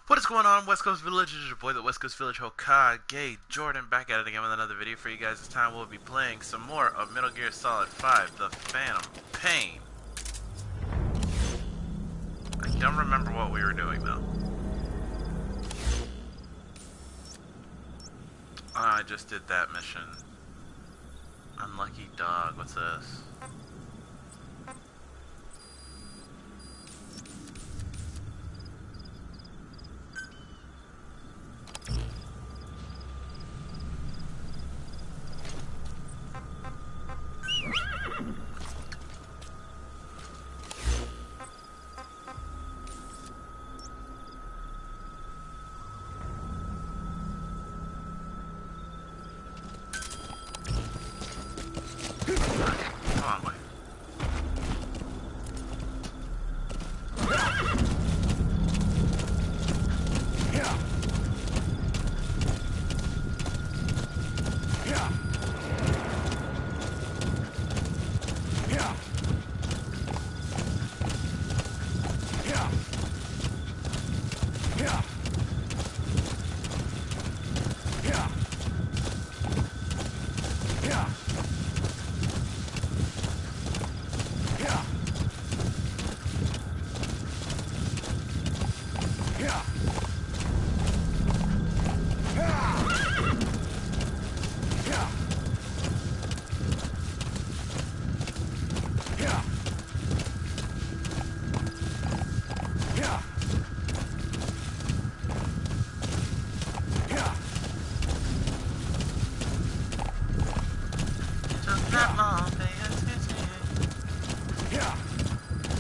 What is going on, West Coast Village? It's your boy, the West Coast Village Hokage Jordan, back at it again with another video for you guys. This time we'll be playing some more of Metal Gear Solid 5, The Phantom Pain. I don't remember what we were doing, though. I just did that mission. Unlucky dog, what's this? Come on, boy.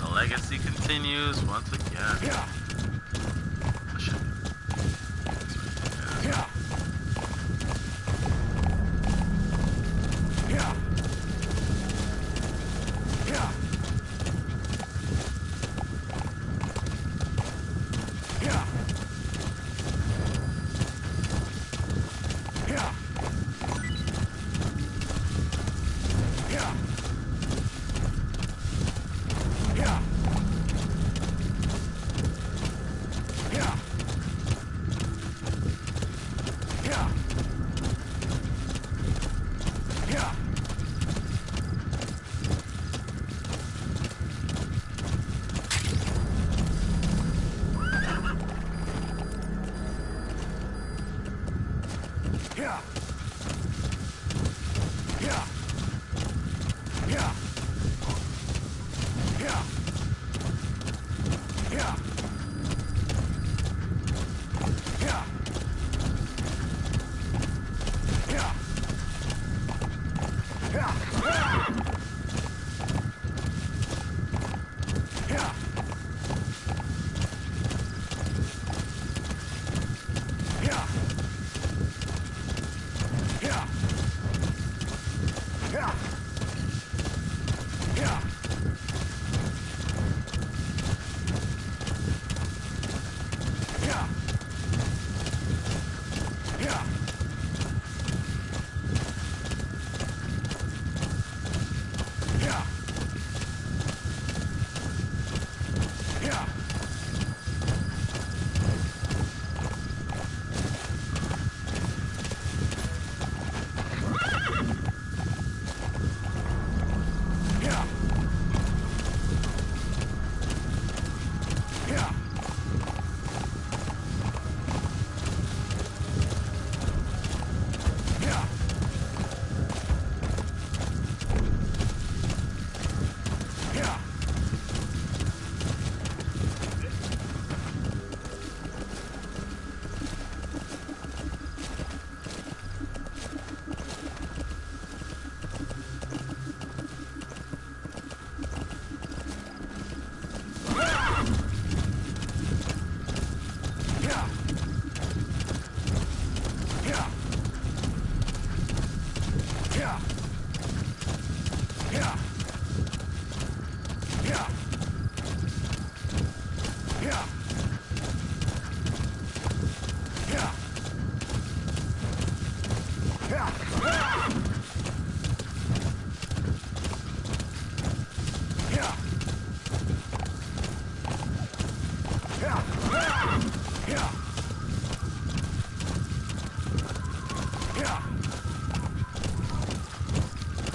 The legacy continues once again. I should. Yeah.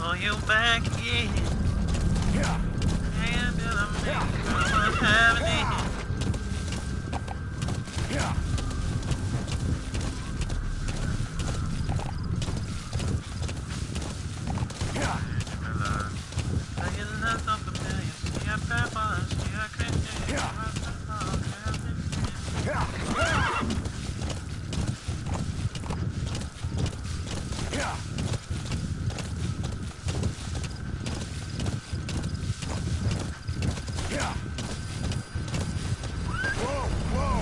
Oh, you back again. Yeah. And the man was having it. Yeah. Yeah. You love so familiar. She got peppers. She got Christian. Yeah. Yeah. Yeah. Yeah. Whoa, whoa.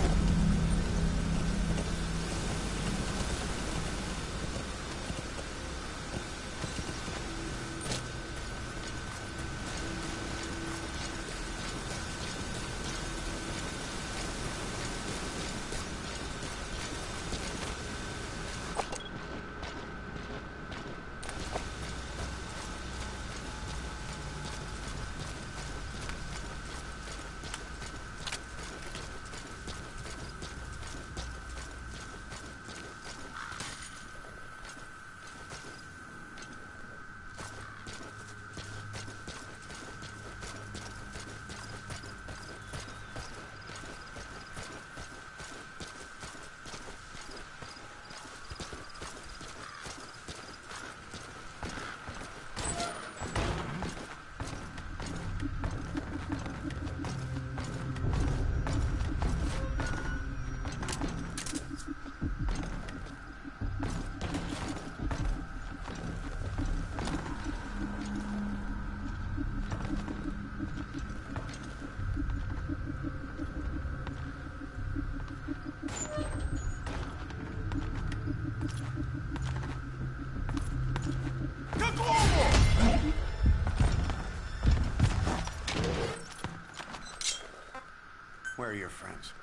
Where are your friends?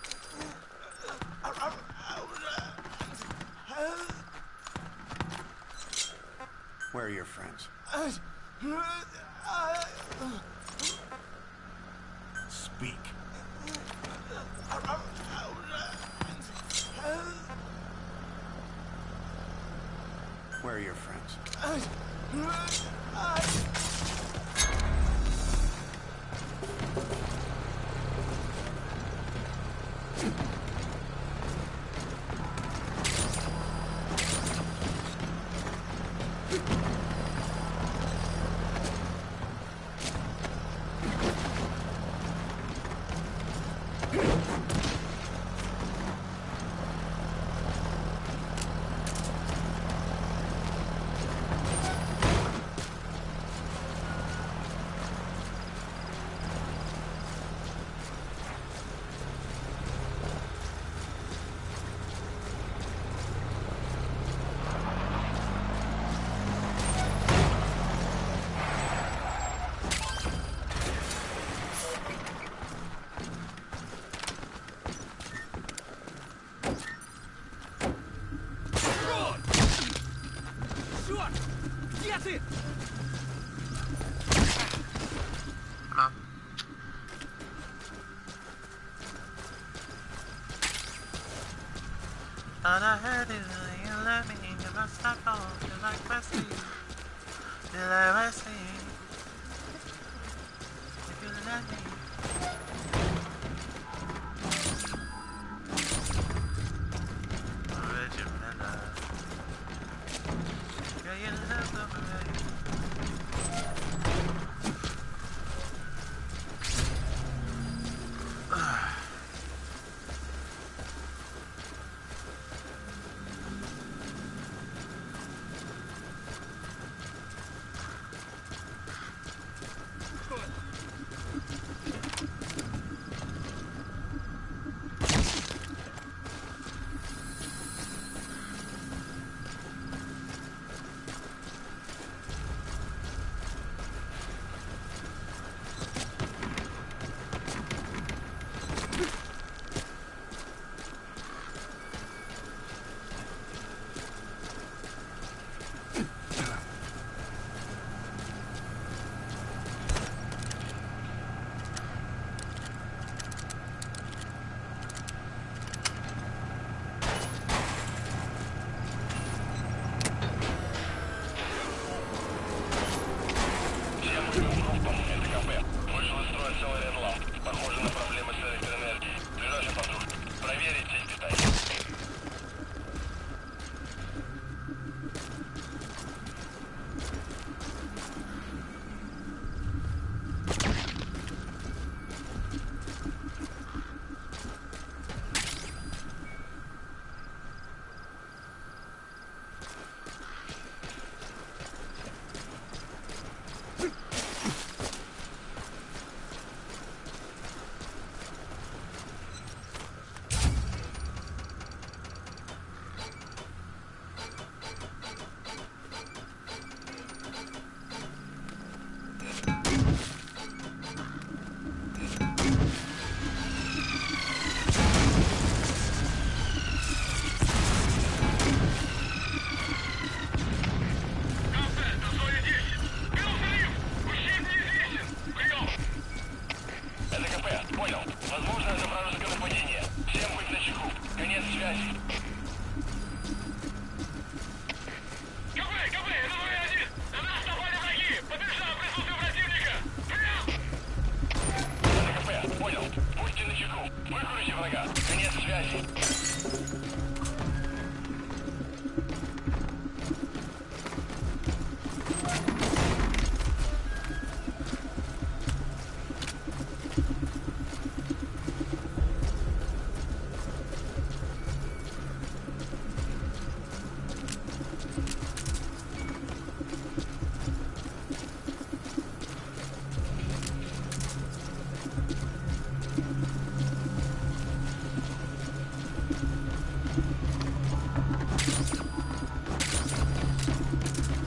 Where are your friends? Speak. Where are your friends? All I heard is you let me if I stop off, you like Wesley, you like Wesley, if you let me. Regimella, yeah, you love the familiar.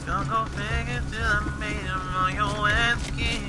Don't go figure till I made them on your wet skin.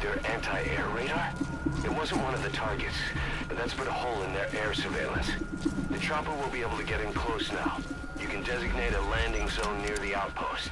Their anti-air radar? It wasn't one of the targets, but that's put a hole in their air surveillance. The chopper will be able to get in close now. You can designate a landing zone near the outpost.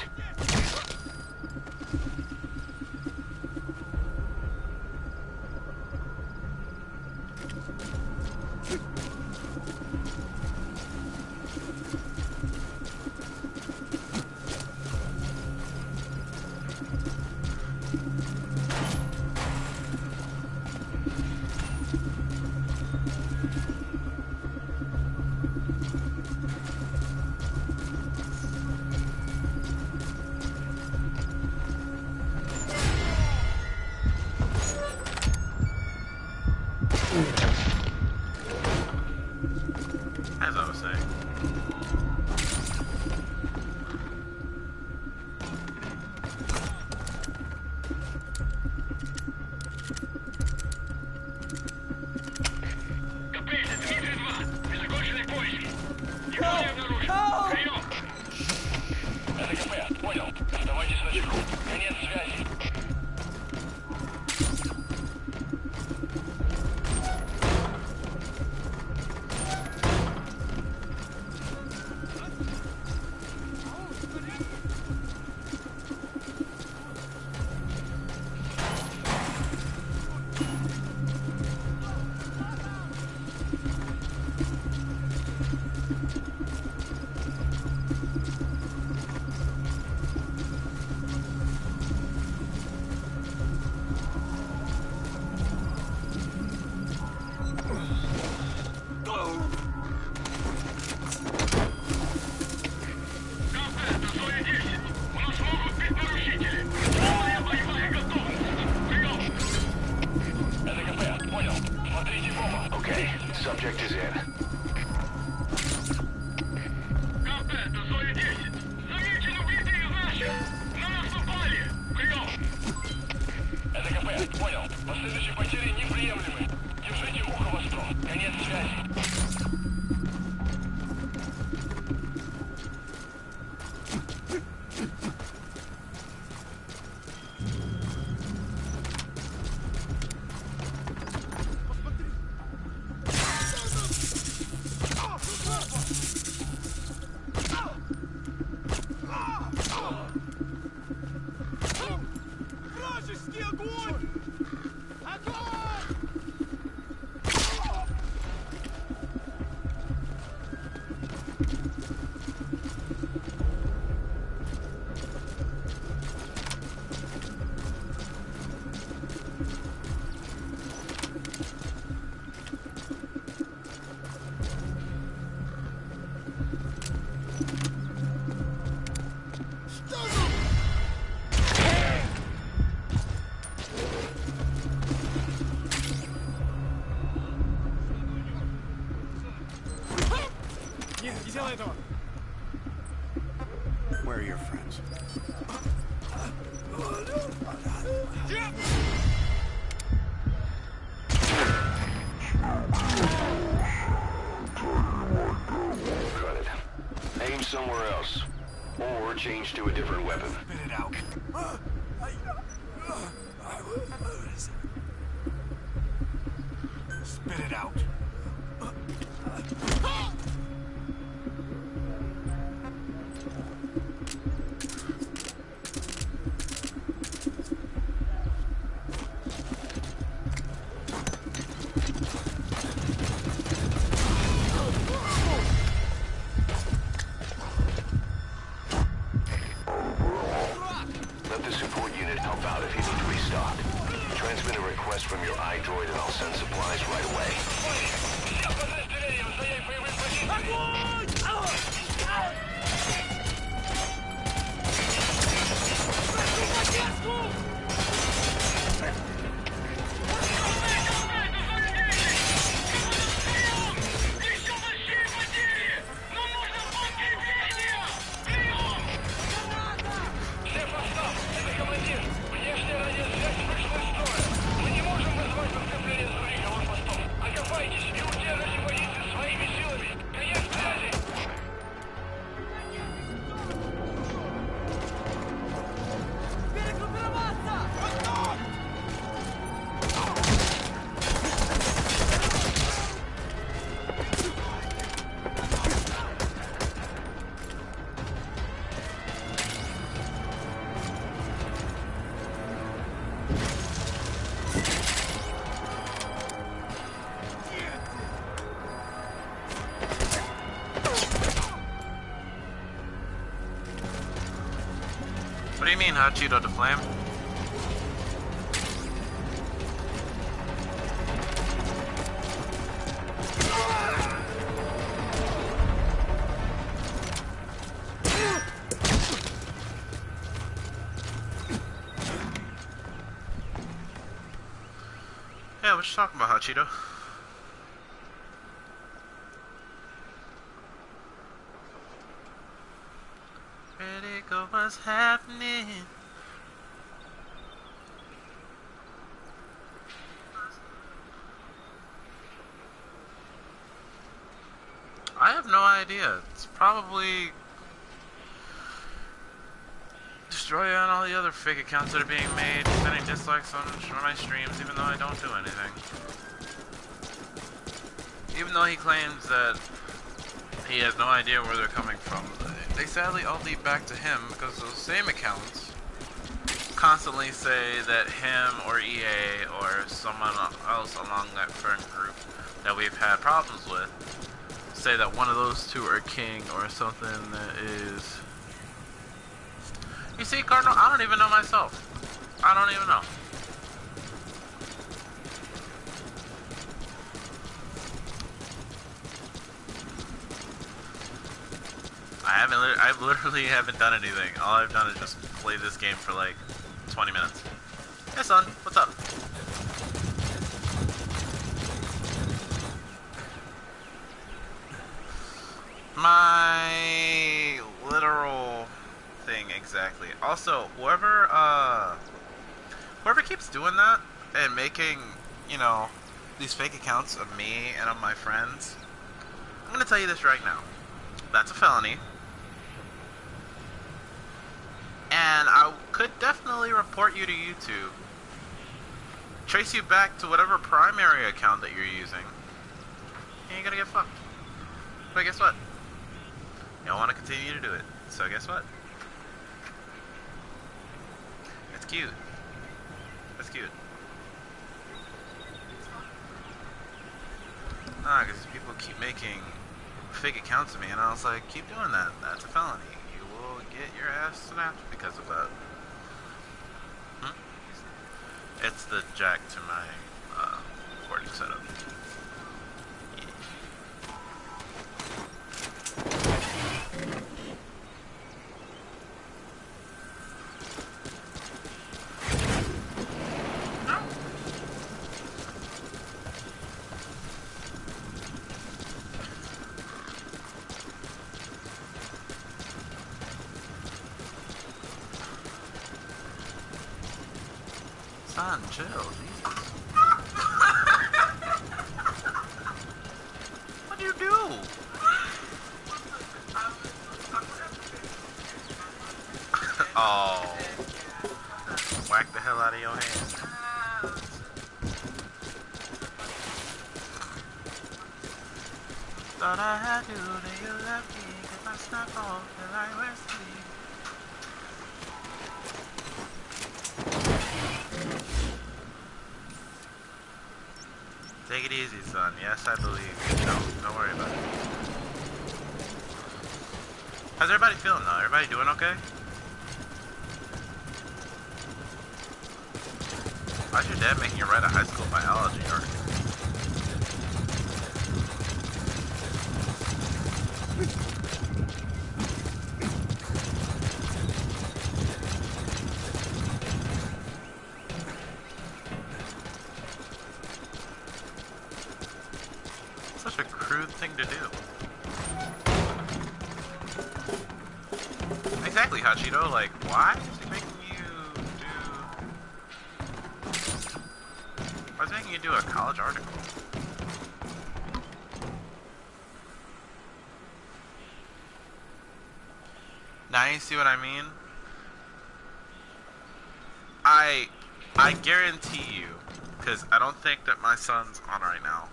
As I was saying. Okay, subject is in. видел этого? Where are your friends? Got it. Aim somewhere else. Or change to a different weapon. Spit it out. Spit it out. Let the support unit help out if you need to restock. Transmit a request from your iDroid and I'll send supplies right away. What do you mean, hot Cheeto to flame? Yeah, what you talking about, hot Cheeto? Ready, go, what's happening? I have no idea. It's probably Destroy on all the other fake accounts that are being made, sending dislikes on my streams, even though I don't do anything. Even though he claims that he has no idea where they're coming from, they sadly all lead back to him because those same accounts constantly say that him or EA or someone else along that friend group that we've had problems with say that one of those two are king or something that is... You see, Cardinal, I don't even know myself. I don't even know. I literally haven't done anything. All I've done is just play this game for like 20 minutes. Hey son, what's up? My literal thing exactly. Also, whoever keeps doing that and making, you know, these fake accounts of me and of my friends, I'm gonna tell you this right now. That's a felony. And I could definitely report you to YouTube. Trace you back to whatever primary account that you're using. And you're gonna get fucked. But guess what? You don't want to continue to do it. So guess what? It's cute. That's cute. Nah, because people keep making fake accounts of me, and I was like, keep doing that. That's a felony. You will get your ass snapped because of that. It's the jack to my recording setup. Son, chill, Jesus. What do you do? Oh. Whack the hell out of your hands. Thought I had you, then you left me, cause I snapped off and I was asleep. Take it easy, son. Yes, I believe you. Don't worry about it. How's everybody feeling though? Everybody doing okay? Why's your dad making you write a high school biology article? Such a crude thing to do. Exactly, Hachito. Like, why is he making you do... Why is he making you do a college article? Now you see what I mean? I guarantee you, because I don't think that my son's on right now.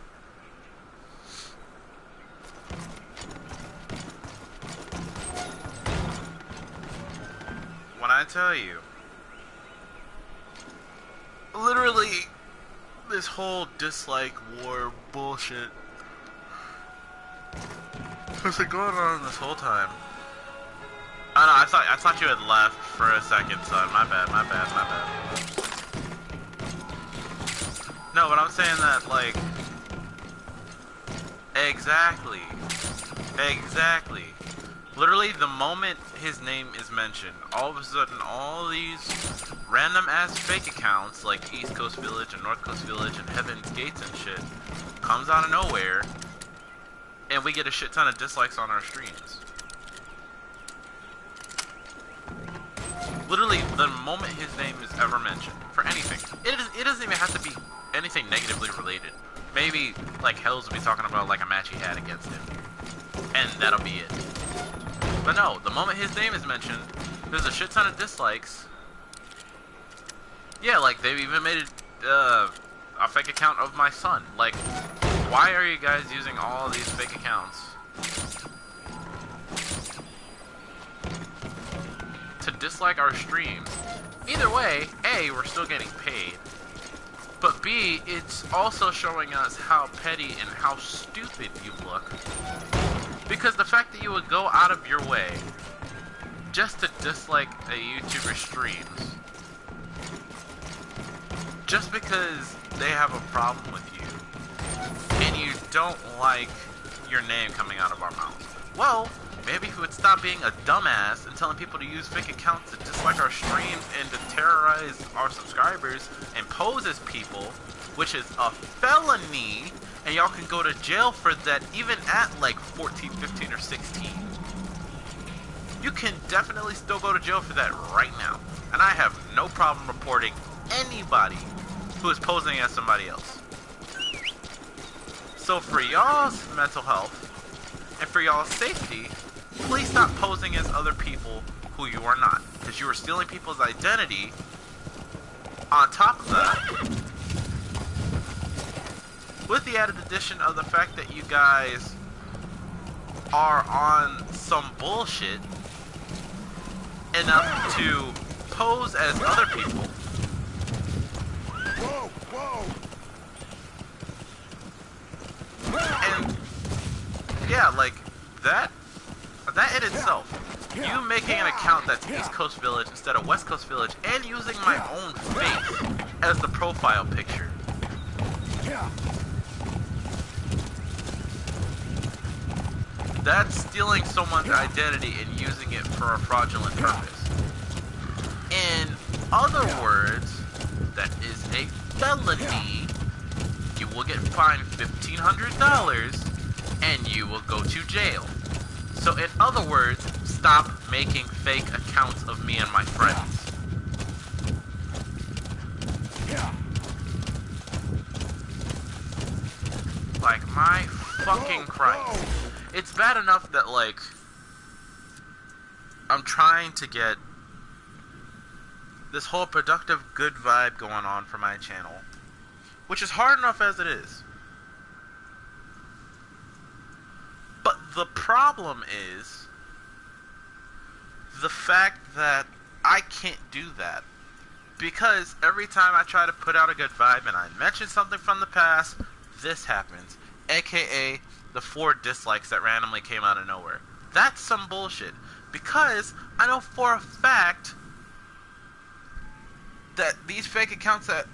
When I tell you, literally, this whole dislike war bullshit has been going on this whole time. Oh no, I thought you had left for a second, son. My bad. No, but I'm saying that, like, exactly. Literally, the moment his name is mentioned, all of a sudden, all these random-ass fake accounts, like East Coast Village and North Coast Village and Heaven's Gates and shit, comes out of nowhere, and we get a shit ton of dislikes on our streams. Literally, the moment his name is ever mentioned, for anything, it doesn't even have to be anything negatively related. Maybe, like, Hells will be talking about, like, a match he had against him. And that'll be it. But no, the moment his name is mentioned, there's a shit ton of dislikes. Yeah, like, they've even made a fake account of my son. Like, why are you guys using all these fake accounts to dislike our streams? Either way, A, we're still getting paid. But B, it's also showing us how petty and how stupid you look. Because the fact that you would go out of your way just to dislike a YouTuber's streams, just because they have a problem with you, and you don't like your name coming out of our mouth. Well, maybe if we would stop being a dumbass and telling people to use fake accounts to dislike our streams and to terrorize our subscribers and pose as people, which is a felony, and y'all can go to jail for that even at like 14, 15, or 16. You can definitely still go to jail for that right now. And I have no problem reporting anybody who is posing as somebody else. So for y'all's mental health and for y'all's safety, please stop posing as other people who you are not. Because you are stealing people's identity. On top of that, with the added addition of the fact that you guys are on some bullshit enough to pose as other people. Whoa! And yeah, like that in itself, you making an account that's East Coast Village instead of West Coast Village and using my own face as the profile picture. That's stealing someone's identity and using it for a fraudulent purpose. In other words, that is a felony. You will get fined $1,500 and you will go to jail. So in other words, stop making fake accounts of me and my friends. Like, my fucking Christ. It's bad enough that, like, I'm trying to get this whole productive good vibe going on for my channel, which is hard enough as it is. But the problem is the fact that I can't do that, because every time I try to put out a good vibe and I mention something from the past, this happens, aka the 4 dislikes that randomly came out of nowhere. That's some bullshit, because I know for a fact that these fake accounts that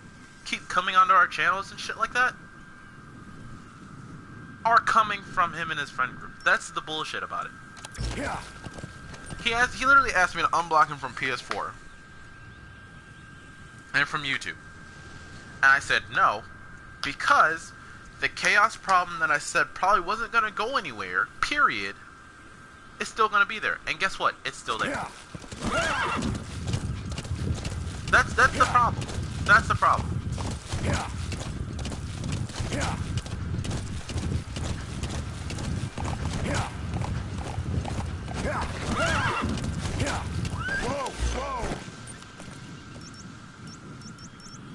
keep coming onto our channels and shit like that are coming from him and his friend group. That's the bullshit about it. Yeah. He literally asked me to unblock him from PS4 and from YouTube. And I said no, because the chaos problem that I said probably wasn't going to go anywhere, period, is still going to be there. And guess what? It's still there. Yeah. That's the problem. That's the problem. Yeah. Yeah. Yeah. Yeah. Yeah. Whoa, whoa.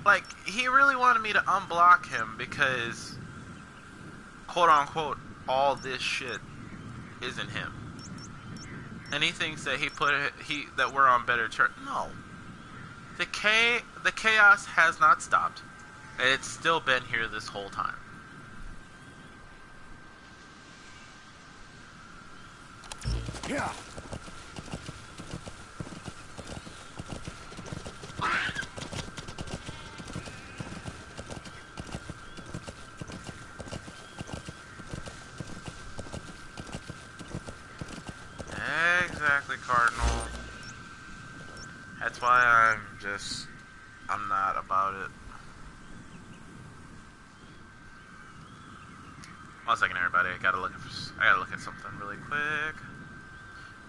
Like, he really wanted me to unblock him because, quote unquote, all this shit isn't him. And he thinks that that we're on better terms. No. The chaos has not stopped. It's still been here this whole time. Yeah. Exactly, Cardinal. That's why I'm not about it. 1 second, everybody. I gotta look at something really quick.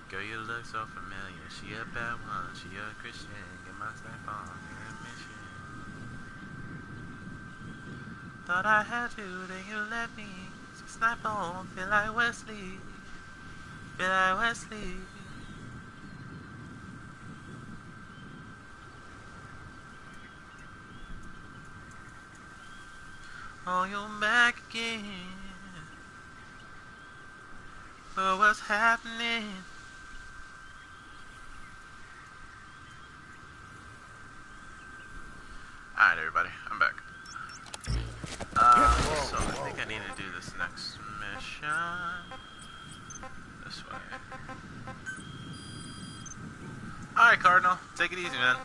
Girl, you look so familiar. She a bad one. She a Christian. Get my snipe on. Mission. Thought I had you, then you left me. So snipe on. Feel like Wesley. Feel like Wesley. Oh, you're back again. But what's happening? Alright, everybody, I'm back. So I think I need to do this next mission. This way. Alright, Cardinal, take it easy, man.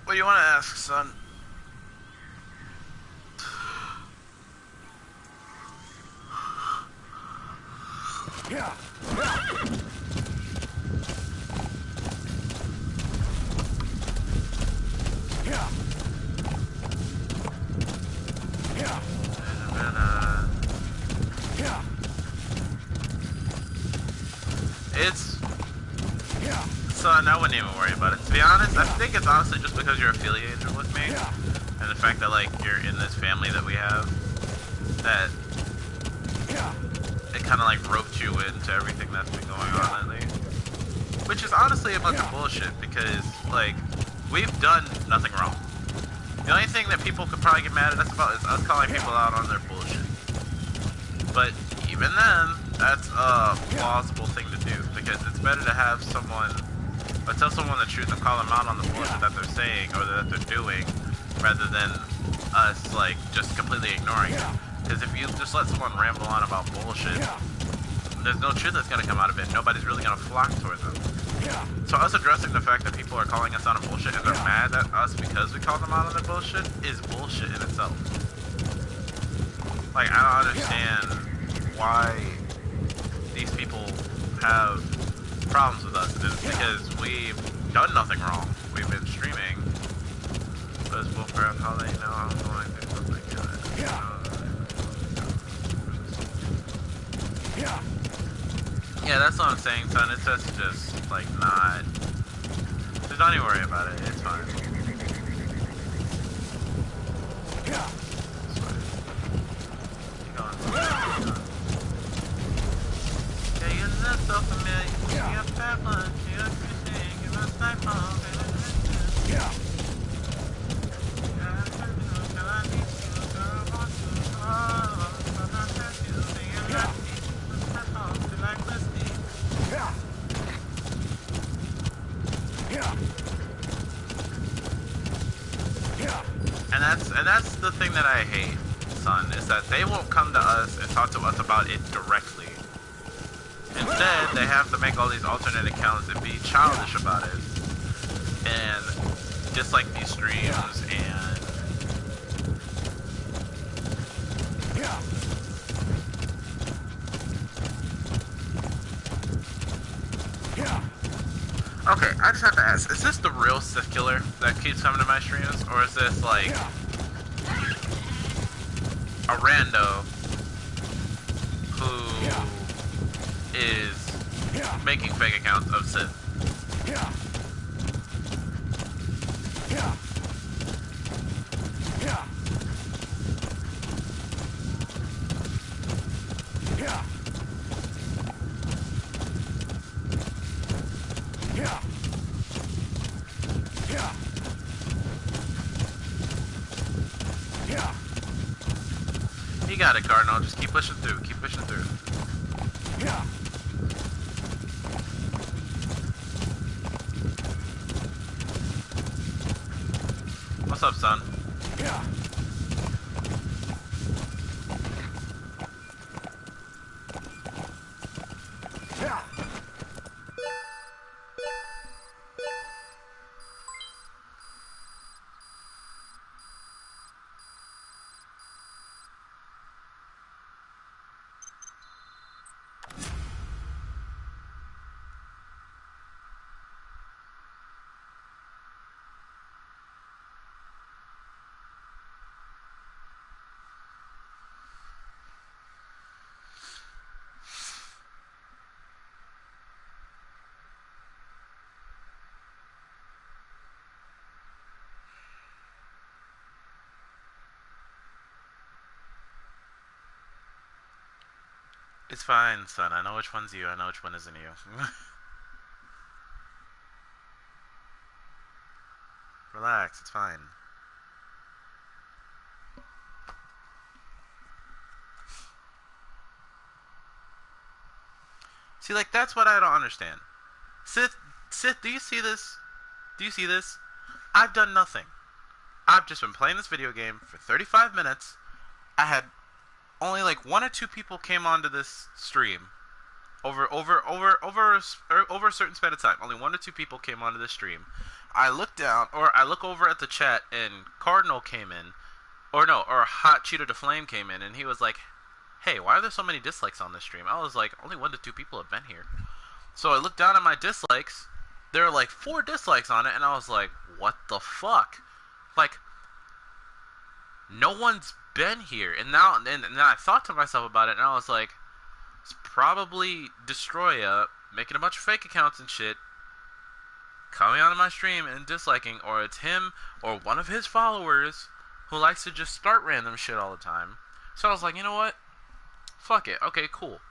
What do you want to ask, son? Yeah. Yeah. Yeah. Yeah. It's... Yeah. Son, I wouldn't even worry about it. To be honest, I think it's honestly just because you're affiliated with me. Yeah. And the fact that, like, you're in this family that we have. That Yeah. it kind of, like, roped you into everything that's been going on lately. Which is honestly a bunch of bullshit because, like, we've done nothing wrong. The only thing that people could probably get mad at us about is us calling people out on their bullshit. But even then, that's a plausible thing to do because it's better to have someone, or tell someone the truth and call them out on the bullshit that they're saying or that they're doing, rather than us, like, just completely ignoring it. Because if you just let someone ramble on about bullshit, there's no truth that's going to come out of it. Nobody's really going to flock towards them. So us addressing the fact that people are calling us out on bullshit and they're mad at us because we call them out on their bullshit is bullshit in itself. Like, I don't understand why these people have problems with us. And it's because we've done nothing wrong. We've been streaming. But it's bullcrap how they know I'm going to do something. Yeah, that's what I'm saying, son. It's just like not. Just don't even worry about it. It's fine. Keep going. Yeah, you're not so familiar. You're a fat one. You're a thing. You're a sniper. And that's the thing that I hate, son, is that they won't come to us and talk to us about it directly. Instead, they have to make all these alternate accounts and be childish about it. And dislike these streams and... Okay, I just have to ask, is this the real Sith Killer that keeps coming to my streams? Or is this like a rando who is making fake accounts of Sith? You got it, Cardinal. Just keep pushing through. Keep pushing through. What's up, son? It's fine, son. I know which one's you. I know which one isn't you. Relax. It's fine. See, like, that's what I don't understand. Sith, do you see this? Do you see this? I've done nothing. I've just been playing this video game for 35 minutes. I had only like 1 or 2 people came onto this stream over a certain span of time. Only 1 or 2 people came onto this stream. I look down, or I look over at the chat, and Cardinal came in, or Hot Cheeto to Flame came in, and he was like, "Hey, why are there so many dislikes on this stream?" I was like, "Only 1 to 2 people have been here." So I looked down at my dislikes. There are like 4 dislikes on it, and I was like, "What the fuck?" Like, no one's been here. And now and I thought to myself about it, and I was like, it's probably Destroya making a bunch of fake accounts and shit, coming onto my stream and disliking, or it's him or one of his followers who likes to just start random shit all the time. So I was like, you know what? Fuck it. Okay, cool.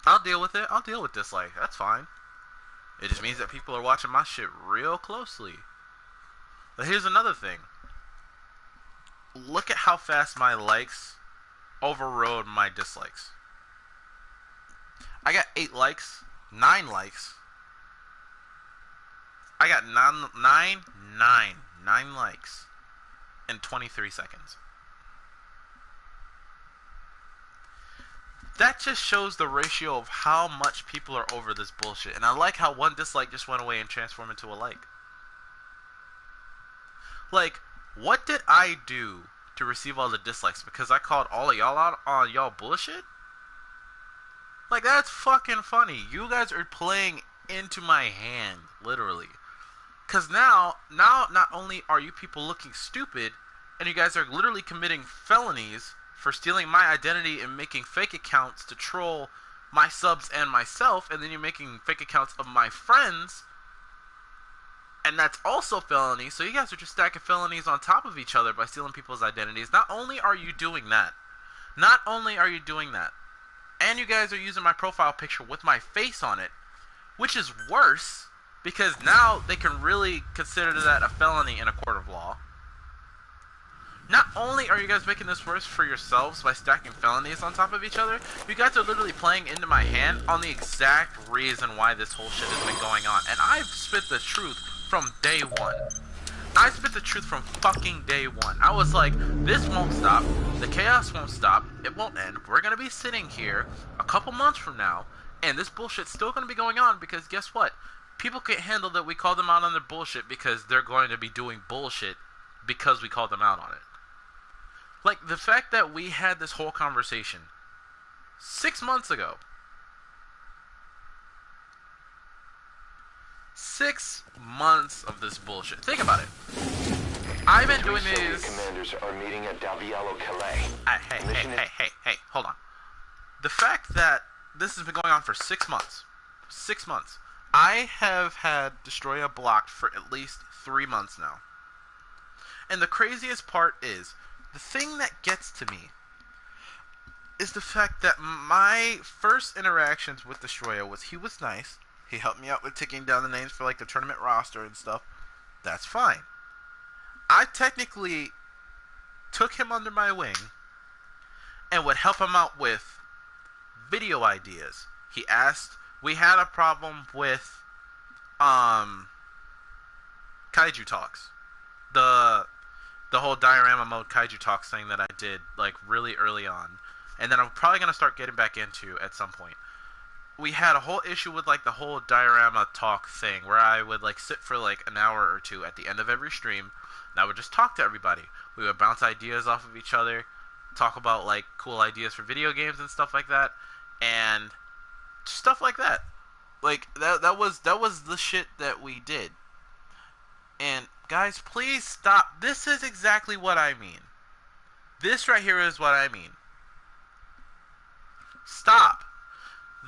I'll deal with it. I'll deal with dislike. That's fine. It just means that people are watching my shit real closely. But here's another thing. Look at how fast my likes overrode my dislikes. I got 8 likes, 9 likes. I got 9 likes in 23 seconds. that just shows the ratio of how much people are over this bullshit. And I like how one dislike just went away and transformed into a like. Like, what did I do to receive all the dislikes? Because I called all of y'all out on y'all bullshit? Like, that's fucking funny. You guys are playing into my hand, literally. Because now, not only are you people looking stupid, and you guys are literally committing felonies for stealing my identity and making fake accounts to troll my subs and myself, and then you're making fake accounts of my friends, and that's also felony. So you guys are just stacking felonies on top of each other by stealing people's identities. Not only are you doing that, and you guys are using my profile picture with my face on it, which is worse, because now they can really consider that a felony in a court of law. Not only are you guys making this worse for yourselves by stacking felonies on top of each other, you guys are literally playing into my hand on the exact reason why this whole shit has been going on. And I've spit the truth from day one. I spit the truth from fucking day one. I was like, this won't stop. The chaos won't stop. It won't end. We're going to be sitting here a couple months from now, and this bullshit's still going to be going on because guess what? People can't handle that we call them out on their bullshit because they're going to be doing bullshit because we called them out on it. Like, the fact that we had this whole conversation 6 months ago. 6 months of this bullshit. Think about it. I've been doing these. Commanders are meeting at Davialo Calais. Hey, hold on. The fact that this has been going on for 6 months. 6 months. I have had Destroya blocked for at least 3 months now. And the craziest part is, the thing that gets to me is the fact that my first interactions with Destroya was he was nice. He helped me out with taking down the names for like the tournament roster and stuff. That's fine. I technically took him under my wing and would help him out with video ideas. He asked, we had a problem with Kaiju Talks. The whole diorama mode Kaiju Talks thing that I did like really early on. And then I'm probably going to start getting back into at some point. We had a whole issue with like the whole diorama talk thing where I would like sit for like an hour or two at the end of every stream and I would just talk to everybody. We would bounce ideas off of each other, talk about like cool ideas for video games and stuff like that, and stuff like that. Like that was the shit that we did. And guys, please stop. This is exactly what I mean. This right here is what I mean. Stop.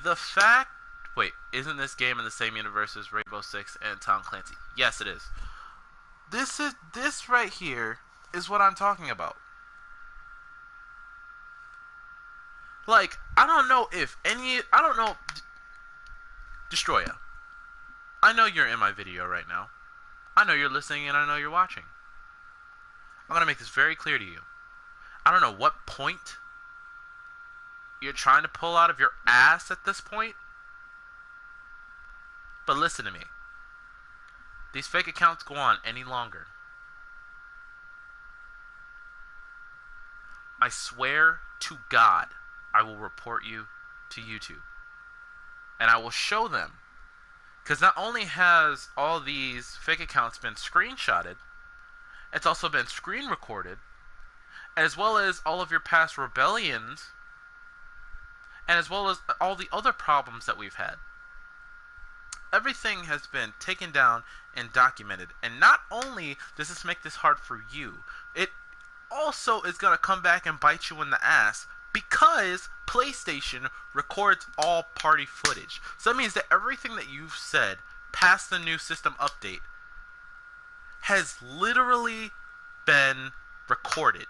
The fact... Wait, isn't this game in the same universe as Rainbow Six and Tom Clancy? Yes, it is. This right here is what I'm talking about. Like, I don't know if any... I don't know... Destroya. I know you're in my video right now. I know you're listening and I know you're watching. I'm going to make this very clear to you. I don't know what point you're trying to pull out of your ass at this point. But listen to me. These fake accounts go on any longer. I swear to God, I will report you to YouTube. And I will show them. Because not only has all these fake accounts been screenshotted, it's also been screen recorded, as well as all of your past rebellions, and as well as all the other problems that we've had. Everything has been taken down and documented. And not only does this make this hard for you, it also is going to come back and bite you in the ass because PlayStation records all party footage. So that means that everything that you've said past the new system update has literally been recorded.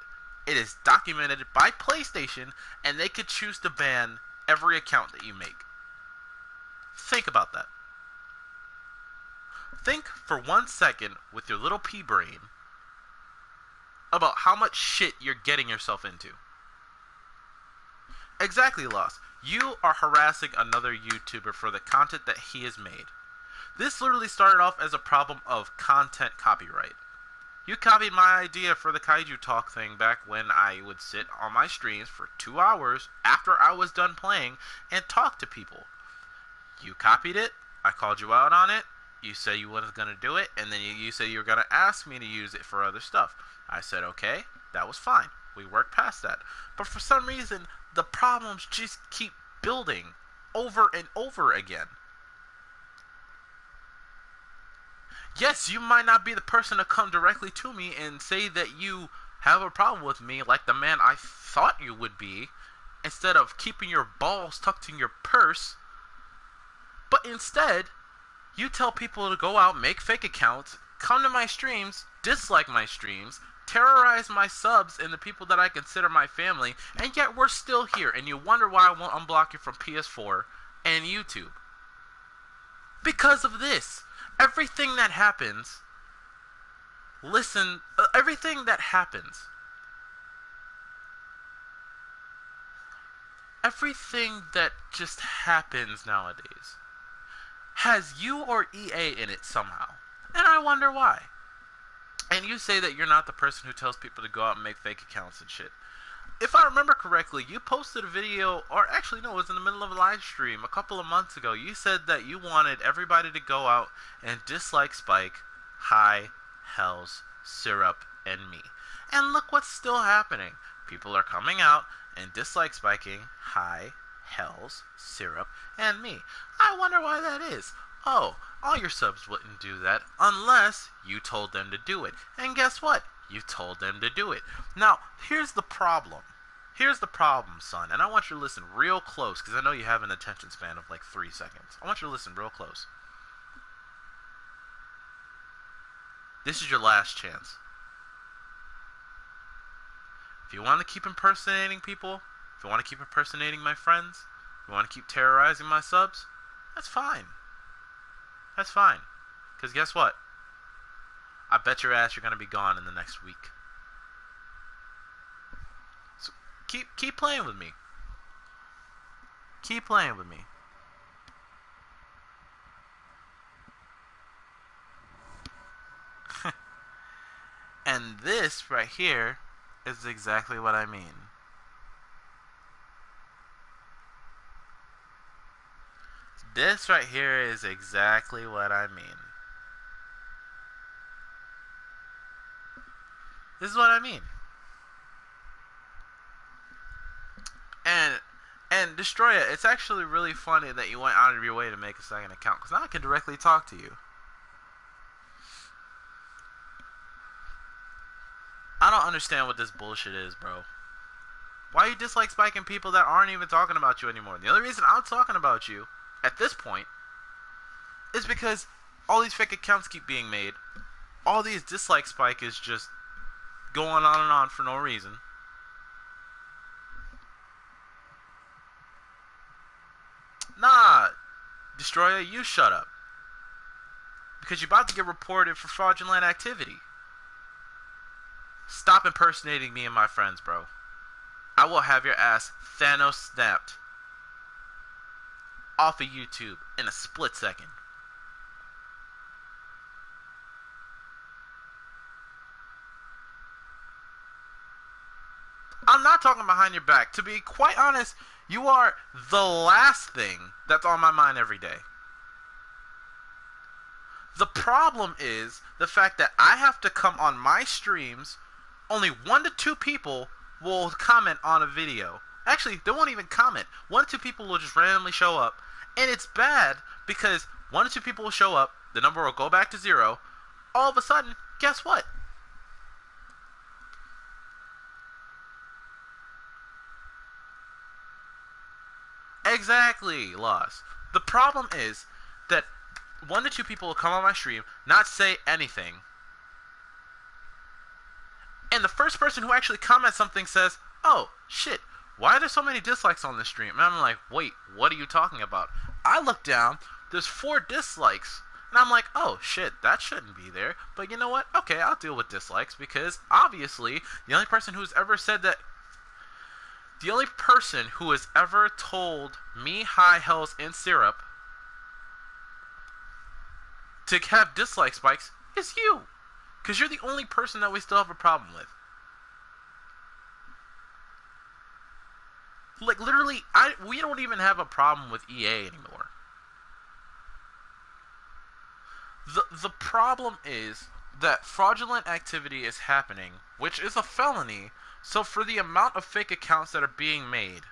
It is documented by PlayStation, and they could choose to ban every account that you make. Think about that. Think for 1 second with your little pea brain about how much shit you're getting yourself into. Exactly, Lost. You are harassing another YouTuber for the content that he has made. This literally started off as a problem of content copyright. You copied my idea for the kaiju talk thing back when I would sit on my streams for 2 hours after I was done playing and talk to people. You copied it. I called you out on it. You said you wasn't going to do it, and then you said you were going to ask me to use it for other stuff. I said, okay, that was fine. We worked past that. But for some reason, the problems just keep building over and over again. Yes, you might not be the person to come directly to me and say that you have a problem with me like the man I thought you would be, instead of keeping your balls tucked in your purse. But instead, you tell people to go out, make fake accounts, come to my streams, dislike my streams, terrorize my subs and the people that I consider my family, and yet we're still here, and you wonder why I won't unblock you from PS4 and YouTube. Because of this. Everything that happens, everything that happens just happens nowadays has you or EA in it somehow. And I wonder why. And you say that you're not the person who tells people to go out and make fake accounts and shit. If I remember correctly, you posted a video, or actually no, it was in the middle of a live stream a couple of months ago. You said that you wanted everybody to go out and dislike Spike, High, Hells, Syrup, and me. And look what's still happening. People are coming out and dislike Spiking, High, Hells, Syrup, and me. I wonder why that is. Oh, all your subs wouldn't do that unless you told them to do it. And guess what? You told them to do it. Now, here's the problem. Here's the problem, son. And I want you to listen real close, because I know you have an attention span of like 3 seconds. I want you to listen real close. This is your last chance. If you want to keep impersonating people, if you want to keep impersonating my friends, if you want to keep terrorizing my subs, that's fine. That's fine. Because guess what? I bet your ass you're going to be gone in the next week. So keep playing with me. Keep playing with me. And this right here is exactly what I mean. This right here is exactly what I mean. This is what I mean. And Destroyer, it's actually really funny that you went out of your way to make a second account, because now I can directly talk to you. I don't understand what this bullshit is, bro. Why you dislike spiking people that aren't even talking about you anymore? The only reason I'm talking about you at this point is because all these fake accounts keep being made. All these dislike spike is just going on and on for no reason. Nah, Destroyer, you shut up. Because you're about to get reported for fraudulent activity. Stop impersonating me and my friends, bro. I will have your ass Thanos snapped off of YouTube in a split second. I'm not talking behind your back. To be quite honest, you are the last thing that's on my mind every day. The problem is the fact that I have to come on my streams, only 1 to 2 people will comment on a video. Actually, they won't even comment. 1 to 2 people will just randomly show up. And it's bad because 1 to 2 people will show up, the number will go back to 0. All of a sudden, guess what? Exactly, Lost. The problem is that 1 to 2 people will come on my stream, not say anything, and the first person who actually comments something says, oh, shit, why are there so many dislikes on this stream? And I'm like, wait, what are you talking about? I look down, there's 4 dislikes, and I'm like, oh, shit, that shouldn't be there, but you know what? Okay, I'll deal with dislikes, because obviously, the only person who's ever said that, the only person who has ever told me, High, Hells, and Syrup to have dislike spikes is you. Because you're the only person that we still have a problem with. Like, literally, we don't even have a problem with EA anymore. The problem is that fraudulent activity is happening, which is a felony. So for the amount of fake accounts that are being made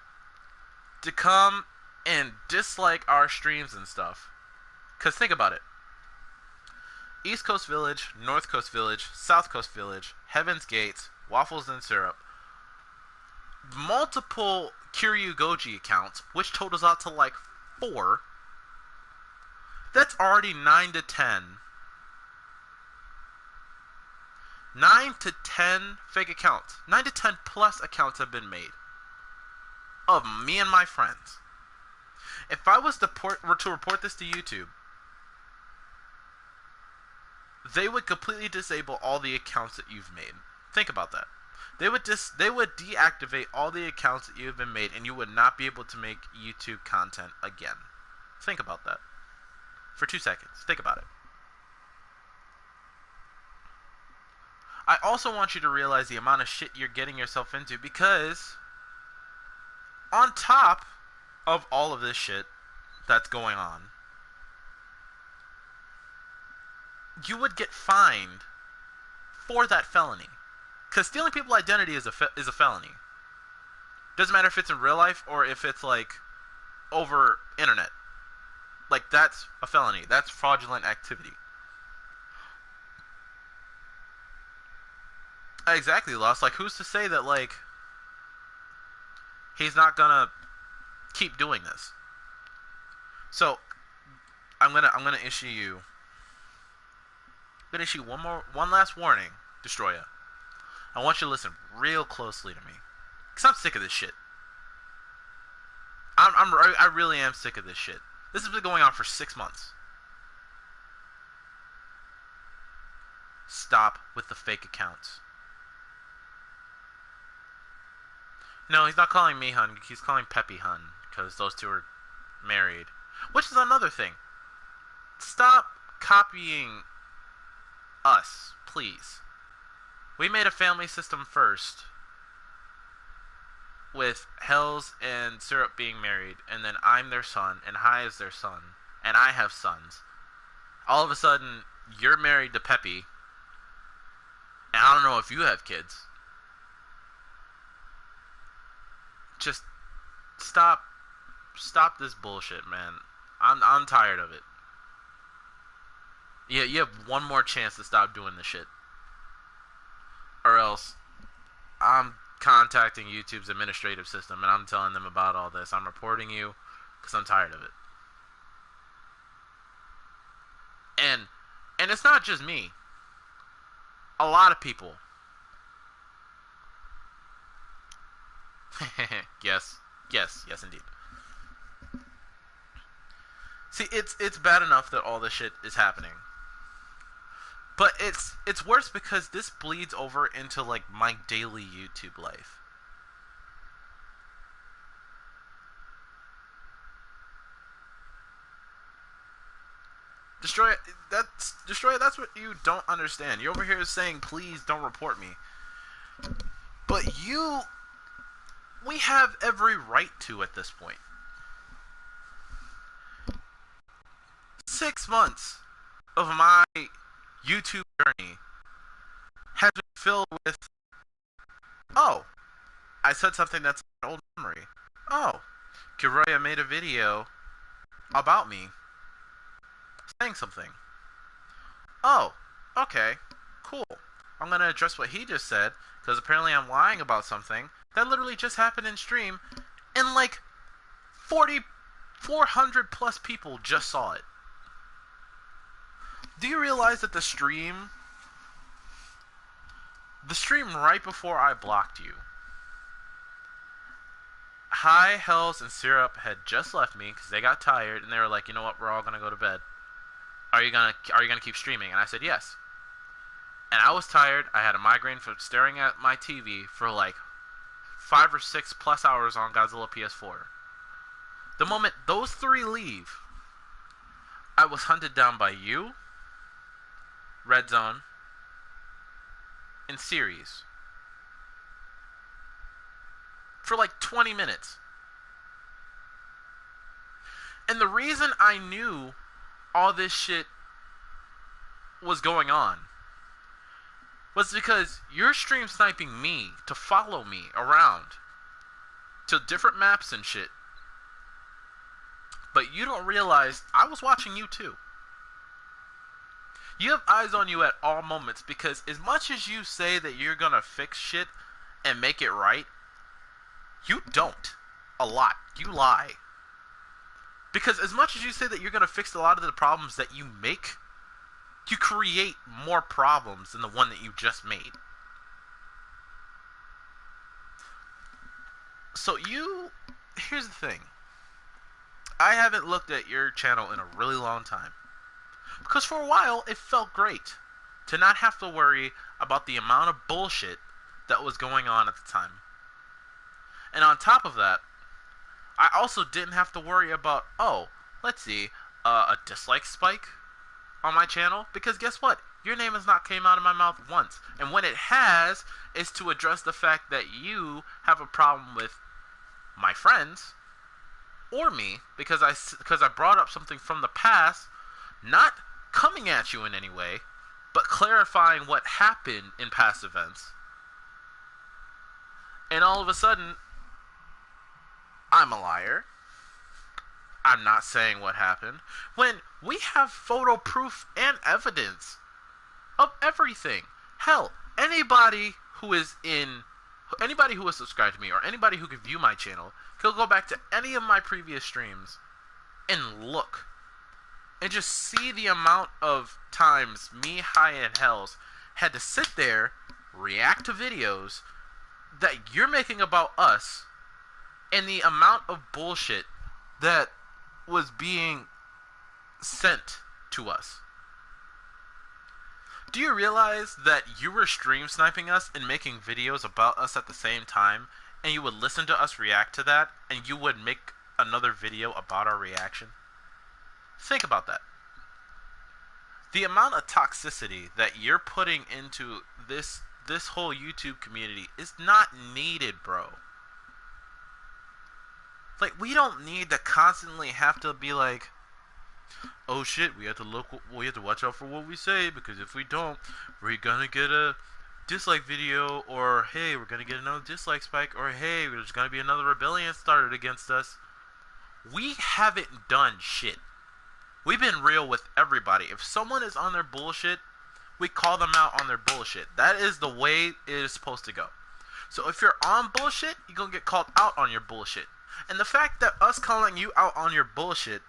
to come and dislike our streams and stuff, because think about it. East Coast Village, North Coast Village, South Coast Village, Heaven's Gates, Waffles and Syrup, multiple Kiryugoji accounts, which totals out to like 4. That's already 9 to 10. 9 to 10 fake accounts. 9 to 10 plus accounts have been made of me and my friends. If I was to report this to YouTube, they would completely disable all the accounts that you've made. Think about that. They would deactivate all the accounts that you've been made, and you would not be able to make YouTube content again. Think about that. For 2 seconds. Think about it. I also want you to realize the amount of shit you're getting yourself into, because on top of all of this shit that's going on, you would get fined for that felony. Because stealing people's identity is a felony. Doesn't matter if it's in real life or if it's like over internet. Like, that's a felony. That's fraudulent activity. Exactly, Lost. Like, who's to say that, like, he's not gonna keep doing this? So, I'm gonna issue you. I'm gonna issue one last warning, Destroya. I want you to listen real closely to me, cause I'm sick of this shit. I really am sick of this shit. This has been going on for 6 months. Stop with the fake accounts. No, he's not calling me hun. He's calling Peppy hun, because those two are married. Which is another thing. Stop copying us, please. We made a family system first, with Hells and Syrup being married, and then I'm their son, and Hai is their son, and I have sons. All of a sudden, you're married to Peppy, and I don't know if you have kids. Just stop this bullshit, man. I'm tired of it. Yeah, you have one more chance to stop doing this shit, or else I'm contacting YouTube's administrative system and I'm telling them about all this. I'm reporting you because I'm tired of it. And it's not just me. A lot of people. Yes indeed. See, it's bad enough that all this shit is happening. But it's worse because this bleeds over into, like, my daily YouTube life. Destroy, that's what you don't understand. You're over here saying, please don't report me. But we have every right to at this point. 6 months of my YouTube journey has been filled with, oh, I said something that's an old memory. Oh, Kiroya made a video about me saying something. Oh, okay, cool. I'm gonna address what he just said, because apparently I'm lying about something that literally just happened in stream, and like 400 plus people just saw it. Do you realize that the stream right before I blocked you, Hai, Hells, and Syrup had just left me because they got tired and they were like, you know what, we're all gonna go to bed. Are you gonna keep streaming? And I said yes. And I was tired. I had a migraine from staring at my TV for like 5 or 6 plus hours on Godzilla PS4. The moment those 3 leave, I was hunted down by you, Red Zone, in series for like 20 minutes. And the reason I knew all this shit was going on was because you're stream sniping me to follow me around to different maps and shit. But you don't realize I was watching you too. You have eyes on you at all moments, because as much as you say that you're gonna fix shit and make it right, you don't. A lot. You lie. Because as much as you say that you're gonna fix a lot of the problems that you make, you create more problems than the one that you just made. So here's the thing. I haven't looked at your channel in a really long time. Because for a while, it felt great to not have to worry about the amount of bullshit that was going on at the time. And on top of that, I also didn't have to worry about, let's see, a dislike spike on my channel. Because guess what? Your name has not came out of my mouth once. And when it has, it's to address the fact that you have a problem with my friends or me, because I brought up something from the past, not coming at you in any way, but clarifying what happened in past events. And all of a sudden, I'm a liar. I'm not saying what happened. When we have photo proof and evidence of everything. Hell, anybody who is subscribed to me, or anybody who could view my channel, could go back to any of my previous streams and look and just see the amount of times me, High, and Hells had to sit there, react to videos that you're making about us, and the amount of bullshit that was being sent to us. Do you realize that you were stream sniping us and making videos about us at the same time, and you would listen to us react to that, and you would make another video about our reaction? Think about that. The amount of toxicity that you're putting into this whole YouTube community is not needed, bro. Like, we don't need to constantly have to be like, oh shit, we have to watch out for what we say, because if we don't, we're gonna get a dislike video, or hey, we're gonna get another dislike spike, or hey, there's gonna be another rebellion started against us. We haven't done shit. We've been real with everybody. If someone is on their bullshit, we call them out on their bullshit. That is the way it is supposed to go. So if you're on bullshit, you're gonna get called out on your bullshit. And the fact that us calling you out on your bullshit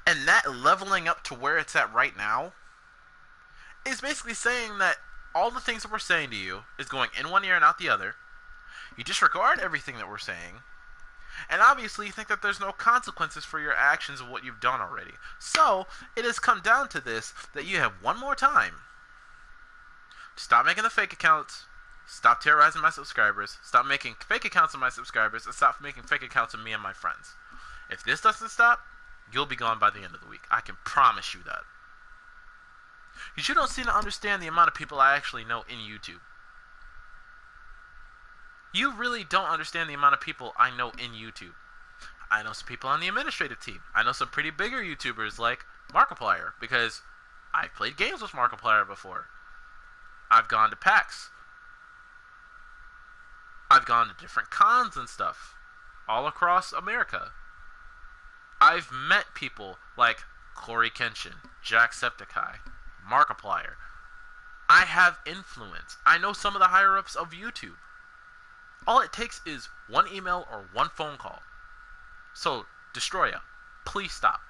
and that leveling up to where it's at right now is basically saying that all the things that we're saying to you is going in one ear and out the other. You disregard everything that we're saying, and obviously you think that there's no consequences for your actions of what you've done already. So it has come down to this, that you have one more time to stop making the fake accounts, stop terrorizing my subscribers, stop making fake accounts of my subscribers, and stop making fake accounts of me and my friends. If this doesn't stop, you'll be gone by the end of the week. I can promise you that. Because you don't seem to understand the amount of people I actually know in YouTube. You really don't understand the amount of people I know in YouTube. I know some people on the administrative team. I know some pretty bigger YouTubers like Markiplier, because I've played games with Markiplier before. I've gone to PAX. I've gone to different cons and stuff all across America. I've met people like Corey Kenshin, Jacksepticeye, Markiplier. I have influence. I know some of the higher-ups of YouTube. All it takes is one email or one phone call. So, Destroya, please stop.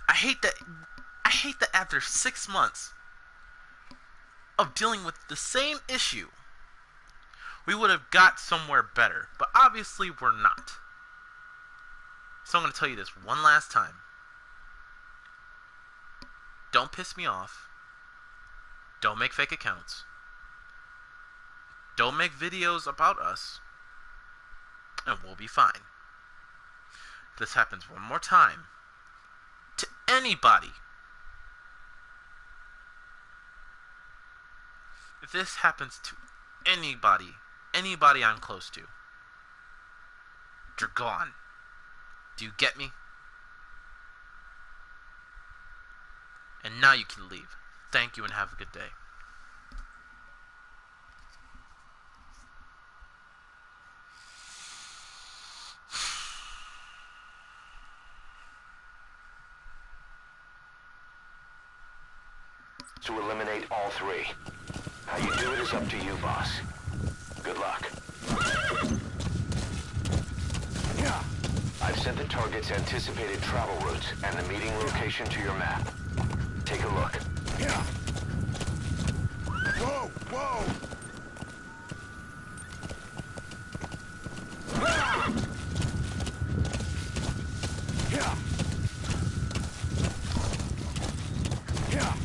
I hate that after 6 months of dealing with the same issue, we would have got somewhere better. But obviously, we're not. So I'm going to tell you this one last time. Don't piss me off. Don't make fake accounts. Don't make videos about us. And we'll be fine. If this happens one more time to anybody, if this happens to anybody I'm close to, you're gone. Do you get me? And now you can leave. Thank you and have a good day. To eliminate all three. How you do it is up to you, boss. Good luck. Yeah. I've sent the target's anticipated travel routes and the meeting location to your map. Take a look. Yeah. Whoa! Whoa! Yeah. Yeah.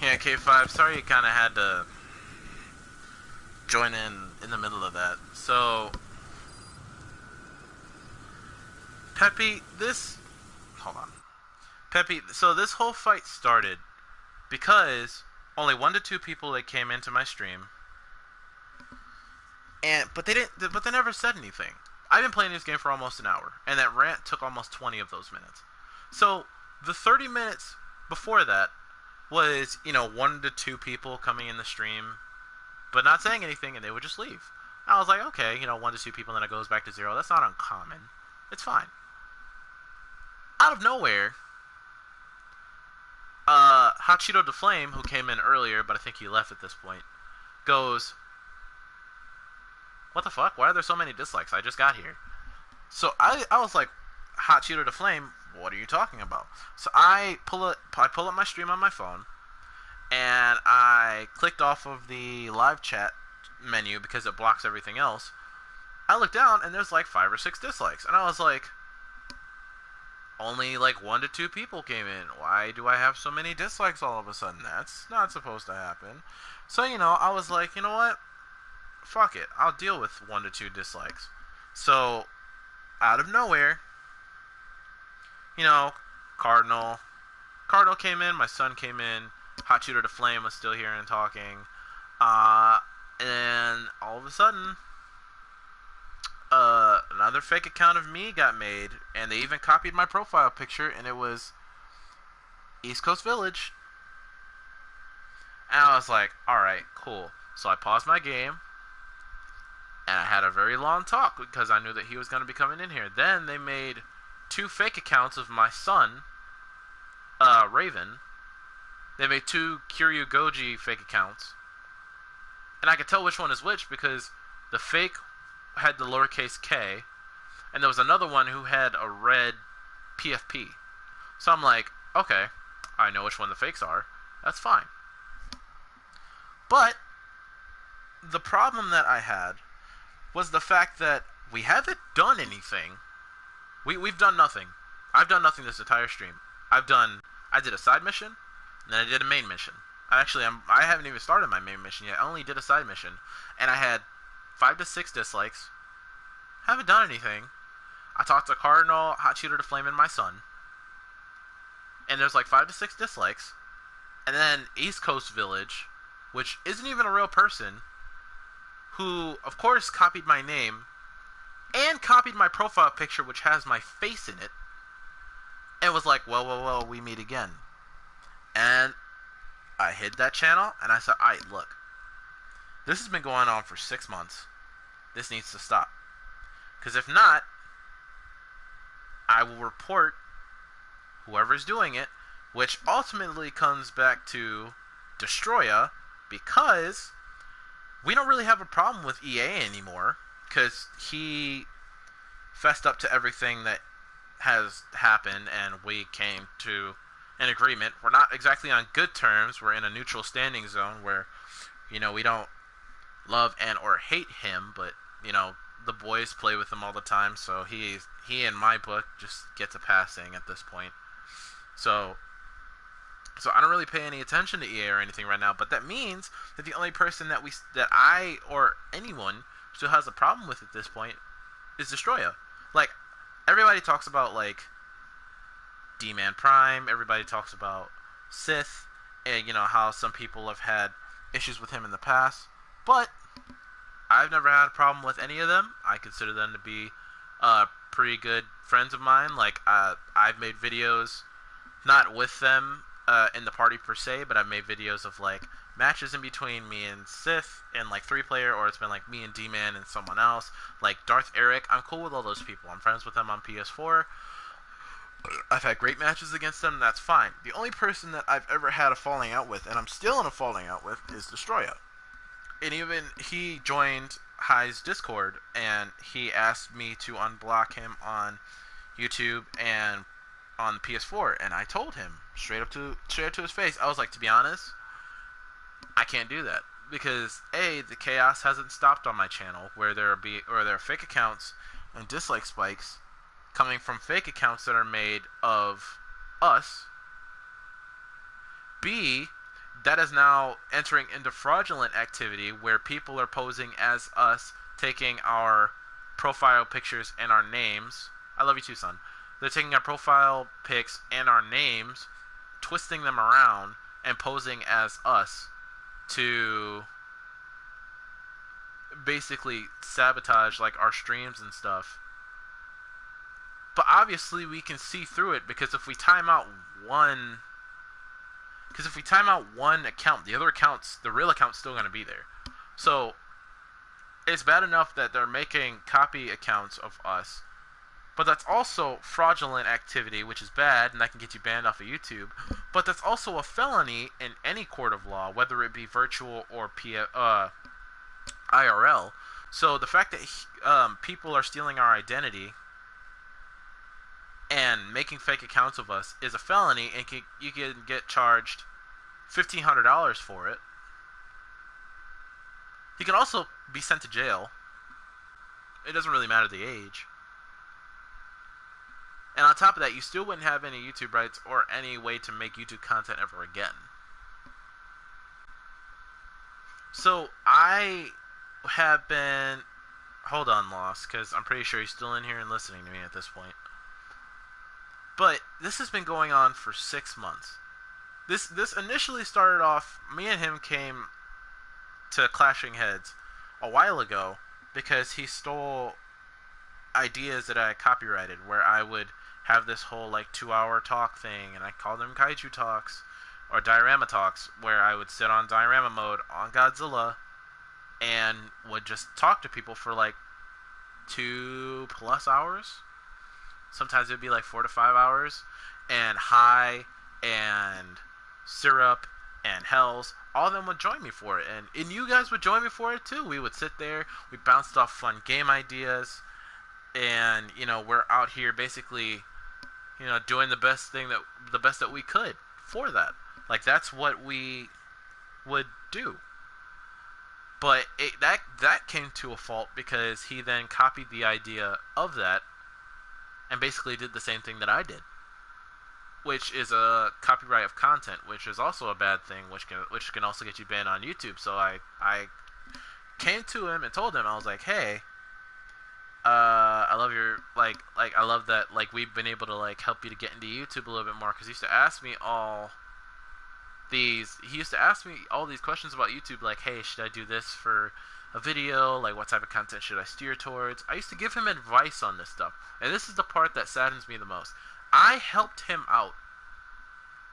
Yeah, K5, sorry you kind of had to join in the middle of that. So, Peppy, hold on. Peppy, so this whole fight started because only 1 to 2 people that came into my stream, but they never said anything. I've been playing this game for almost an hour, and that rant took almost 20 of those minutes. So the 30 minutes before that was, 1 to 2 people coming in the stream, but not saying anything, and they would just leave. I was like, okay, 1 to 2 people, and then it goes back to 0. That's not uncommon. It's fine. Out of nowhere, Hot Cheeto DeFlame, who came in earlier, but I think he left at this point, goes, what the fuck? Why are there so many dislikes? I just got here. So I was like, Hot Cheeto DeFlame, what are you talking about? So I pull up my stream on my phone, and I clicked off of the live chat menu because it blocks everything else. I looked down, and there's like 5 or 6 dislikes, and I was like, only like 1 to 2 people came in. Why do I have so many dislikes all of a sudden? That's not supposed to happen. So, I was like, you know what? Fuck it. I'll deal with 1 to 2 dislikes. So, out of nowhere, Cardinal came in, my son came in, Hot Shooter to Flame was still here and talking, and all of a sudden, another fake account of me got made, and they even copied my profile picture, and it was East Coast Village. And I was like, alright, cool. So I paused my game, and I had a very long talk because I knew that he was going to be coming in here. Then they made 2 fake accounts of my son, Raven. They made 2 Kiryu Goji fake accounts. And I could tell which one is which because the fake had the lowercase k, and there was another one who had a red PFP. So I'm like, okay, I know which one the fakes are. That's fine. But the problem that I had was the fact that we haven't done anything. We've done nothing. I've done nothing this entire stream. I did a side mission, and then I did a main mission. I haven't even started my main mission yet. I only did a side mission, and I had 5 to 6 dislikes. Haven't done anything. I talked to Cardinal, Hot Shooter to Flame, and my son, and there's like 5 to 6 dislikes. And then East Coast Village, which isn't even a real person, who, of course, copied my name and copied my profile picture, which has my face in it, and was like, well, we meet again. And I hid that channel, and I said, alright, look, this has been going on for 6 months. This needs to stop. Because if not, I will report whoever's doing it, which ultimately comes back to Destroya, because we don't really have a problem with EA anymore, because he fessed up to everything that has happened, and we came to an agreement. We're not exactly on good terms. We're in a neutral standing zone where, we don't love and or hate him, but, the boys play with him all the time, so he in my book just gets a passing at this point. So I don't really pay any attention to EA or anything right now, but that means that the only person that I or anyone still has a problem with at this point is Destroya. Like, everybody talks about, like, D-Man Prime. Everybody talks about Sith, and how some people have had issues with him in the past. But I've never had a problem with any of them. I consider them to be pretty good friends of mine. Like I've made videos, not with them in the party per se, but I've made videos of like matches in between me and Sith and like 3-player, or it's been like me and D-Man and someone else. Like Darth Eric, I'm cool with all those people. I'm friends with them on PS4. I've had great matches against them, and that's fine. The only person that I've ever had a falling out with, and I'm still in a falling out with, is Destroya. And even he joined High's Discord, and he asked me to unblock him on YouTube and on the PS4, and I told him straight up to his face. I was like, to be honest, I can't do that because the chaos hasn't stopped on my channel, where there are fake accounts and dislike spikes coming from fake accounts that are made of us. B, that is now entering into fraudulent activity where people are posing as us, taking our profile pictures and our names. I love you too, son. They're taking our profile pics and our names, twisting them around, and posing as us to basically sabotage like our streams and stuff. But obviously we can see through it, because if we time out one account, the other accounts, the real account's still going to be there. So it's bad enough that they're making copy accounts of us, but that's also fraudulent activity, which is bad, and that can get you banned off of YouTube. But that's also a felony in any court of law, whether it be virtual or IRL. So the fact that people are stealing our identity and making fake accounts of us is a felony, and you can get charged $1,500 for it. You can also be sent to jail. It doesn't really matter the age. And on top of that, you still wouldn't have any YouTube rights or any way to make YouTube content ever again. So I have been... Hold on, Lost, because I'm pretty sure he's still in here and listening to me at this point. But this has been going on for 6 months. This initially started off, me and him came to clashing heads a while ago because he stole ideas that I copyrighted, where I would have this whole like 2-hour talk thing, and I called them kaiju talks or diorama talks, where I would sit on diorama mode on Godzilla and would just talk to people for like 2+ hours. Sometimes it would be like 4 to 5 hours, and High and Syrup and Hells, all of them would join me for it, and you guys would join me for it too. We would sit there, we bounced off fun game ideas, and we're out here basically doing the best that we could for that. Like, that's what we would do. But that came to a fault because he then copied the idea of that and basically did the same thing that I did, which is a copyright of content, which is also a bad thing, which can also get you banned on YouTube. So I came to him and told him, I was like, hey, I love your I love that we've been able to help you to get into YouTube a little bit more, because he used to ask me all these questions about YouTube, like, hey, should I do this for a video, like what type of content should I steer towards. I used to give him advice on this stuff, and this is the part that saddens me the most. I helped him out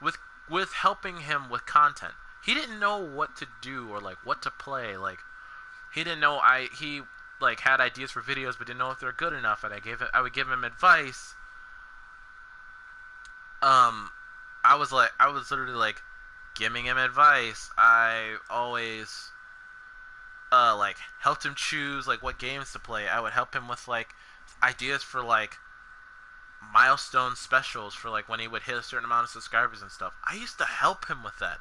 with helping him with content. He didn't know what to do or what to play. He didn't know he had ideas for videos but didn't know if they're good enough, and I would give him advice. I was literally giving him advice. I always helped him choose what games to play. I would help him with ideas for milestone specials for when he would hit a certain amount of subscribers and stuff. I used to help him with that.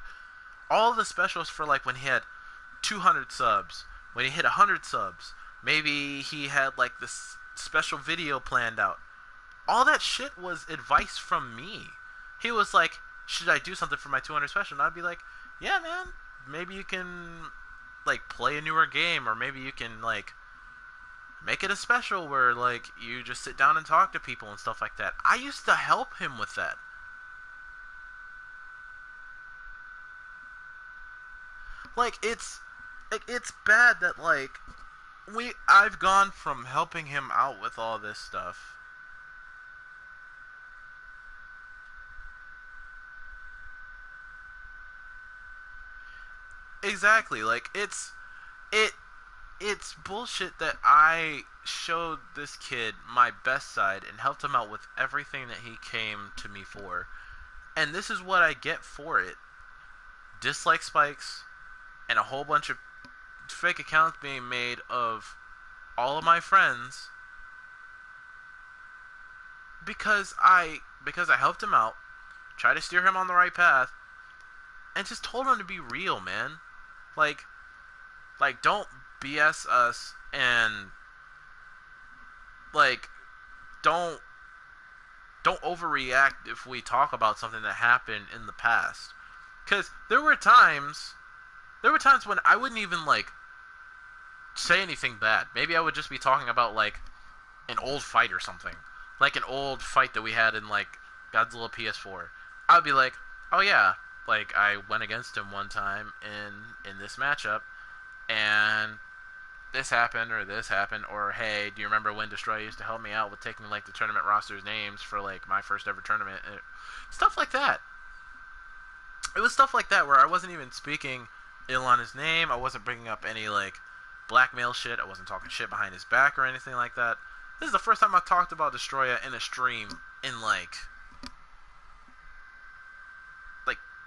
All the specials for when he had 200 subs, when he hit 100 subs, maybe he had this special video planned out. All that shit was advice from me. He was like, should I do something for my 200 special? And I'd be like, yeah, man, maybe you can play a newer game, or maybe you can make it a special where you just sit down and talk to people and stuff like that. I used to help him with that. Like, it's bad that, like, I've gone from helping him out with all this stuff. Exactly. Like, it it's bullshit that I showed this kid my best side and helped him out with everything that he came to me for. And this is what I get for it. Dislike spikes and a whole bunch of fake accounts being made of all of my friends because I helped him out, tried to steer him on the right path, and just told him to be real, man. Like don't BS us, and like don't overreact if we talk about something that happened in the past. Cuz there were times when I wouldn't even like say anything bad. Maybe I would just be talking about like an old fight or something. Like an old fight that we had in like Godzilla PS4. I would be like, "Oh yeah, like I went against him one time in this matchup and this happened or hey, do you remember when Destroy used to help me out with taking like the tournament roster's names for like my first ever tournament?" Stuff like that. It was stuff like that where I wasn't even speaking ill on his name. I wasn't bringing up any like blackmail shit. I wasn't talking shit behind his back or anything like that. This is the first time I've talked about Destroya in a stream in like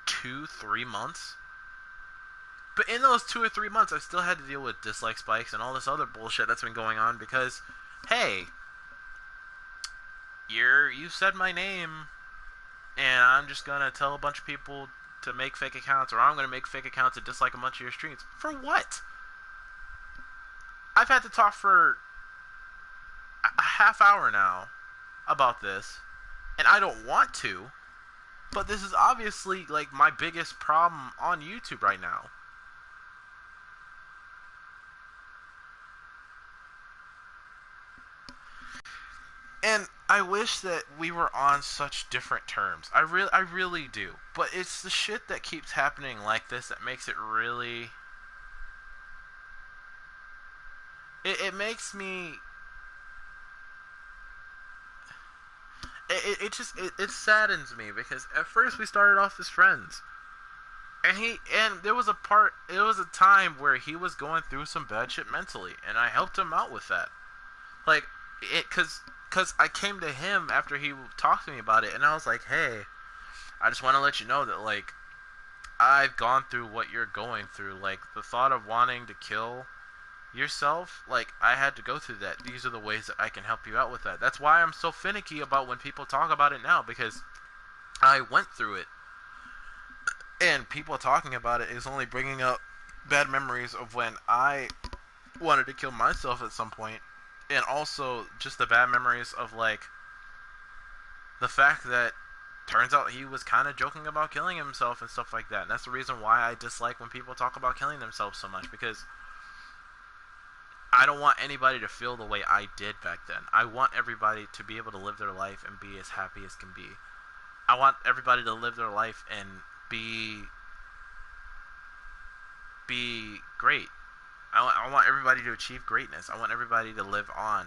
2-3 months. But in those 2 or 3 months, I've still had to deal with dislike spikes and all this other bullshit that's been going on because, hey, you said my name, and I'm just gonna tell a bunch of people to make fake accounts, or I'm gonna make fake accounts to dislike a bunch of your streams. For what? I've had to talk for a half hour now about this, and I don't want to, but this is obviously like my biggest problem on YouTube right now. And I wish that we were on such different terms. I really do. But it's the shit that keeps happening like this that makes it really. It makes me. It saddens me because at first we started off as friends, and there was a time where he was going through some bad shit mentally, and I helped him out with that. Like because I came to him after he talked to me about it, and I was like, hey, I just want to let you know that, like, I've gone through what you're going through. Like, the thought of wanting to kill yourself, like, I had to go through that. These are the ways that I can help you out with that. That's why I'm so finicky about when people talk about it now, because I went through it. And people talking about it is only bringing up bad memories of when I wanted to kill myself at some point. And also just the bad memories of like the fact that turns out he was kind of joking about killing himself and stuff like that. And that's the reason why I dislike when people talk about killing themselves so much, because I don't want anybody to feel the way I did back then. I want everybody to be able to live their life and be as happy as can be. I want everybody to live their life and be great. I want everybody to achieve greatness. I want everybody to live on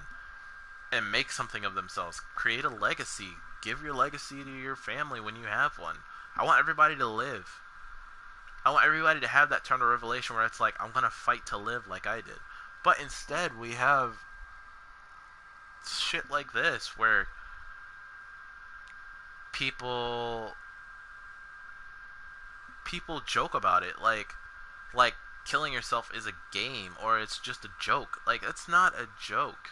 and make something of themselves. Create a legacy. Give your legacy to your family when you have one. I want everybody to live. I want everybody to have that turn of revelation where it's like, I'm going to fight to live like I did. But instead, we have shit like this where people joke about it like killing yourself is a game or it's just a joke. Like, it's not a joke.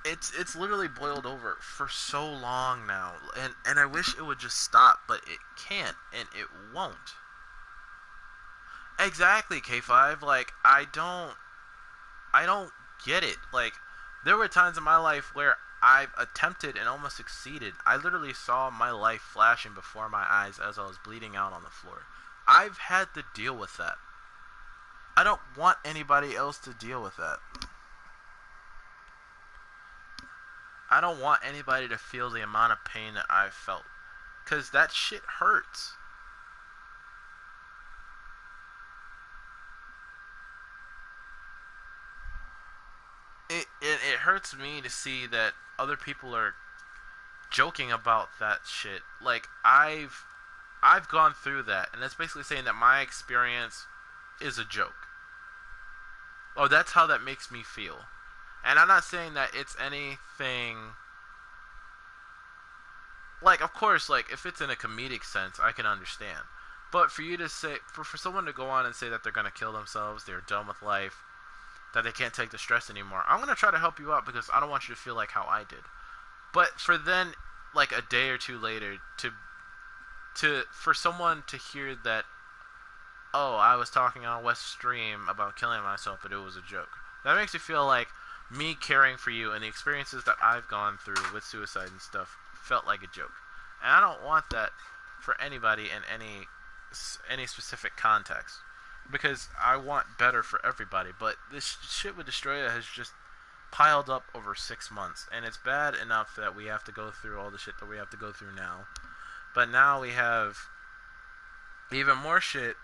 It's literally boiled over for so long now, and I wish it would just stop, but it can't and it won't. Exactly, K5. Like, I don't get it. Like, there were times in my life where I've attempted and almost succeeded. I literally saw my life flashing before my eyes as I was bleeding out on the floor. I've had to deal with that. I don't want anybody else to deal with that. I don't want anybody to feel the amount of pain that I've felt. Because that shit hurts. it hurts me to see that other people are joking about that shit. Like I've gone through that, and that's basically saying that my experience is a joke. Oh, that's how that makes me feel. And I'm not saying that it's anything. Like, of course, like if it's in a comedic sense, I can understand. But for you to say, for someone to go on and say that they're gonna kill themselves, they're done with life, that they can't take the stress anymore, I'm gonna try to help you out because I don't want you to feel like how I did. But for then, like a day or two later, for someone to hear that, oh, I was talking on West Stream about killing myself, but it was a joke. That makes me feel like me caring for you and the experiences that I've gone through with suicide and stuff felt like a joke. And I don't want that for anybody in any specific context, because I want better for everybody. But this shit with Destroya has just piled up over 6 months, and it's bad enough that we have to go through all the shit that we have to go through now. But now we have even more shit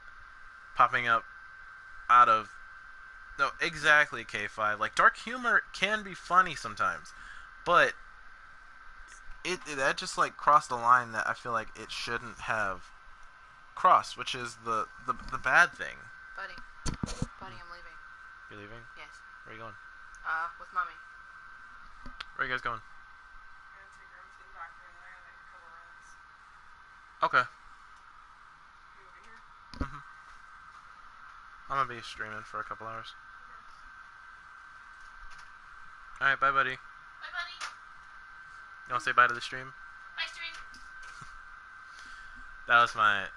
popping up out of... No, exactly, K5. Like, dark humor can be funny sometimes, but that just, like, crossed the line that I feel like it shouldn't have crossed, which is the bad thing. Buddy, I'm leaving. You're leaving? Yes. Where are you going? With Mommy. Where are you guys going? I'm gonna take her to the doctor and then I gotta make a couple runs. Okay. You over here? I'm gonna be streaming for a couple hours. Alright, bye, buddy. Bye, buddy. You wanna say bye to the stream? Bye, stream. That was my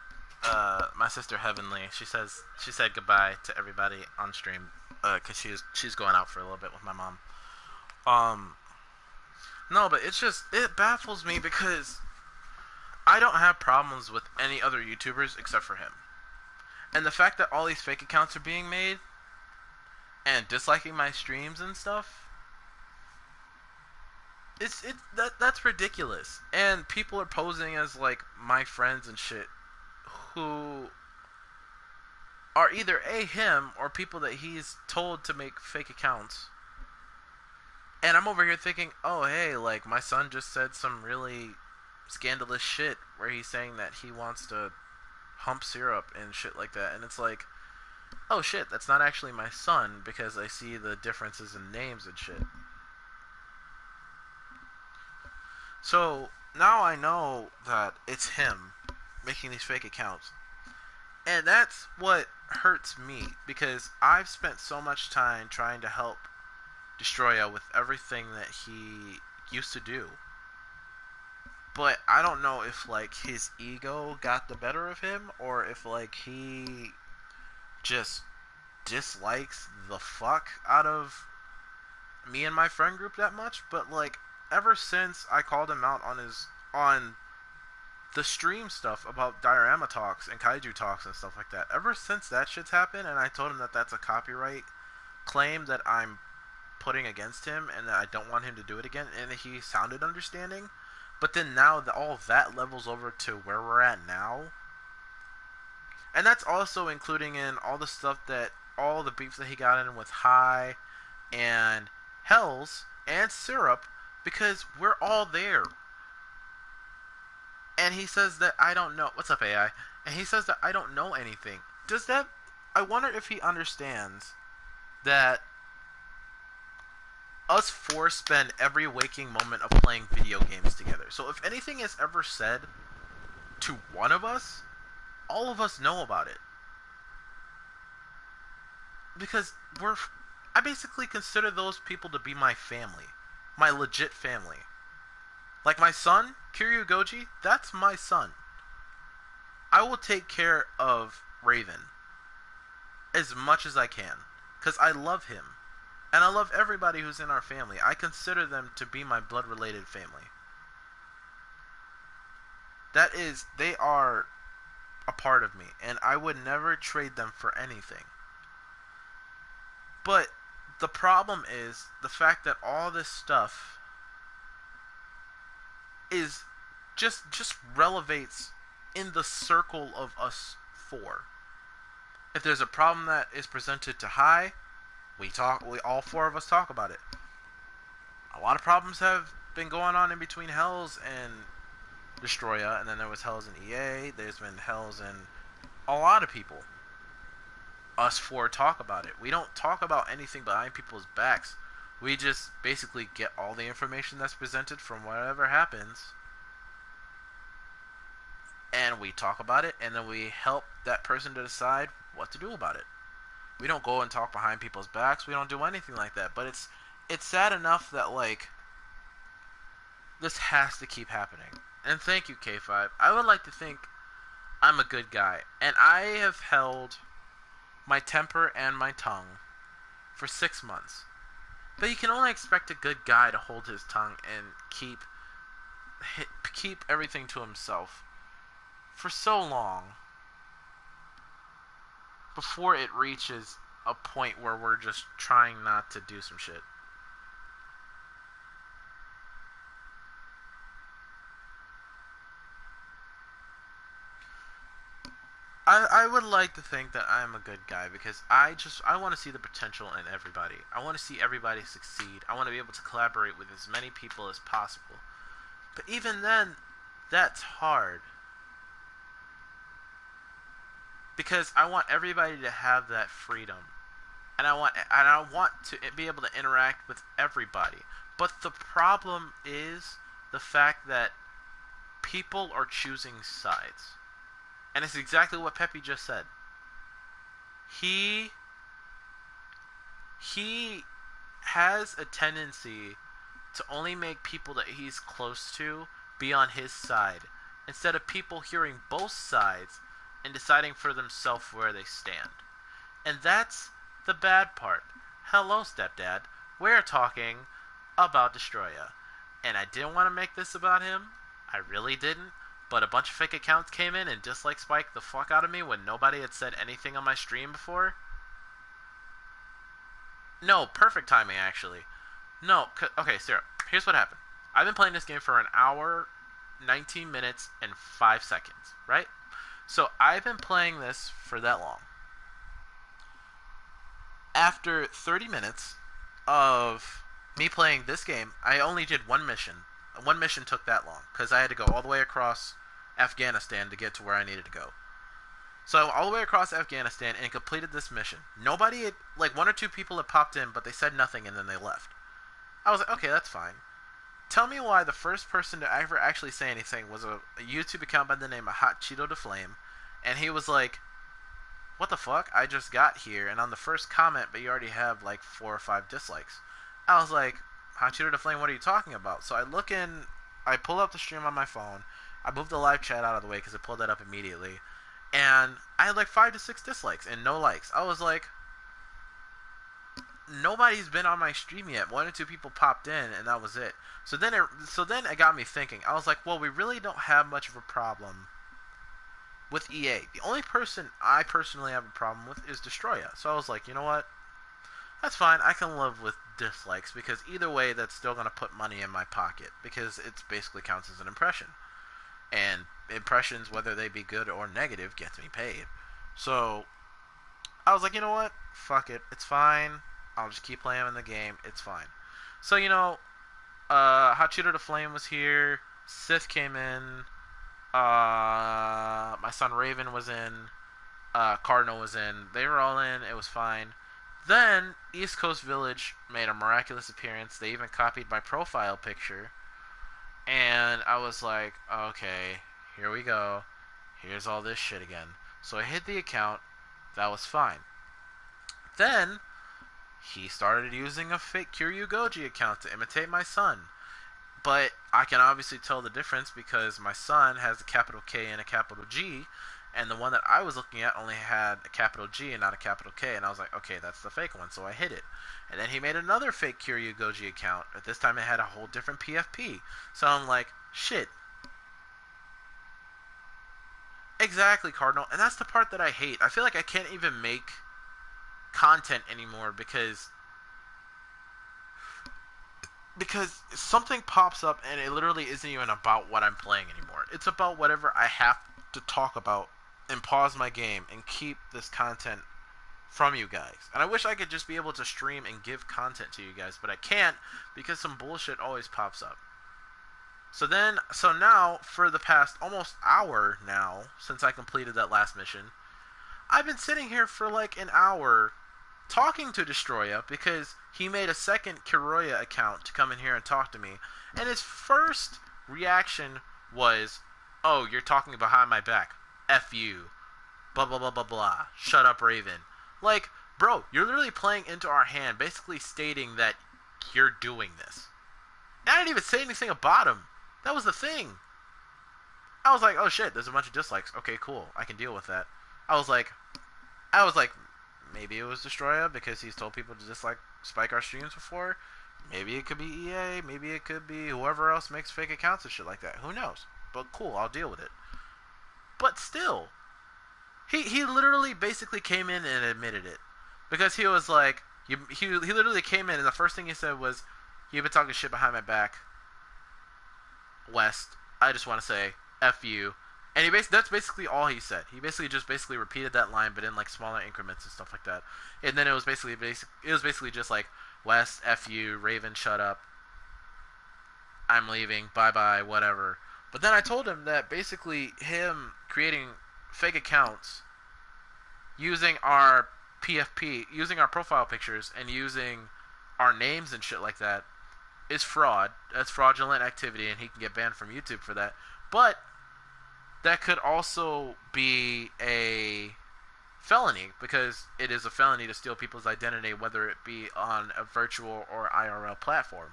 sister Heavenly. She said goodbye to everybody on stream, cause she's going out for a little bit with my mom. No, but it baffles me because I don't have problems with any other YouTubers except for him. And the fact that all these fake accounts are being made and disliking my streams and stuff, that's ridiculous. And people are posing as like my friends and shit who are either him or people that he's told to make fake accounts. And I'm over here thinking, oh hey, like my son just said some really scandalous shit where he's saying that he wants to hump syrup and shit like that, and it's like, oh shit, that's not actually my son because I see the differences in names and shit. So now I know that it's him making these fake accounts, and that's what hurts me because I've spent so much time trying to help Destroya with everything that he used to do. But I don't know if, like, his ego got the better of him, or if, like, he just dislikes the fuck out of me and my friend group that much. But, like, ever since I called him out on the stream stuff about diorama talks and kaiju talks and stuff like that, ever since that shit's happened, and I told him that that's a copyright claim that I'm putting against him and that I don't want him to do it again, and he sounded understanding. But then now all of that levels over to where we're at now. And that's also including in all the stuff that, all the beef that he got in with High and Hells and Syrup, because we're all there. And he says that I don't know. What's up, AI? And he says that I don't know anything. Does that... I wonder if he understands that us four spend every waking moment of playing video games together. So if anything is ever said to one of us, all of us know about it. Because I basically consider those people to be my family. My legit family. Like my son, Kiryu Goji, that's my son. I will take care of Raven as much as I can. Because I love him. And I love everybody who's in our family. I consider them to be my blood-related family. They are a part of me, and I would never trade them for anything. But the problem is the fact that all this stuff is just relevates in the circle of us four. If there's a problem that is presented to High, We all four of us talk about it. A lot of problems have been going on in between Hells and Destroya, and then there was Hells in EA. There's been Hells in a lot of people. Us four talk about it. We don't talk about anything behind people's backs. We just basically get all the information that's presented from whatever happens, and we talk about it, and then we help that person to decide what to do about it. We don't go and talk behind people's backs. We don't do anything like that. But it's sad enough that, like, this has to keep happening. And thank you, K5. I would like to think I'm a good guy, and I have held my temper and my tongue for 6 months. But you can only expect a good guy to hold his tongue and keep everything to himself for so long before it reaches a point where we're just trying not to do some shit. I would like to think that I'm a good guy because I want to see the potential in everybody. I want to see everybody succeed. I want to be able to collaborate with as many people as possible. But even then, that's hard. Because I want everybody to have that freedom. And I want to be able to interact with everybody. But the problem is the fact that people are choosing sides. And it's exactly what Pepe just said. He has a tendency to only make people that he's close to be on his side, instead of people hearing both sides and deciding for themselves where they stand. And that's the bad part. Hello, stepdad. We're talking about Destroya. And I didn't want to make this about him. I really didn't. But a bunch of fake accounts came in and disliked Spike the fuck out of me when nobody had said anything on my stream before. No, perfect timing, actually. No, okay, Sarah, here's what happened. I've been playing this game for an hour, 19 minutes, and 5 seconds, right? So I've been playing this for that long. After 30 minutes of me playing this game, I only did one mission. One mission took that long, because I had to go all the way across Afghanistan to get to where I needed to go. So all the way across Afghanistan and completed this mission. Nobody had, like, one or two people had popped in, but they said nothing and then they left. I was like, okay, that's fine. Tell me why the first person to ever actually say anything was a YouTube account by the name of Hot Cheeto to Flame, and he was like, what the fuck? I just got here, and on the first comment, but you already have like 4 or 5 dislikes. I was like, Hot Cheeto to Flame, what are you talking about? So I look in, I pull up the stream on my phone, I moved the live chat out of the way because it pulled that up immediately, and I had like 5 to 6 dislikes and no likes. I was like, nobody's been on my stream yet. 1 or 2 people popped in, and that was it. So then it got me thinking. I was like, well, we really don't have much of a problem with EA. The only person I personally have a problem with is Destroya. So I was like, you know what? That's fine. I can live with dislikes, because either way, that's still going to put money in my pocket, because it basically counts as an impression. And impressions, whether they be good or negative, gets me paid. So I was like, you know what? Fuck it. It's fine. I'll just keep playing in the game. It's fine. So, you know, Hot Shooter to Flame was here. Sith came in. My son Raven was in. Cardinal was in. They were all in. It was fine. Then, East Coast Village made a miraculous appearance. They even copied my profile picture. And I was like, okay, here we go. Here's all this shit again. So I hit the account. That was fine. Then, he started using a fake Kiryu Goji account to imitate my son. But I can obviously tell the difference because my son has a capital K and a capital G, and the one that I was looking at only had a capital G and not a capital K, and I was like, okay, that's the fake one, so I hit it. And then he made another fake Kiryu Goji account, but this time it had a whole different PFP. So I'm like, shit. Exactly, Cardinal. And that's the part that I hate. I feel like I can't even make content anymore because something pops up and it literally isn't even about what I'm playing anymore. It's about whatever I have to talk about and pause my game and keep this content from you guys. And I wish I could just be able to stream and give content to you guys, but I can't because some bullshit always pops up. So now, for the past almost hour now, since I completed that last mission, I've been sitting here for like an hour talking to Destroya because he made a second Kiroya account to come in here and talk to me. And his first reaction was, "Oh, you're talking behind my back. F you. Blah, blah, blah, blah, blah. Shut up, Raven." Like, bro, you're literally playing into our hand, basically stating that you're doing this. And I didn't even say anything about him. That was the thing. I was like, oh shit, there's a bunch of dislikes. Okay, cool. I can deal with that. I was like, maybe it was Destroya because he's told people to dislike spike our streams before. Maybe it could be EA. Maybe it could be whoever else makes fake accounts and shit like that. Who knows? But cool, I'll deal with it. But still, he literally basically came in and admitted it. Because he was like, he literally came in and the first thing he said was, "You've been talking shit behind my back, West. I just want to say, F you." And that's basically all he said. He basically repeated that line, but in like smaller increments and stuff like that. And then it was basically just like, "West, F you, Raven, shut up. I'm leaving, bye-bye, whatever." But then I told him that basically him creating fake accounts, using our PFP, using our profile pictures, and using our names and shit like that, is fraud. That's fraudulent activity, and he can get banned from YouTube for that. But that could also be a felony, because it is a felony to steal people's identity, whether it be on a virtual or IRL platform.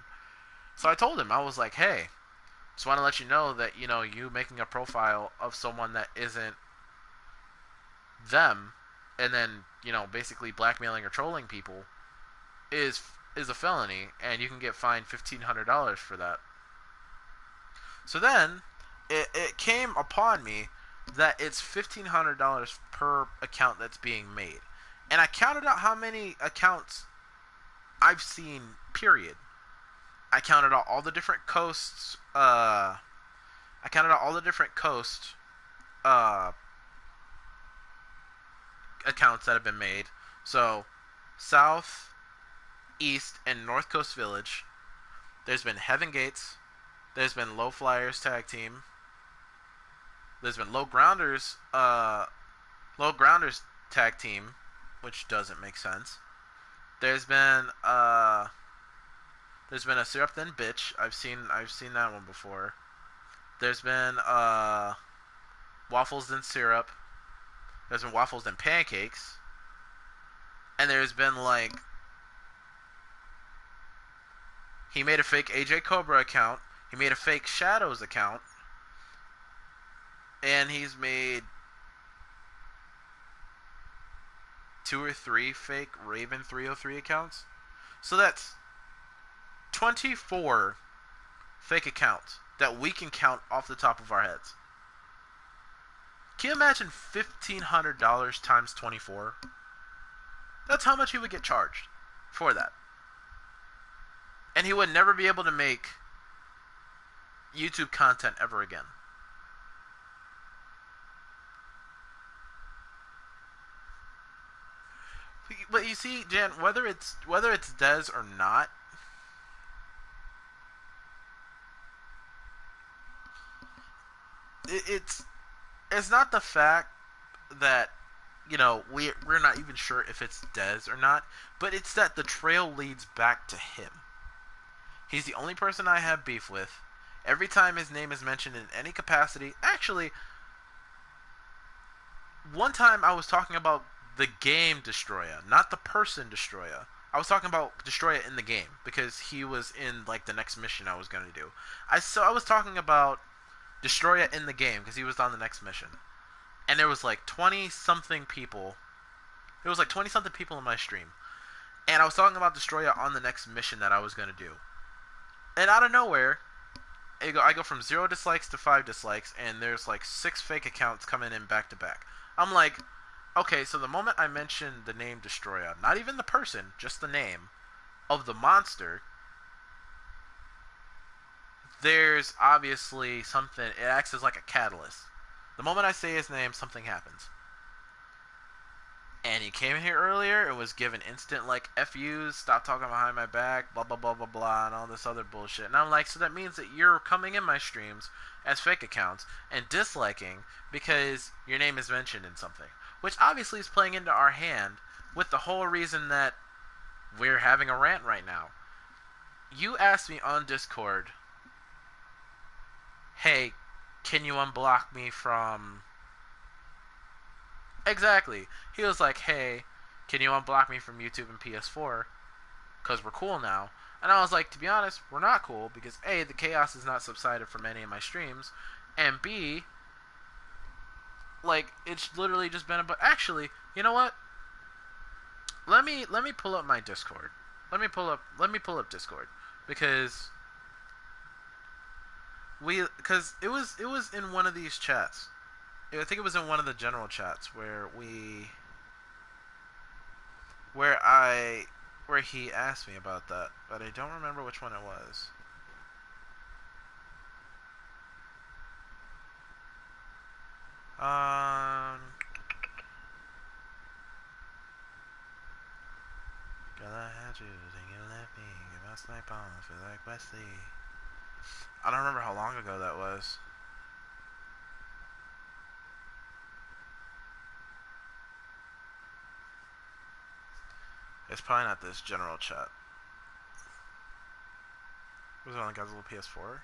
So I told him, I was like, hey, just want to let you know that, you making a profile of someone that isn't them, and then, basically blackmailing or trolling people is a felony, and you can get fined $1,500 for that. So then, it came upon me that it's $1,500 per account that's being made. And I counted out how many accounts I've seen, period. I counted out all the different coasts, accounts that have been made. So, South, East, and North Coast Village. There's been Heaven Gates. There's been Low Flyers Tag Team. There's been Low Grounders Tag Team, which doesn't make sense. There's been a Syrup Then Bitch. I've seen that one before. There's been Waffles Then Syrup. There's been Waffles Then Pancakes. And there's been like, he made a fake AJ Cobra account. He made a fake Shadows account. And he's made 2 or 3 fake Raven 303 accounts. So that's 24 fake accounts that we can count off the top of our heads. Can you imagine $1,500 times 24? That's how much he would get charged for that. And he would never be able to make YouTube content ever again. But you see, Jan, whether it's Dez or not, it's not the fact that, we're not even sure if it's Dez or not, but it's that the trail leads back to him. He's the only person I have beef with. Every time his name is mentioned in any capacity, actually, one time I was talking about the game Destroya, not the person Destroya. I was talking about Destroya in the game, because he was in, like, the next mission I was going to do. I was talking about Destroya in the game, because he was on the next mission. And there was, like, 20-something people. There was, like, 20-something people in my stream. And I was talking about Destroya on the next mission that I was going to do. And out of nowhere, I go from 0 dislikes to 5 dislikes, and there's, like, 6 fake accounts coming in back to back. I'm like, okay, so the moment I mentioned the name Destroya, not even the person, just the name of the monster, there's obviously something. It acts as like a catalyst. The moment I say his name, something happens. and he came here earlier and was given instant like FUs, stop talking behind my back, blah blah blah blah blah, and all this other bullshit. And I'm like, so that means that you're coming in my streams as fake accounts and disliking because your name is mentioned in something, which obviously is playing into our hand with the whole reason that we're having a rant right now. You asked me on Discord, hey, can you unblock me from... Exactly. He was like, hey, can you unblock me from YouTube and PS4? Because we're cool now. And I was like, to be honest, we're not cool because A, the chaos is not subsided from any of my streams, and B, like, it's literally just been a... Actually, you know what? Let me pull up my Discord. Let me pull up Discord because it was in one of these chats. I think it was in one of the general chats where he asked me about that, but I don't remember which one it was. Gotta have you, then you left me. You must my palms feel like Wesley. I don't remember how long ago that was. It's probably not this general chat. Was it on Godzilla PS4?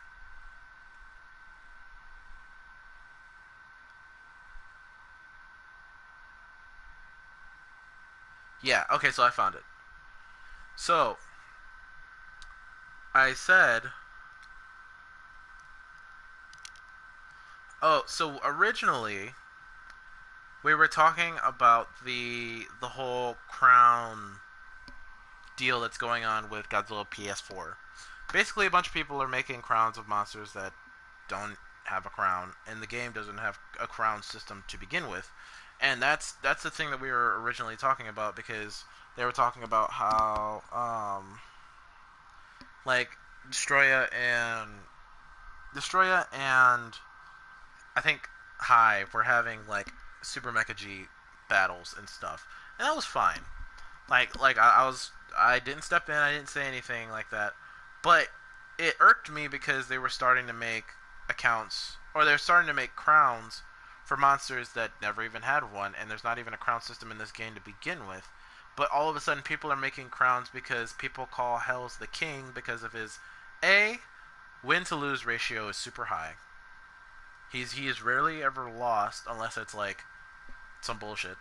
Yeah, okay, so I found it. So, I said... Oh, so originally, we were talking about the whole crown deal that's going on with Godzilla PS4. Basically, a bunch of people are making crowns of monsters that don't have a crown, and the game doesn't have a crown system to begin with. And that's the thing that we were originally talking about, because they were talking about how like Destroya and I think Hive were having like Super Mecha G battles and stuff, and that was fine. I didn't step in, I didn't say anything like that, but it irked me because they were starting to make accounts, or they're starting to make crowns for monsters that never even had one, and there's not even a crown system in this game to begin with. But all of a sudden, people are making crowns because people call Hells the King because of his win to lose ratio is super high. He is rarely ever lost unless it's like some bullshit.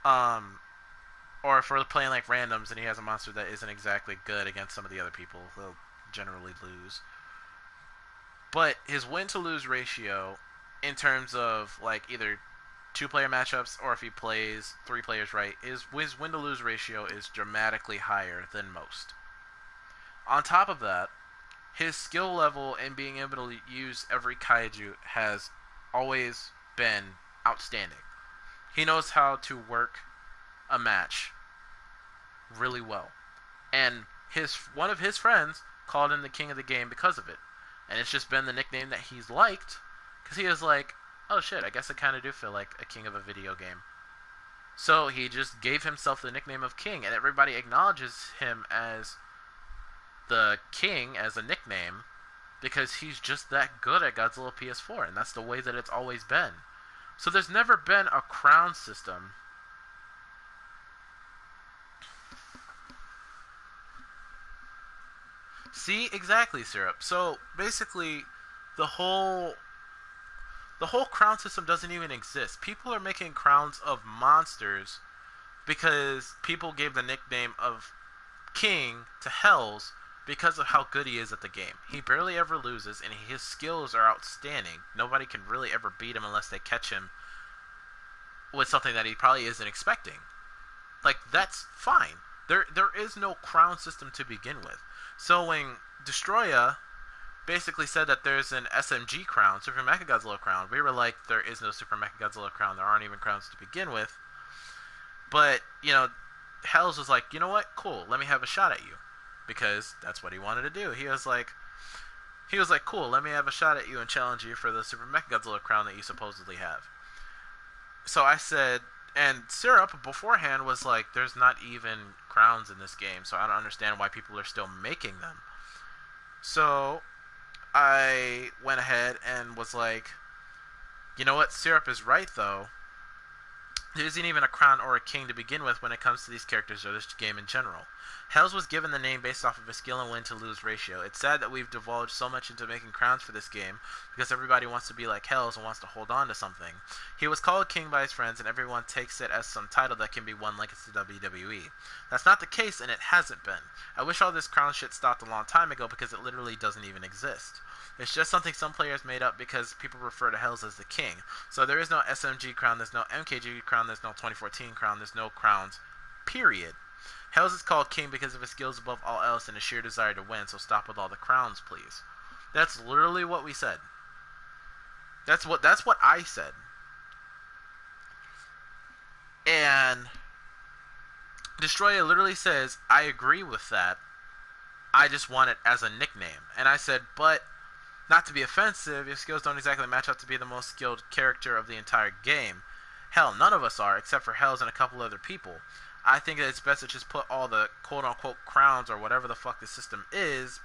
Or if we're playing like randoms and he has a monster that isn't exactly good against some of the other people, he'll generally lose. But his win to lose ratio, in terms of like either 2-player matchups or if he plays 3 players right, his win to lose ratio is dramatically higher than most. On top of that, his skill level and being able to use every kaiju has always been outstanding. He knows how to work a match really well. And one of his friends called him the king of the game because of it. And it's just been the nickname that he's liked, because he was like, oh shit, I guess I kind of do feel like a king of a video game. So he just gave himself the nickname of king, and everybody acknowledges him as the king as a nickname because he's just that good at Godzilla PS4, and that's the way that it's always been. So there's never been a crown system. See, exactly, Syrup. So basically, the whole crown system doesn't even exist. People are making crowns of monsters because people gave the nickname of King to Hells because of how good he is at the game. He barely ever loses, and his skills are outstanding. Nobody can really ever beat him unless they catch him with something that he probably isn't expecting. Like, that's fine. There is no crown system to begin with. So when Destroya basically said that there's an SMG crown, Super Mechagodzilla crown, we were like, there is no Super Mechagodzilla crown. There aren't even crowns to begin with. But, you know, Hells was like, you know what? Cool, let me have a shot at you. Because that's what he wanted to do. He was like, cool, let me have a shot at you and challenge you for the Super Mechagodzilla crown that you supposedly have. So I said, And Syrup beforehand was like, there's not even crowns in this game, so I don't understand why people are still making them. So I went ahead and was like, you know what, Syrup is right though. There isn't even a crown or a king to begin with when it comes to these characters or this game in general. Hells was given the name based off of a skill and win to lose ratio. It's sad that we've divulged so much into making crowns for this game because everybody wants to be like Hells and wants to hold on to something. He was called king by his friends and everyone takes it as some title that can be won like it's the WWE. That's not the case and it hasn't been. I wish all this crown shit stopped a long time ago because it literally doesn't even exist. It's just something some players made up because people refer to Hells as the king. So there is no SMG crown, there's no MKG crown, there's no 2014 crown, there's no crowns, period. Hells is called king because of his skills above all else and a sheer desire to win, so stop with all the crowns, please. That's literally what we said. That's what I said. And Destroyer literally says, I agree with that. I just want it as a nickname. And I said, but not to be offensive, your skills don't exactly match up to be the most skilled character of the entire game. Hell, none of us are, except for Hells and a couple other people. I think that it's best to just put all the quote-unquote crowns or whatever the fuck the system is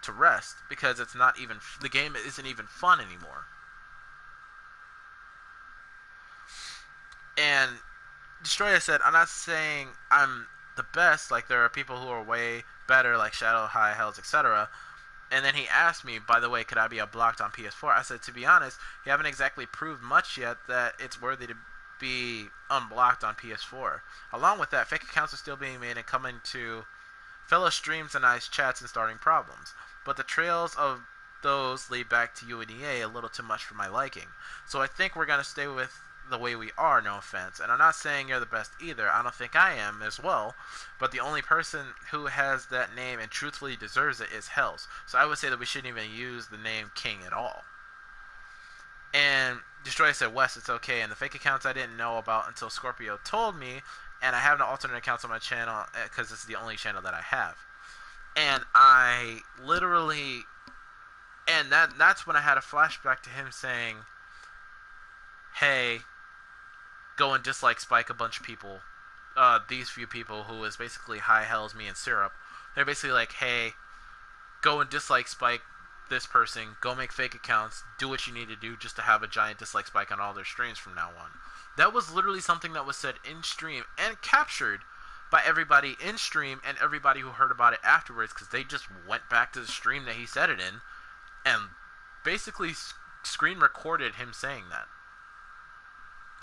to rest, because it's not even, the game isn't even fun anymore. And Destroyer said, I'm not saying I'm the best, like there are people who are way better, like Shadow, High, Hells, etc. And then he asked me, by the way, could I be unblocked on PS4? I said, to be honest, you haven't exactly proved much yet that it's worthy to be unblocked on PS4. Along with that, fake accounts are still being made and coming to fellow streams and nice chats and starting problems. But the trails of those lead back to you and EA a little too much for my liking. So I think we're going to stay with the way we are, no offense. And I'm not saying you're the best either. I don't think I am as well. But the only person who has that name and truthfully deserves it is Hells. So I would say that we shouldn't even use the name King at all. And Destroyer said, Wes, it's okay. And the fake accounts I didn't know about until Scorpio told me. And I have no alternate accounts on my channel because it's the only channel that I have. And I literally... And that's when I had a flashback to him saying, hey, go and dislike Spike a bunch of people. These few people who is basically High, Hells, me, and Syrup. They're basically like, hey, go and dislike Spike this person, go make fake accounts, do what you need to do just to have a giant dislike spike on all their streams from now on. That was literally something that was said in stream and captured by everybody in stream and everybody who heard about it afterwards, because they just went back to the stream that he said it in and basically screen recorded him saying that.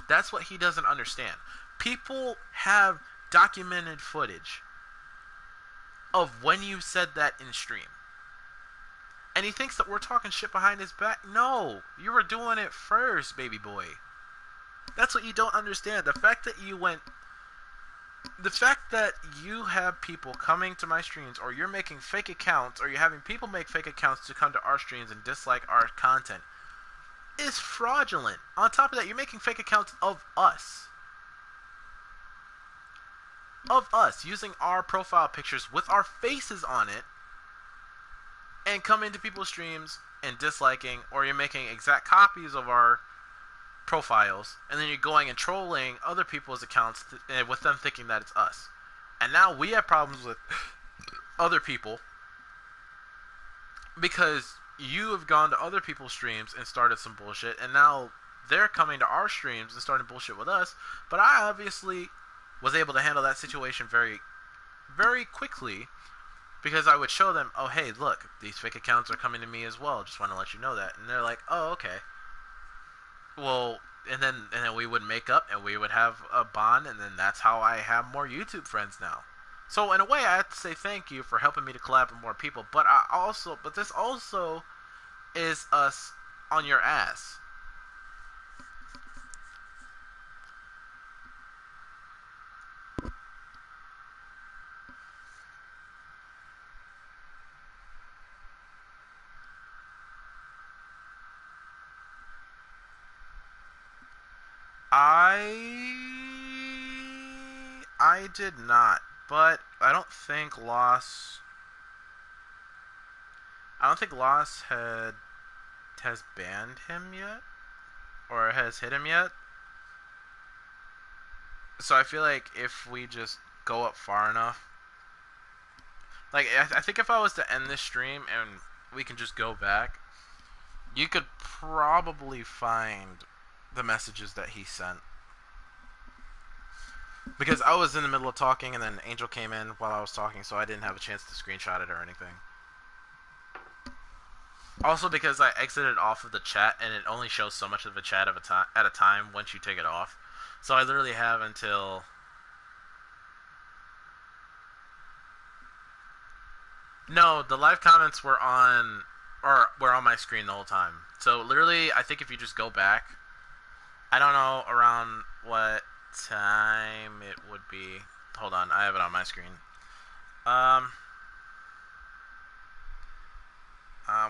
That's what he doesn't understand. People have documented footage of when you said that in stream. And he thinks that we're talking shit behind his back. No, you were doing it first, baby boy. That's what you don't understand. The fact that you have people coming to my streams, or you're making fake accounts, or you're having people make fake accounts to come to our streams and dislike our content is fraudulent. On top of that, you're making fake accounts of us. Of us, using our profile pictures with our faces on it, and coming to people's streams and disliking, or you're making exact copies of our profiles, and then you're going and trolling other people's accounts with them thinking that it's us. And now we have problems with other people because you have gone to other people's streams and started some bullshit, and now they're coming to our streams and starting bullshit with us. But I obviously was able to handle that situation very, very quickly, because I would show them, oh hey, look, these fake accounts are coming to me as well, just want to let you know that. And they're like, oh, okay. Well, and then we would make up and we would have a bond, and then that's how I have more YouTube friends now. So in a way, I have to say thank you for helping me to collab with more people. But this also is us on your ass. I did not, but I don't think Loss has banned him yet, or has hit him yet. So I feel like if we just go up far enough, like I think if I was to end this stream and we can just go back, you could probably find the messages that he sent. Because I was in the middle of talking and then Angel came in while I was talking, so I didn't have a chance to screenshot it or anything. Also because I exited off of the chat and it only shows so much of the chat at a time once you take it off. So I literally have until... No, the live comments were on my screen the whole time. So literally, I think if you just go back, I don't know around what time it would be. Hold on, I have it on my screen. I'm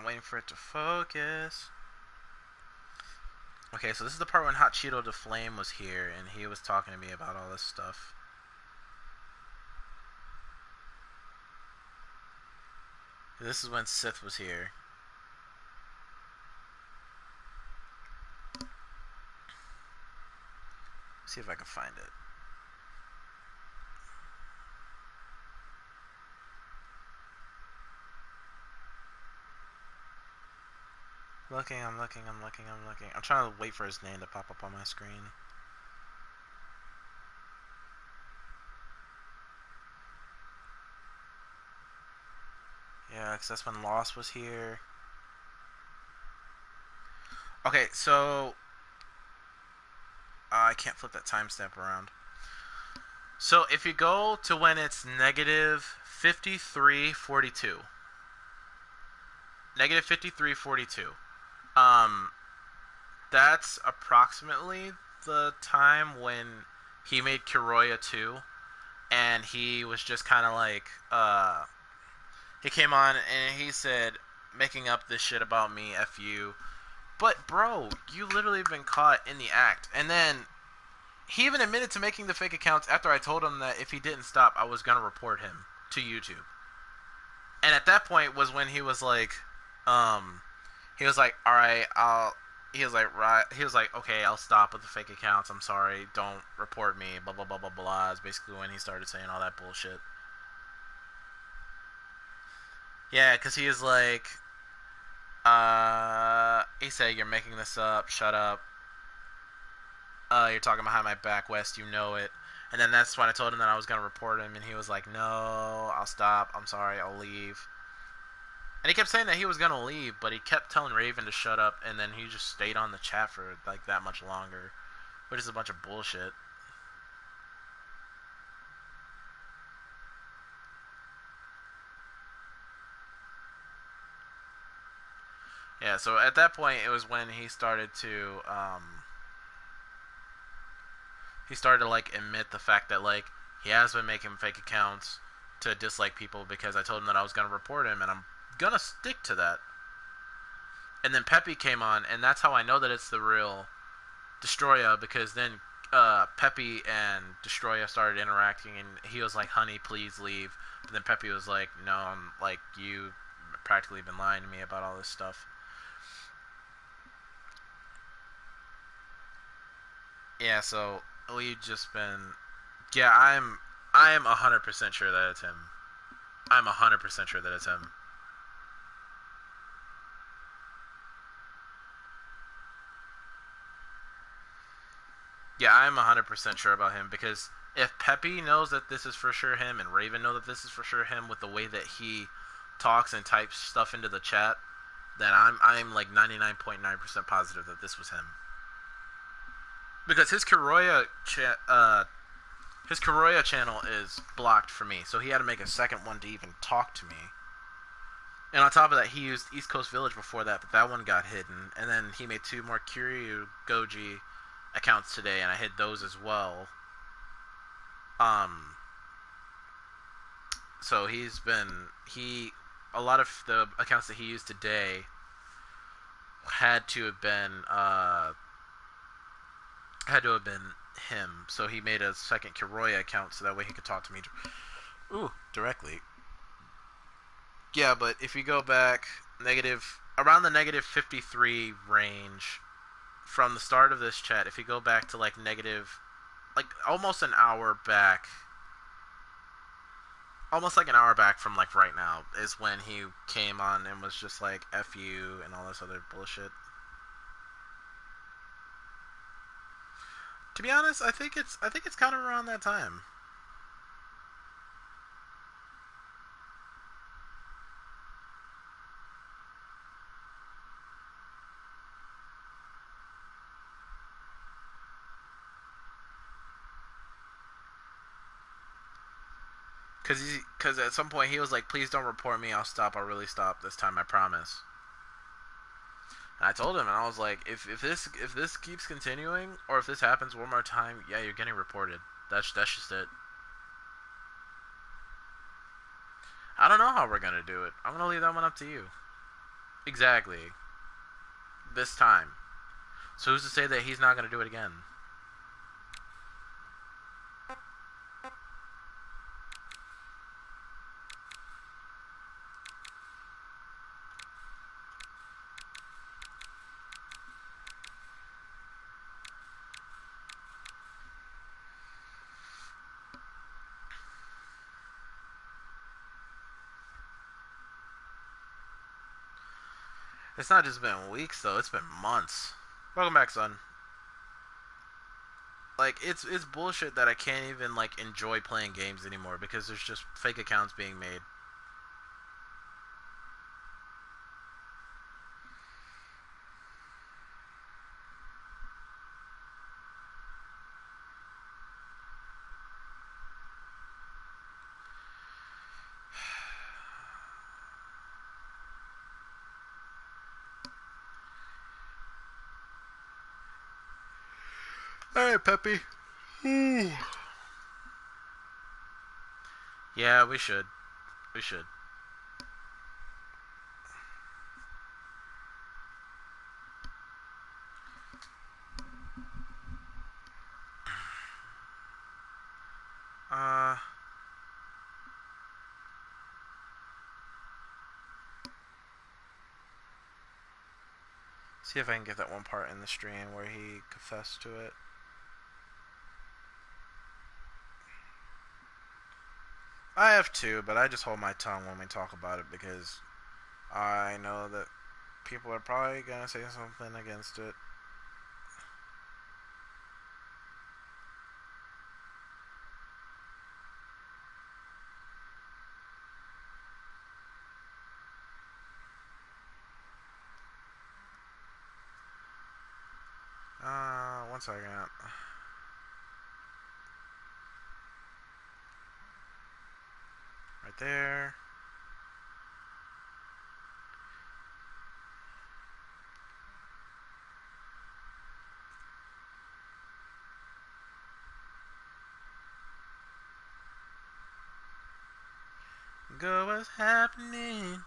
waiting for it to focus. Okay, so this is the part when Hot Cheeto the Flame was here, and he was talking to me about all this stuff. This is when Sith was here. See if I can find it. I'm looking. I'm trying to wait for his name to pop up on my screen. Yeah, because that's when Lost was here. Okay, so... I can't flip that timestamp around. So if you go to when it's negative 53:42. Negative 53:42. That's approximately the time when he made Kiroya 2. And he was just kind of like, he came on and he said, making up this shit about me, F you. But, bro, you literally been caught in the act. And then, he even admitted to making the fake accounts after I told him that if he didn't stop, I was going to report him to YouTube. And at that point was when he was like, alright, he was like, okay, I'll stop with the fake accounts, I'm sorry, don't report me, blah, blah, blah, blah, blah, is basically when he started saying all that bullshit. Yeah, because he was like, he said, you're making this up, shut up, you're talking behind my back, West, you know it. And then that's when I told him that I was going to report him, and he was like, no, I'll stop, I'm sorry, I'll leave. And he kept saying that he was going to leave, but he kept telling Raven to shut up, and then he just stayed on the chat for, like, that much longer. Which is a bunch of bullshit. Yeah, so at that point, it was when he started to, like, admit the fact that, like, he has been making fake accounts to dislike people because I told him that I was going to report him, and I'm gonna stick to that. And then Peppy came on, and that's how I know that it's the real Destroyer, because then Peppy and Destroyer started interacting, and he was like, honey, please leave. But then Peppy was like, no, I'm like, you practically been lying to me about all this stuff. Yeah, so we've just been... Yeah, I am 100% sure that it's him. I'm 100% sure that it's him. Yeah, I'm 100% sure about him, because if Peppy knows that this is for sure him, and Raven knows that this is for sure him with the way that he talks and types stuff into the chat, then I'm like 99.9% positive that this was him. Because his Kiroya channel is blocked for me, so he had to make a second one to even talk to me. And on top of that, he used East Coast Village before that, but that one got hidden. And then he made 2 more Kiryu Goji accounts today, and I hid those as well. So a lot of the accounts that he used today had to have been him. So he made a second Kiroya account so that way he could talk to me directly. Yeah, but if you go back around the negative 53 range from the start of this chat, if you go back to like negative like almost an hour back. Almost like an hour back from like right now is when he came on and was just like F you and all this other bullshit. To be honest, I think it's kind of around that time. Cause at some point he was like, "Please don't report me. I'll stop. I'll really stop this time. I promise." And I told him, and I was like, "If this keeps continuing, or if this happens one more time, yeah, you're getting reported. That's just it. I don't know how we're gonna do it. I'm gonna leave that one up to you. Exactly. This time. So who's to say that he's not gonna do it again?" It's not just been weeks though, it's been months. Welcome back, son. Like it's bullshit that I can't even like enjoy playing games anymore because there's just fake accounts being made. Alright, Peppy. Yeah, we should. We should. Uh See if I can get that one part in the stream where he confessed to it. I have two, but I just hold my tongue when we talk about it because I know that people are probably gonna say something against it. One second. Right there. Go, what's happening?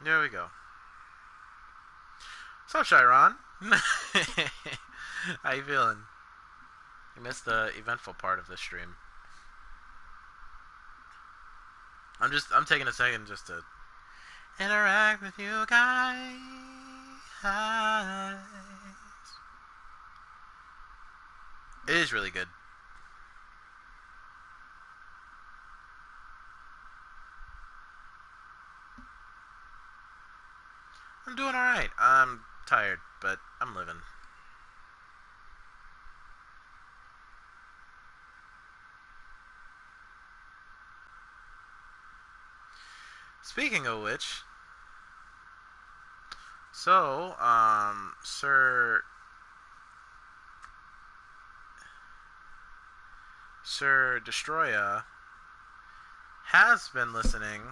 There we go. What's up, Chiron? How you feeling? You missed the eventful part of the stream. I'm taking a second just to interact with you guys. It is really good. I'm doing alright. I'm tired, but I'm living. Speaking of which, so, Sir Destroya has been listening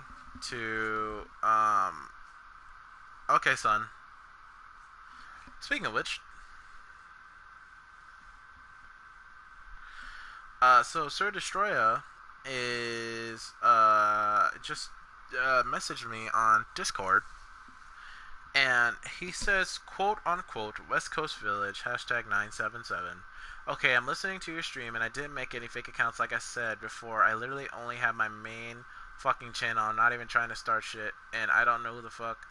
to, okay, son. Speaking of which, so Sir Destroya is, just, messaged me on Discord And he says, quote unquote, West Coast Village, hashtag 977. Okay, I'm listening to your stream and I didn't make any fake accounts like I said before. I literally only have my main fucking channel. I'm not even trying to start shit. And I don't know who the fuck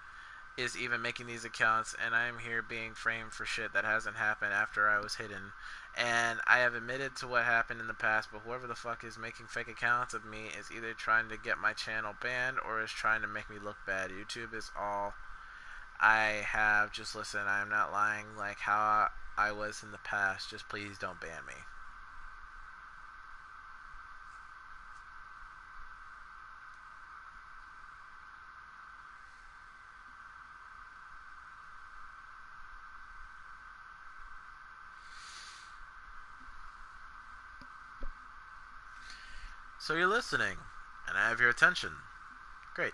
is even making these accounts. And I am here being framed for shit that hasn't happened after I was hidden. And I have admitted to what happened in the past, but whoever the fuck is making fake accounts of me is either trying to get my channel banned or is trying to make me look bad. YouTube is all I have. Just listen, I am not lying like how I was in the past. Just please don't ban me. So you're listening, and I have your attention. Great.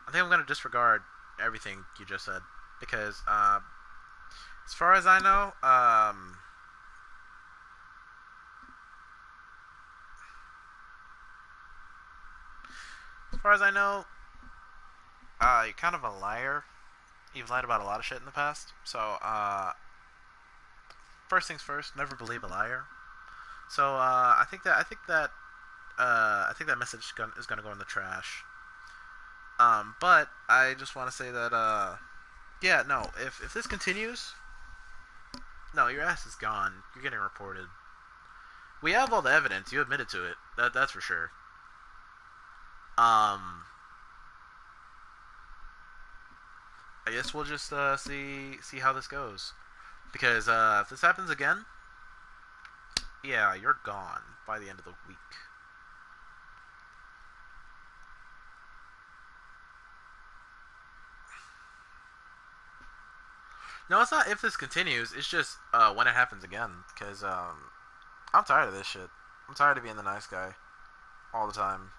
I think I'm going to disregard everything you just said, because as far as I know, you're kind of a liar. You've lied about a lot of shit in the past. So, first things first, never believe a liar. So, I think that message is gonna go in the trash. But I just want to say that, yeah, no, if this continues, no, your ass is gone. You're getting reported. We have all the evidence. You admitted to it. That's for sure. I guess we'll just see how this goes, because if this happens again, yeah, you're gone by the end of the week. No, it's not if this continues. It's just when it happens again, because I'm tired of this shit. I'm tired of being the nice guy all the time.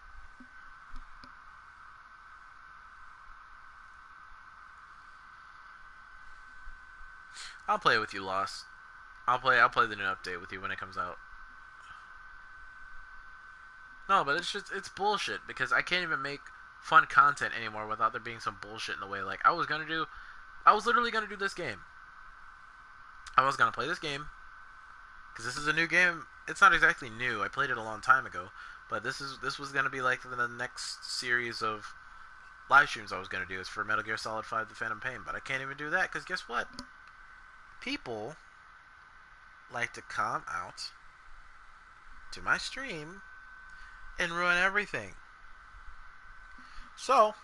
I'll play it with you, Lost. I'll play the new update with you when it comes out. No, but it's bullshit, because I can't even make fun content anymore without there being some bullshit in the way. Like I was literally gonna do this game. I was gonna play this game because this is a new game. It's not exactly new. I played it a long time ago, but this was gonna be like the next series of live streams I was gonna do. It's for Metal Gear Solid 5: The Phantom Pain, but I can't even do that because guess what? People like to come out to my stream and ruin everything. So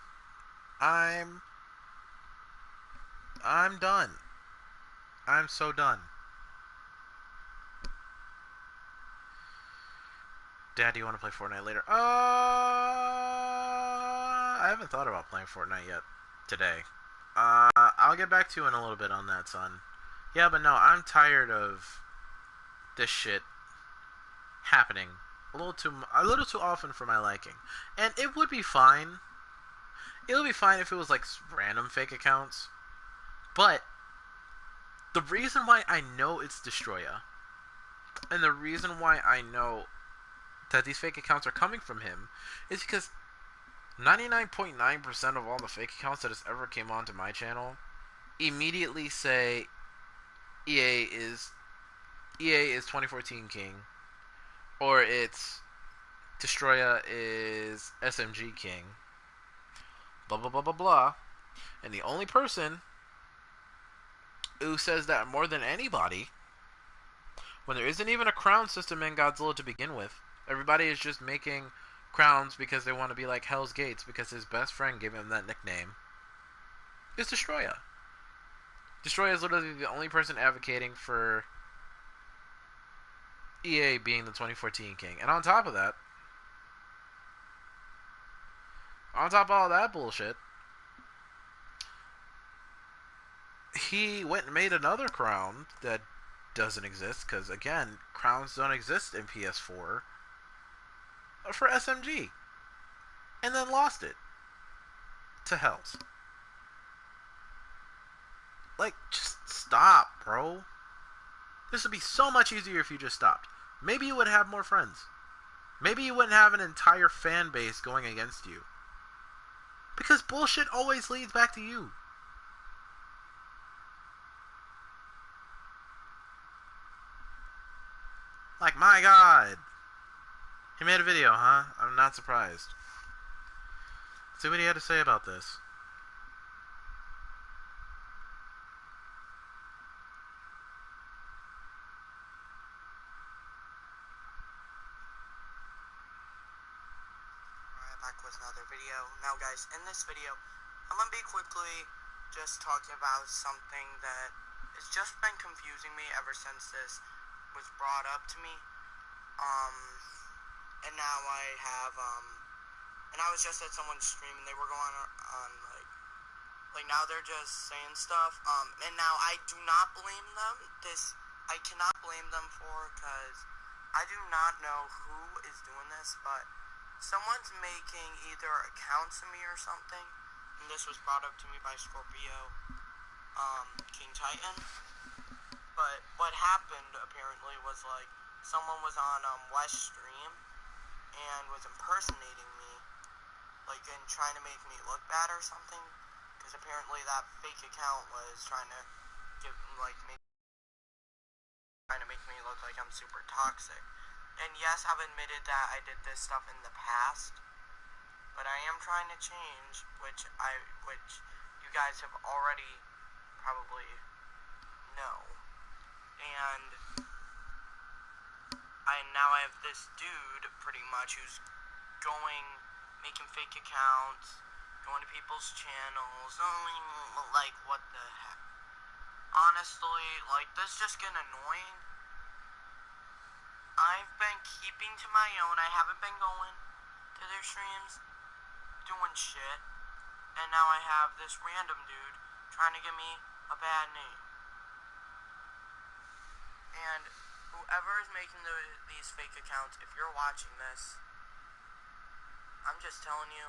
I'm done. I'm so done. Dad, do you want to play Fortnite later? I haven't thought about playing Fortnite yet today. I'll get back to you in a little bit on that, son. Yeah, but no, I'm tired of this shit happening a little too often for my liking. And it would be fine. It would be fine if it was like random fake accounts. But the reason why I know it's Destroya, and the reason why I know that these fake accounts are coming from him, is because 99.9% of all the fake accounts that has ever came onto my channel immediately say EA is 2014 King, or it's Destroya is SMG King, blah blah blah blah blah, and the only person who says that more than anybody, when there isn't even a crown system in Godzilla to begin with, everybody is just making crowns because they want to be like Hell's Gates because his best friend gave him that nickname, is Destroya. Destroya is literally the only person advocating for EA being the 2014 King. And on top of that, on top of all that bullshit, he went and made another crown that doesn't exist, because again, crowns don't exist in PS4, for SMG, and then lost it to Hells. Like, just stop, bro. This would be so much easier if you just stopped. Maybe you would have more friends. Maybe you wouldn't have an entire fan base going against you. Because bullshit always leads back to you. Like, my god. He made a video, huh? I'm not surprised. Let's see what he had to say about this. Back with another video. Now guys, in this video, I'm going to be quickly just talking about something that has just been confusing me ever since this was brought up to me. And now I have, and I was just at someone's stream and they were going on like now they're just saying stuff, and now I do not blame them. I cannot blame them for, because I do not know who is doing this, but someone's making either accounts of me or something, and this was brought up to me by Scorpio, King Titan. But what happened apparently was like someone was on West Stream and was impersonating me, like and trying to make me look bad or something, because apparently that fake account was trying to make me look like I'm super toxic. And yes, I've admitted that I did this stuff in the past, but I am trying to change, which you guys have already probably know. And now I have this dude pretty much who's making fake accounts, going to people's channels, like what the heck. Honestly, like this just getting annoying. I've been keeping to my own. I haven't been going to their streams, doing shit. And now I have this random dude trying to give me a bad name. And whoever is making these fake accounts, if you're watching this, I'm just telling you,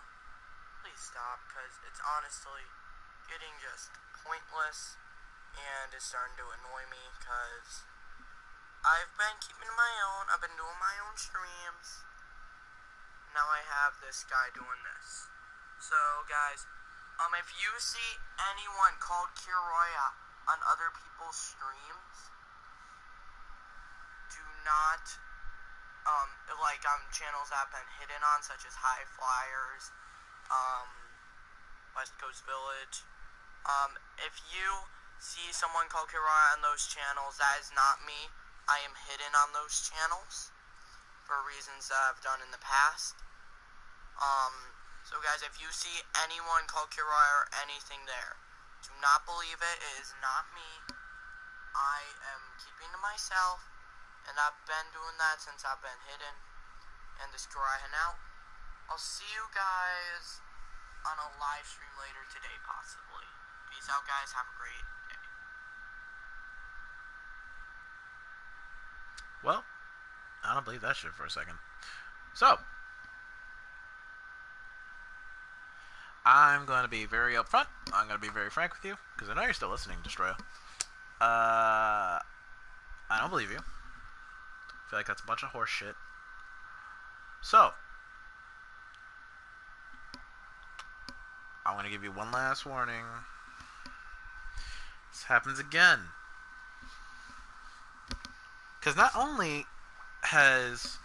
please stop, because it's honestly getting just pointless, and it's starting to annoy me, because I've been keeping my own. I've been doing my own streams. Now I have this guy doing this. So, guys, if you see anyone called Kiroya on other people's streams, do not, like on channels that have been hidden on, such as High Flyers, West Coast Village. If you see someone called Kiroya on those channels, that is not me. I am hidden on those channels for reasons that I've done in the past. So guys, if you see anyone called Kiroya or anything there, do not believe it. It is not me. I am keeping to myself, and I've been doing that since I've been hidden. And this Kiroya out. I'll see you guys on a live stream later today, possibly. Peace out, guys. Have a great day. Well, I don't believe that shit for a second. So, I'm going to be very upfront. I'm going to be very frank with you, because I know you're still listening, Destroyer. I don't believe you. I feel like that's a bunch of horse shit. So, I want to give you one last warning. This happens again. Because not only has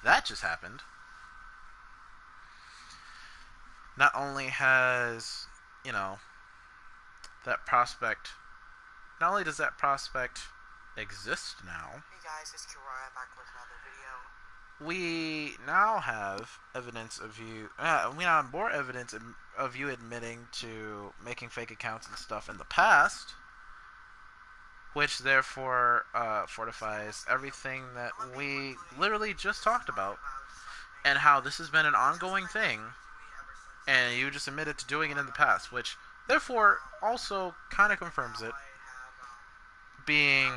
that just happened, not only has, you know, that prospect, not only does that prospect exist now, Hey guys, it's Kiroya back with another video. we now have evidence of you, we now have more evidence of you admitting to making fake accounts and stuff in the past, which therefore fortifies everything that we literally just talked about, and how this has been an ongoing thing, and you just admitted to doing it in the past, which therefore also kind of confirms it being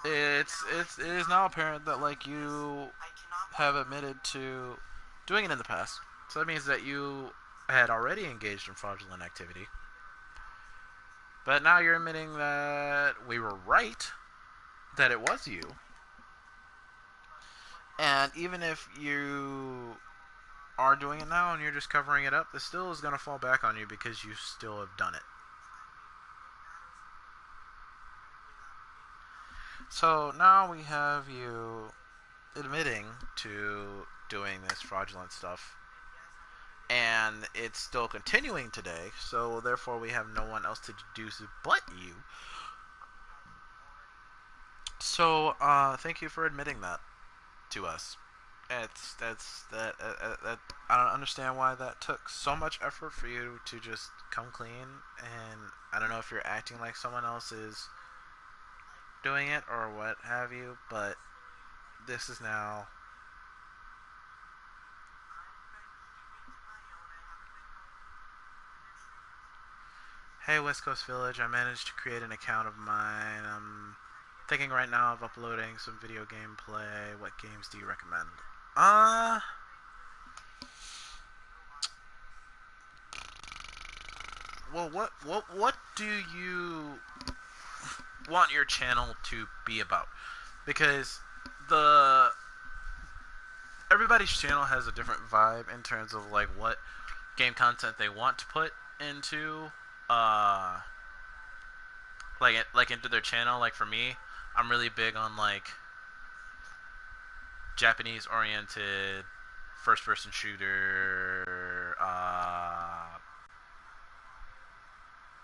it is now apparent that like you have admitted to doing it in the past. So that means that you had already engaged in fraudulent activity, but now you're admitting that we were right, that it was you, And even if you are doing it now and you're just covering it up, this still is going to fall back on you because you still have done it. So now we have you admitting to doing this fraudulent stuff, and it's still continuing today, so therefore we have no one else to deduce it but you. So, thank you for admitting that to us. That I don't understand why that took so much effort for you to just come clean, and I don't know if you're acting like someone else is doing it or what have you, but this is now. Hey, West Coast Village, I managed to create an account of mine. I'm thinking right now of uploading some video gameplay. What games do you recommend? Well, what do you want your channel to be about? Because the everybody's channel has a different vibe in terms of like what game content they want to put into uh like into their channel. Like for me, I'm really big on like Japanese oriented first person shooter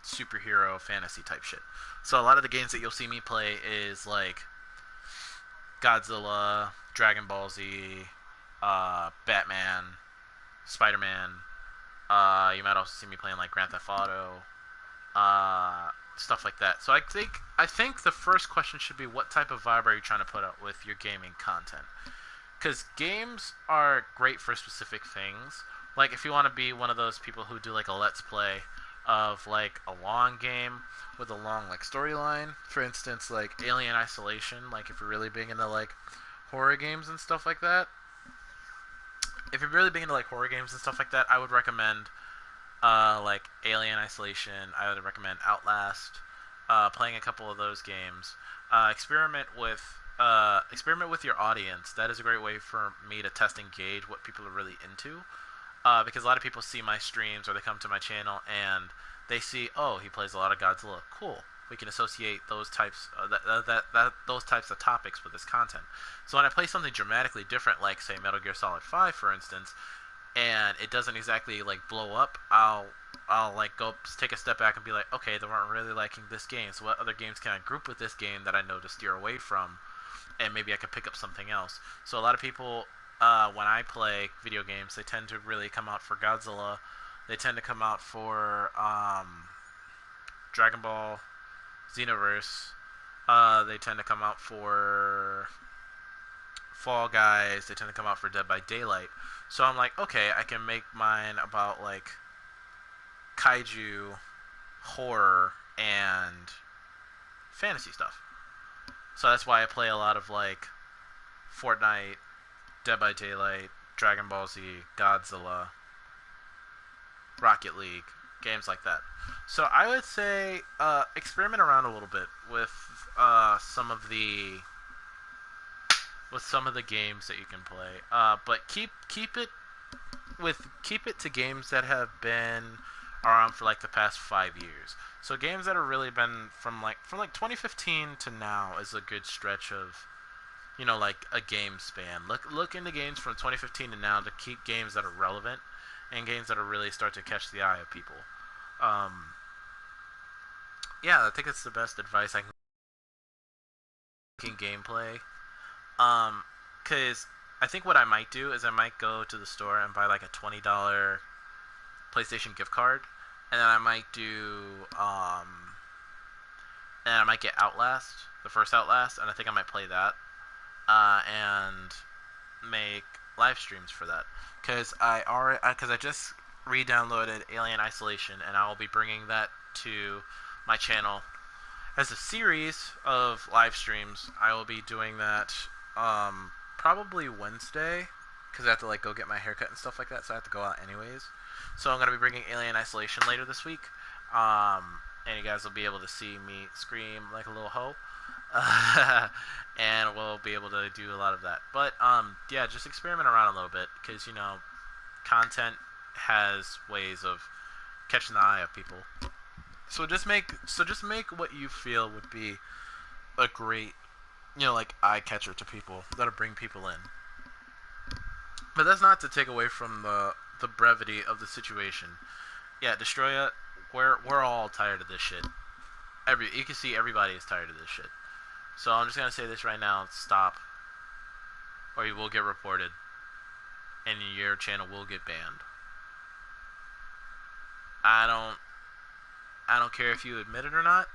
superhero fantasy type shit. So a lot of the games that you'll see me play is like Godzilla, Dragon Ball Z, Batman, Spider-Man. You might also see me playing like Grand Theft Auto, stuff like that. So I think the first question should be, what type of vibe are you trying to put out with your gaming content? Because games are great for specific things. Like if you want to be one of those people who do like a let's play of like a long game with a long like storyline, for instance, like Alien Isolation. Like if you're really big into like horror games and stuff like that, I would recommend like Alien Isolation. I would recommend Outlast. Playing a couple of those games. Experiment with your audience. That is a great way for me to test and gauge what people are really into. Because a lot of people see my streams or they come to my channel and they see, oh, he plays a lot of Godzilla. Cool. We can associate those types those types of topics with this content. So when I play something dramatically different, like say Metal Gear Solid 5, for instance, and it doesn't exactly like blow up, I'll like go take a step back and be like, okay, they weren't really liking this game. So what other games can I group with this game that I know to steer away from, and maybe I could pick up something else. So a lot of people, when I play video games, they tend to really come out for Godzilla. They tend to come out for Dragon Ball, Xenoverse. They tend to come out for Fall Guys. They tend to come out for Dead by Daylight. So I'm like, okay, I can make mine about like kaiju, horror, and fantasy stuff. So that's why I play a lot of like Fortnite, Dead by Daylight, Dragon Ball Z, Godzilla, Rocket League, games like that. So I would say experiment around a little bit with some of the games that you can play, but keep it to games that have been around for like the past 5 years. So games that have really been from like 2015 to now is a good stretch of, you know, like a game span. Look into games from 2015 to now to keep games that are relevant and games that are really start to catch the eye of people. Yeah, I think it's the best advice I can gameplay. Cause I think what I might do is I might go to the store and buy like a $20 PlayStation gift card, and then I might get Outlast, the first Outlast, and I think I might play that, and make live streams for that. Cause I just re-downloaded Alien Isolation, and I will be bringing that to my channel as a series of live streams. I will be doing that probably Wednesday, because I have to like go get my haircut and stuff like that, so I have to go out anyways. So I'm gonna be bringing Alien Isolation later this week, and you guys will be able to see me scream like a little hoe. And we'll be able to do a lot of that. But yeah, just experiment around a little bit because content has ways of catching the eye of people. So just make what you feel would be a great, like eye catcher to people that'll bring people in. But that's not to take away from the brevity of the situation. Yeah, Destroya, we're all tired of this shit. You can see everybody is tired of this shit. So I'm just gonna say this right now: stop, or you will get reported, and your channel will get banned. I don't care if you admit it or not.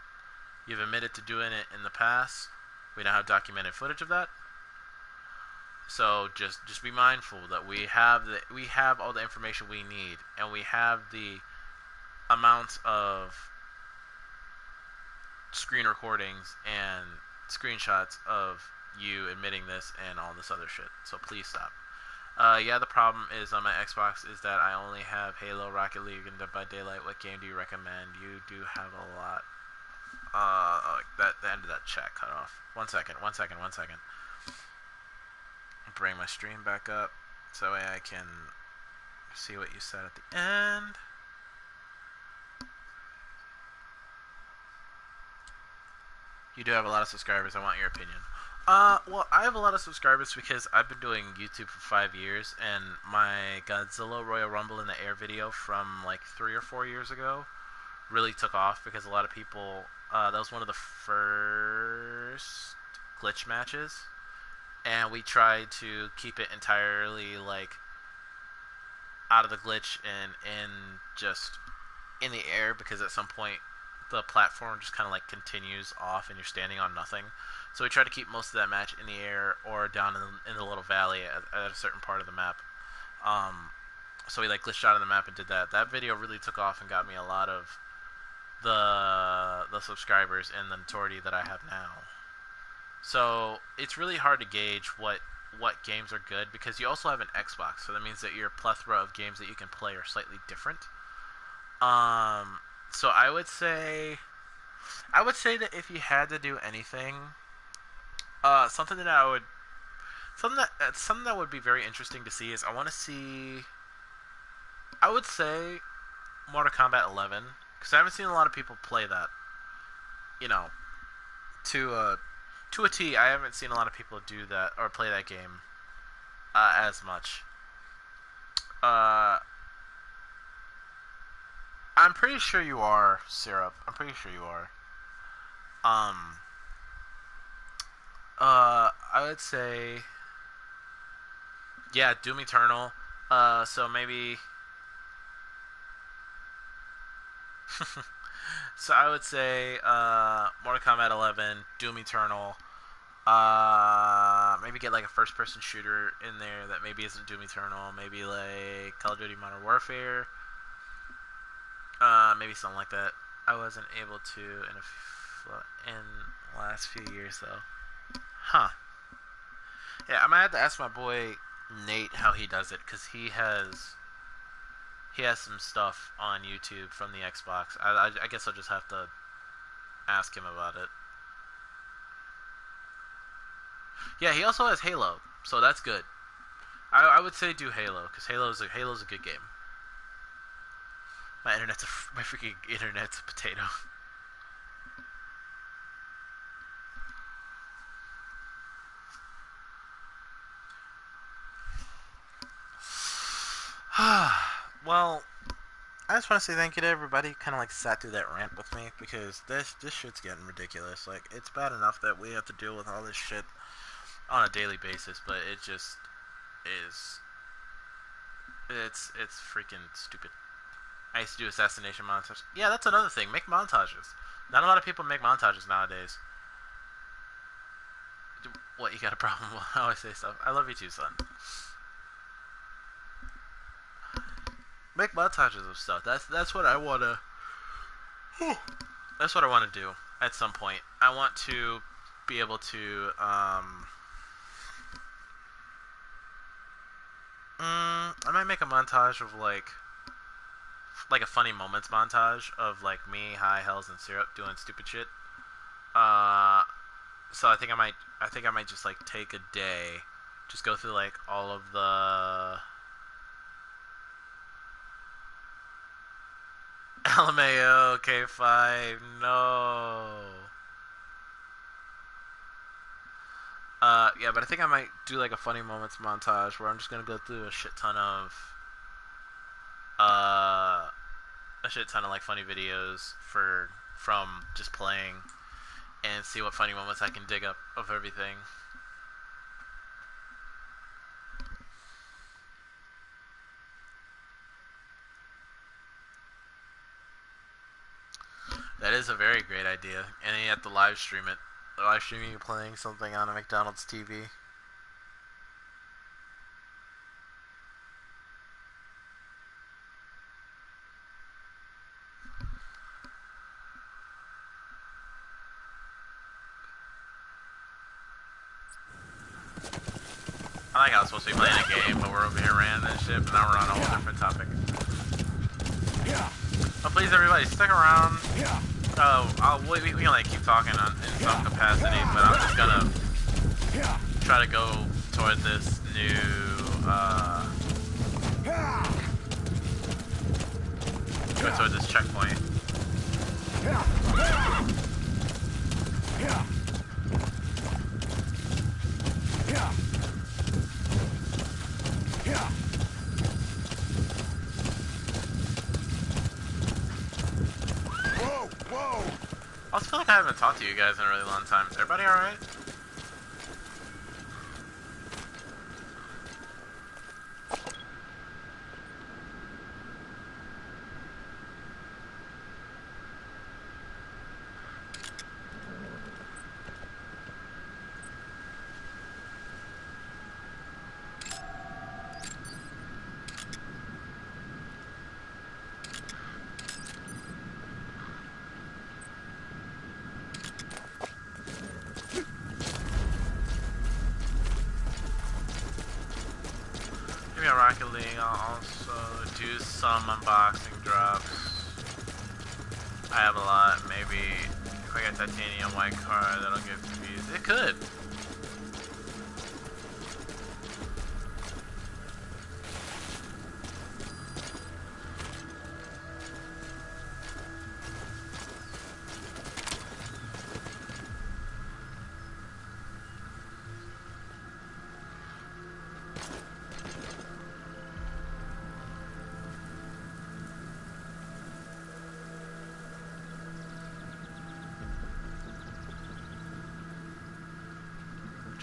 You've admitted to doing it in the past. We now have documented footage of that. So just be mindful that we have all the information we need, and we have the amount of screen recordings and screenshots of you admitting this and all this other shit. So please stop. Yeah, the problem is on my Xbox is that I only have Halo, Rocket League, and Dead by Daylight. What game do you recommend? You do have a lot. The end of that chat cut off. One second. Bring my stream back up so that way I can see what you said at the end. You do have a lot of subscribers. I want your opinion. Well, I have a lot of subscribers because I've been doing YouTube for 5 years, and my Godzilla Royal Rumble in the Air video from like 3 or 4 years ago really took off because a lot of people, that was one of the first glitch matches, and we tried to keep it entirely like out of the glitch and just in the air, because at some point the platform just kind of like continues off and you're standing on nothing. So we tried to keep most of that match in the air or down in the little valley at a certain part of the map. So we like glitched out of the map and did that. That video really took off and got me a lot of the subscribers and the notoriety that I have now. So it's really hard to gauge what games are good because you also have an Xbox, so that means that your plethora of games that you can play are slightly different. So I would say that if you had to do anything, something that would be very interesting to see is I would say Mortal Kombat 11, because I haven't seen a lot of people play that. To a T, I haven't seen a lot of people do that or play that game as much. I'm pretty sure you are, Syrup. I'm pretty sure you are. I would say, yeah, Doom Eternal. So maybe. So I would say Mortal Kombat 11, Doom Eternal. Maybe get like a first-person shooter in there that maybe isn't Doom Eternal. Maybe like Call of Duty Modern Warfare. Maybe something like that. I wasn't able to in the last few years though. Huh. Yeah, I might have to ask my boy Nate how he does it, because he has some stuff on YouTube from the Xbox. I guess I'll just have to ask him about it. Yeah, he also has Halo, so that's good. I would say do Halo, because Halo's a good game. My freaking internet's a potato. Well, I just want to say thank you to everybody who kind of like sat through that rant with me, because this shit's getting ridiculous. Like, it's bad enough that we have to deal with all this shit on a daily basis, but it just is. It's freaking stupid. I used to do assassination montages. Yeah, that's another thing. Make montages. Not a lot of people make montages nowadays. What, you got a problem with how I say stuff? I love you too, son. Make montages of stuff. That's what I wanna. That's what I want to do at some point. I want to be able to I might make a montage of like a funny moments montage of like me, High Hells, and Syrup doing stupid shit. So I think I might just like take a day, just go through like all of the LMAO K5. No. Yeah, but I think I might do like a funny moments montage where I'm just gonna go through a shit ton of like funny videos from just playing and see what funny moments I can dig up of everything. That is a very great idea, and then you have to live stream it. Live streaming you playing something on a McDonald's TV. I like how I was supposed to be playing a game, but we're over here ranting and shit, but now we're on a whole different topic. But please, everybody, stick around. We can like keep talking in some capacity, but I'm just gonna try to go toward this new, go toward this checkpoint. I also feel like I haven't talked to you guys in a really long time. Is everybody alright? Rocket League, I'll also do some unboxing drops. I have a lot. Maybe if I get titanium white card, that'll give views. It could.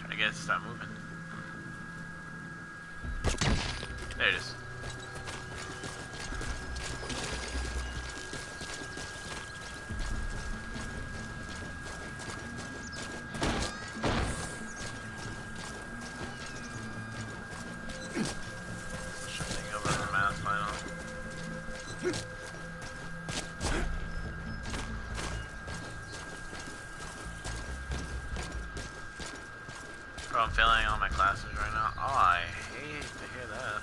I guess stop moving. There it is. Shifting over the mass final. Bro, I'm failing all my classes right now. Oh, I hate to hear that.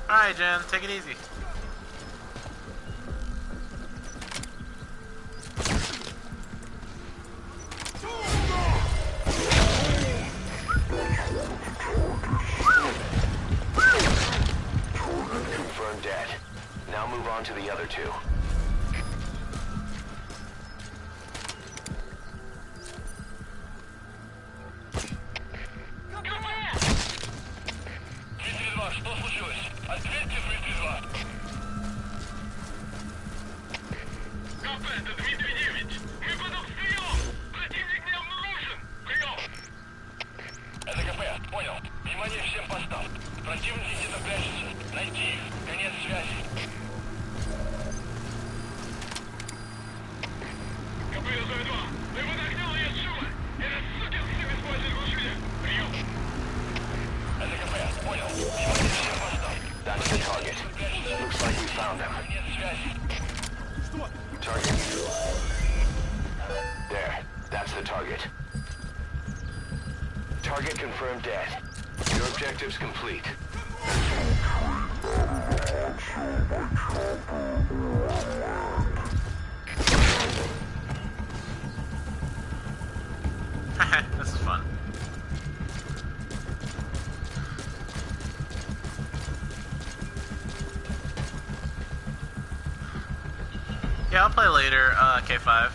Alright, Jen, take it easy. Confirmed dead. Now move on to the other two. Противники где-то прячутся. Найти их. Конец связи. КП-2. Вы под огнем, есть шума. Этот сукин сын использует глушитель. the target. Looks like we found them. Target. There. That's the target. Target confirmed dead. Your objective's complete. This is fun. Yeah, I'll play later, K5.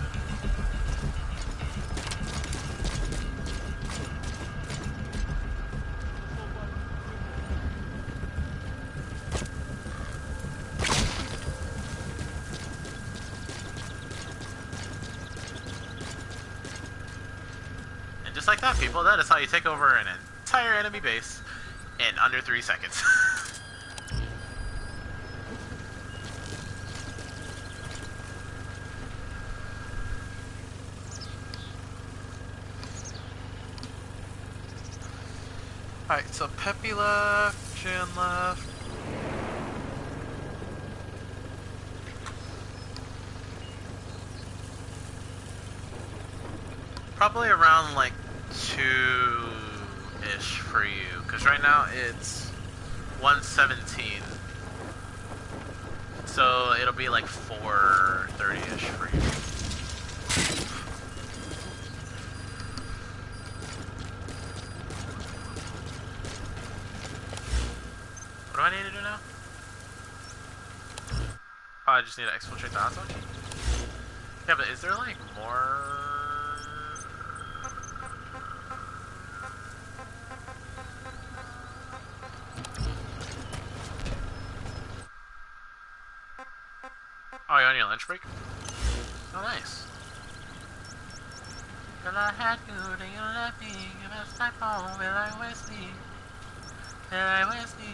And just like that, people, that is how you take over an entire enemy base in under 3 seconds. Alright, so Peppy left, Jan left. Probably around like 2-ish for you, because right now it's 117. So it'll be like 4:30-ish for you. What do I need to do now? Oh, I just need to exfiltrate the hot zone? Yeah, but is there like more? Oh, you're on your lunch break? Oh, nice. Girl, I had you, then you left me. You must type on, will I Wesley? Will I Wesley?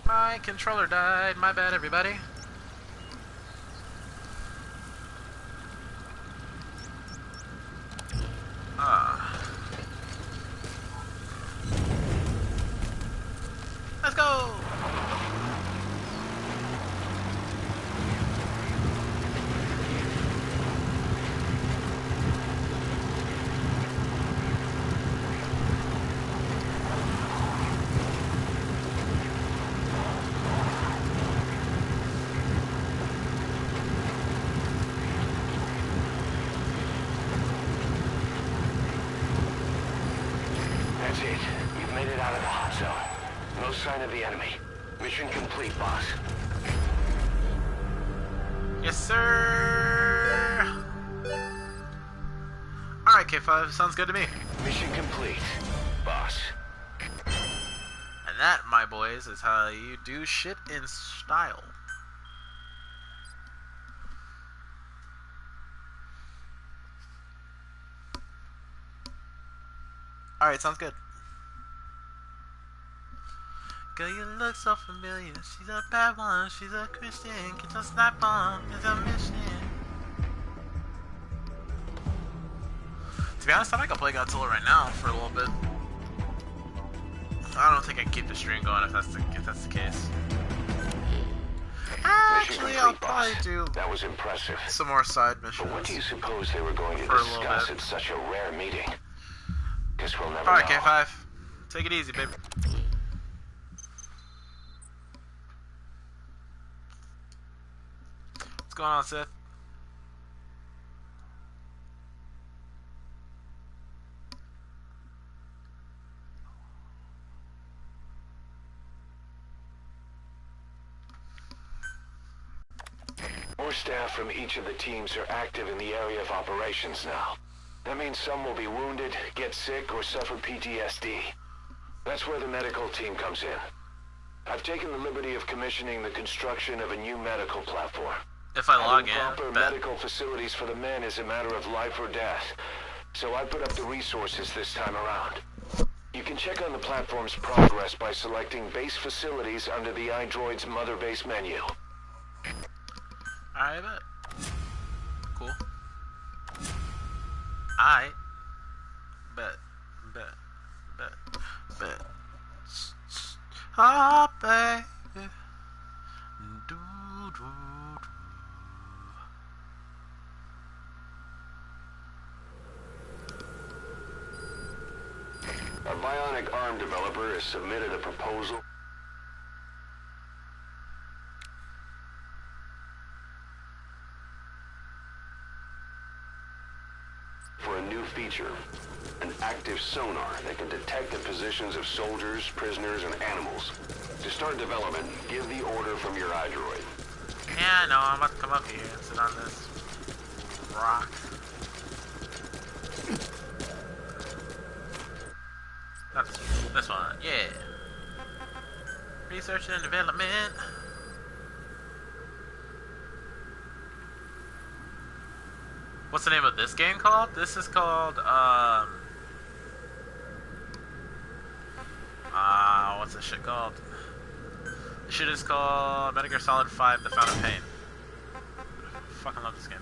My controller died. My bad, everybody. Let's go! That's it. You've made it out of the hot zone. No sign of the enemy. Mission complete, boss. Yes, sir! Alright, K5, sounds good to me. Mission complete, boss. And that, my boys, is how you do shit in style. Alright, sounds good. Girl, you look so familiar. She's a bad one, she's a Christian. Get your snap on, it's a mission. To be honest, I might go play Godzilla right now for a little bit. I don't think I can keep the stream going if that's the case. Actually, I'll probably do That was impressive. some more side missions. But what do you suppose they were going to For a little discuss bit. at such a rare meeting? Guess we'll never Alright, know. K5. Take it easy, babe. What's going on, Seth? More staff from each of the teams are active in the area of operations now. That means some will be wounded, get sick, or suffer PTSD. That's where the medical team comes in. I've taken the liberty of commissioning the construction of a new medical platform. If I log Having proper in, bet. medical facilities for the men is a matter of life or death. So I put up the resources this time around. You can check on the platform's progress by selecting base facilities under the iDroid's mother base menu. Alright, bet. Cool. Alright. Bet. Bet. Bet. Ah, baby. Do, do, do. A bionic arm developer has submitted a proposal for a new feature, an active sonar that can detect the positions of soldiers, prisoners, and animals. To start development, give the order from your iDroid. Yeah, I know. I'm about to come up here and sit on this rock. Not this one. Yeah. Research and development. What's the name of this game called? This is called, what's this shit called? This shit is called Metal Gear Solid 5: The Fountain of Pain. I fucking love this game.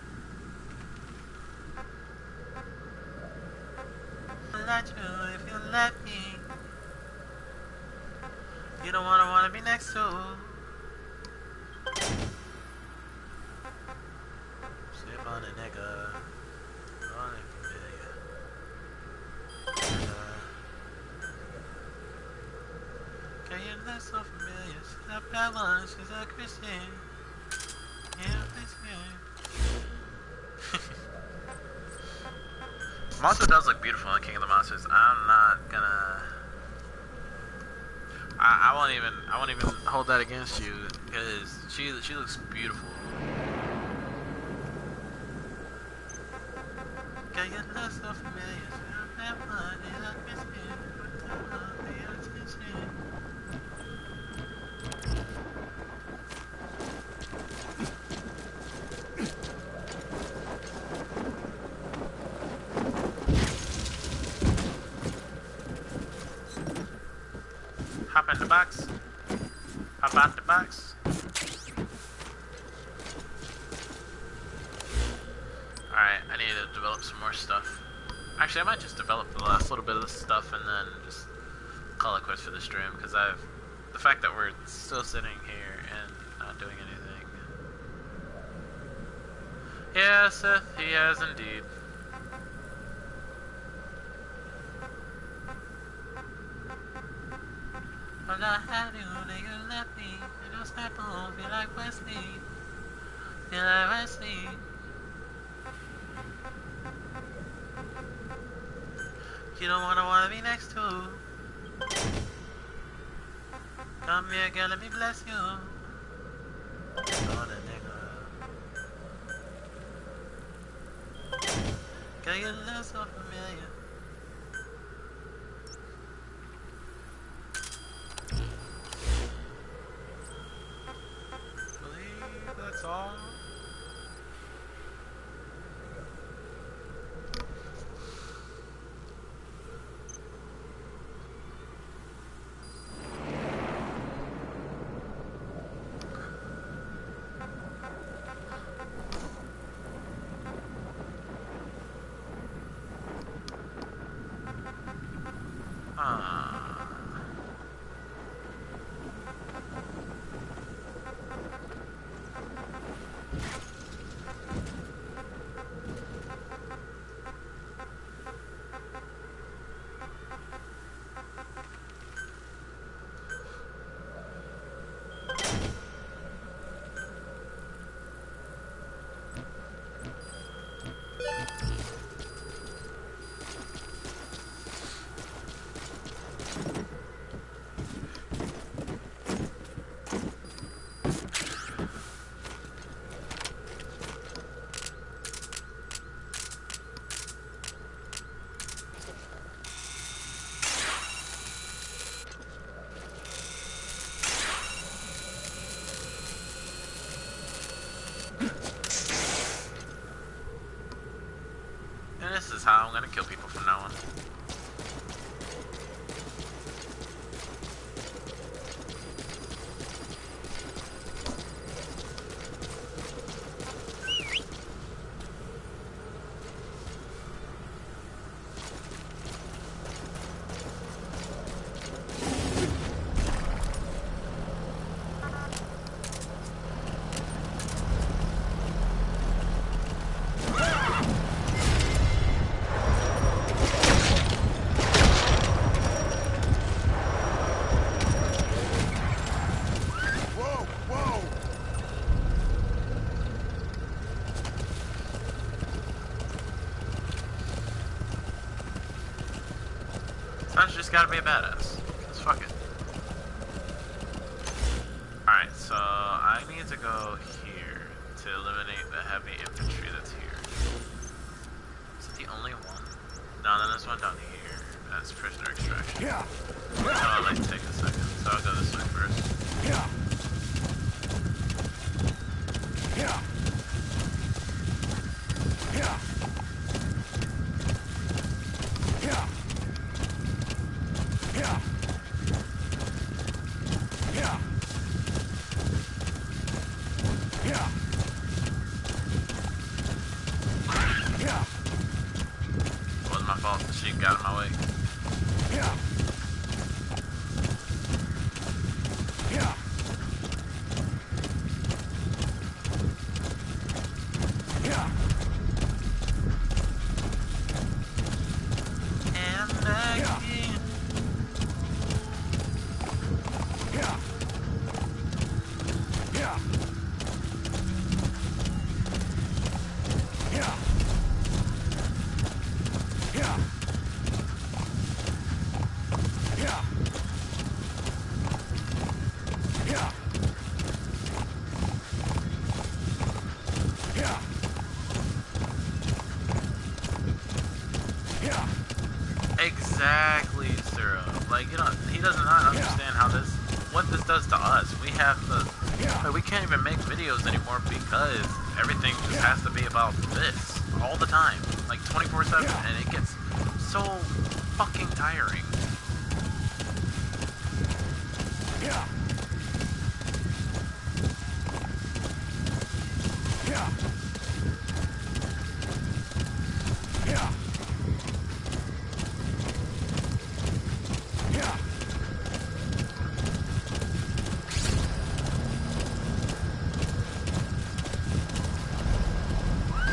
I'll let you if you let me. You don't wanna be next to. Slip on a nigga. On a familiar. Can you look so familiar? She's a bad one, she's a Christian. Yeah, Christian. Monster does look beautiful in King of the Monsters. I'm not gonna. I won't even hold that against you because she looks beautiful. Can you look so familiar? She's a bad one, she's a Christian. Pay attention. Hop in the box. Hop out the box. Alright, I need to develop some more stuff. Actually, I might just develop the last little bit of this stuff and then just call it quits for the stream, because the fact that we're still sitting here and not doing anything. Yeah, Seth, he has indeed. I'm not happy when you left me. You don't snap on, feel like Wesley. Feel like Wesley. You don't wanna be next to. Come here, girl, let me bless you. Oh, the nigga. Girl, you look so familiar. Believe that's all. Sometimes you just gotta be a badass. Just fuck it. Alright, so I need to go here to eliminate the heavy infantry that's here. Is it the only one? No, then there's one down here. That's prisoner extraction. Yeah. So I'll like take a second. So I'll go this way first. Yeah. Yeah. Yeah. Yeah. Yeah. Yeah. Yeah. Yeah. It wasn't my fault. The sheep got in my way. Yeah. Yeah. Yeah. And back Yeah. again. Yeah. Yeah. Yeah. Yeah. Yeah. Yeah. Yeah. Yeah. Exactly, Zero. Like, you know, he does not understand how this, what this does to us. We have the, like, we can't even make videos anymore because everything just has to be about this all the time, like 24/7, and it gets so fucking tiring. Yeah. Yeah. Yeah. Yeah.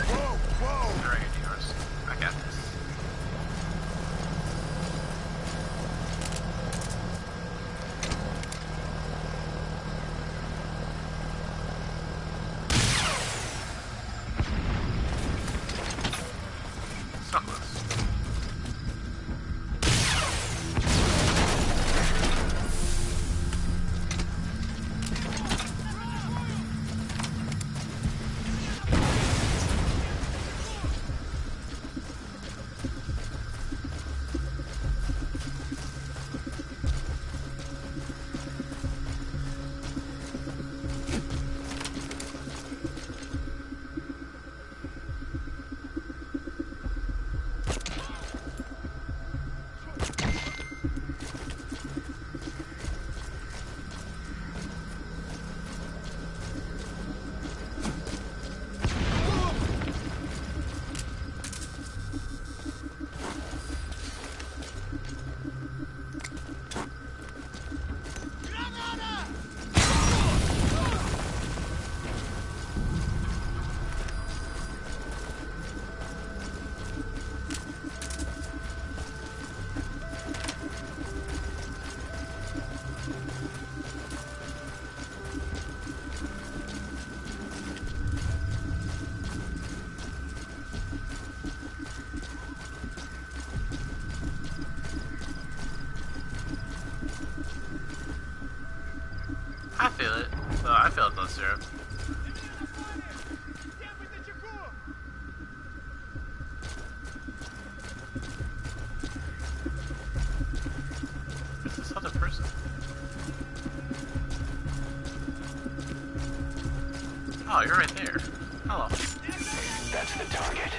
Whoa, whoa. Alright, yours. I got this. So close. I feel it. Well, I feel it though, Syrup. Who's this other person? Oh, you're right there. Hello. That's the target.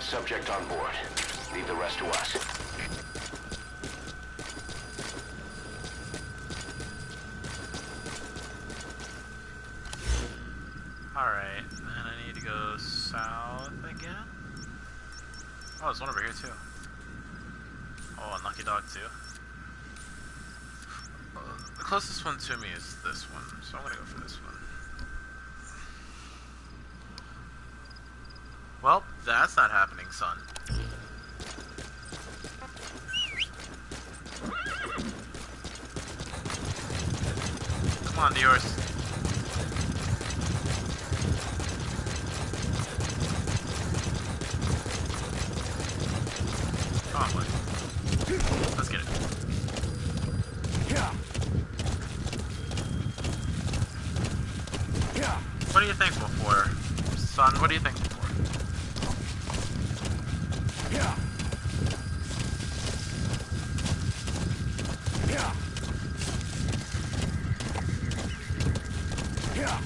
Subject on board. Leave the rest to us. Alright, then I need to go south. Oh, there's one over here too. Oh, unlucky dog too. The closest one to me is this one, so I'm gonna go for this one. Well, that's not happening, son. Come on, Dior's. Come on, buddy. Let's get it. Yeah. Yeah. What are you thankful for, son? What are you thankful for? Yeah. Yeah. Yeah.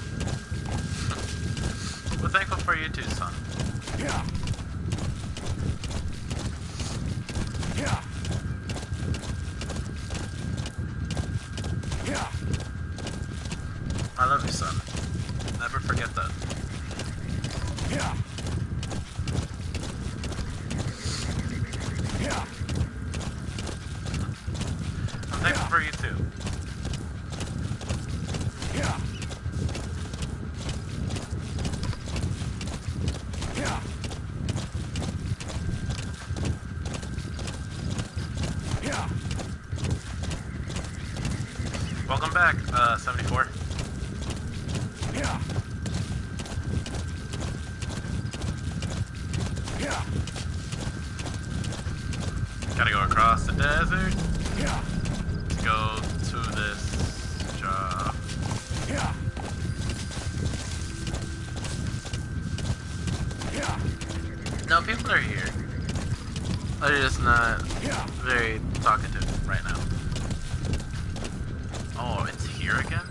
We're thankful for you too, son. Yeah. Yeah. Yeah. I love you, son. Never forget that. Yeah. Yeah. I'm thankful for you too. Yeah. Yeah. Yeah. Welcome back, 74. Yeah. Yeah. Gotta go across the desert Yeah. to go to this job. Yeah. Yeah. No, people are here. They're just not Yeah. very talkative right now. Oh, it's here again?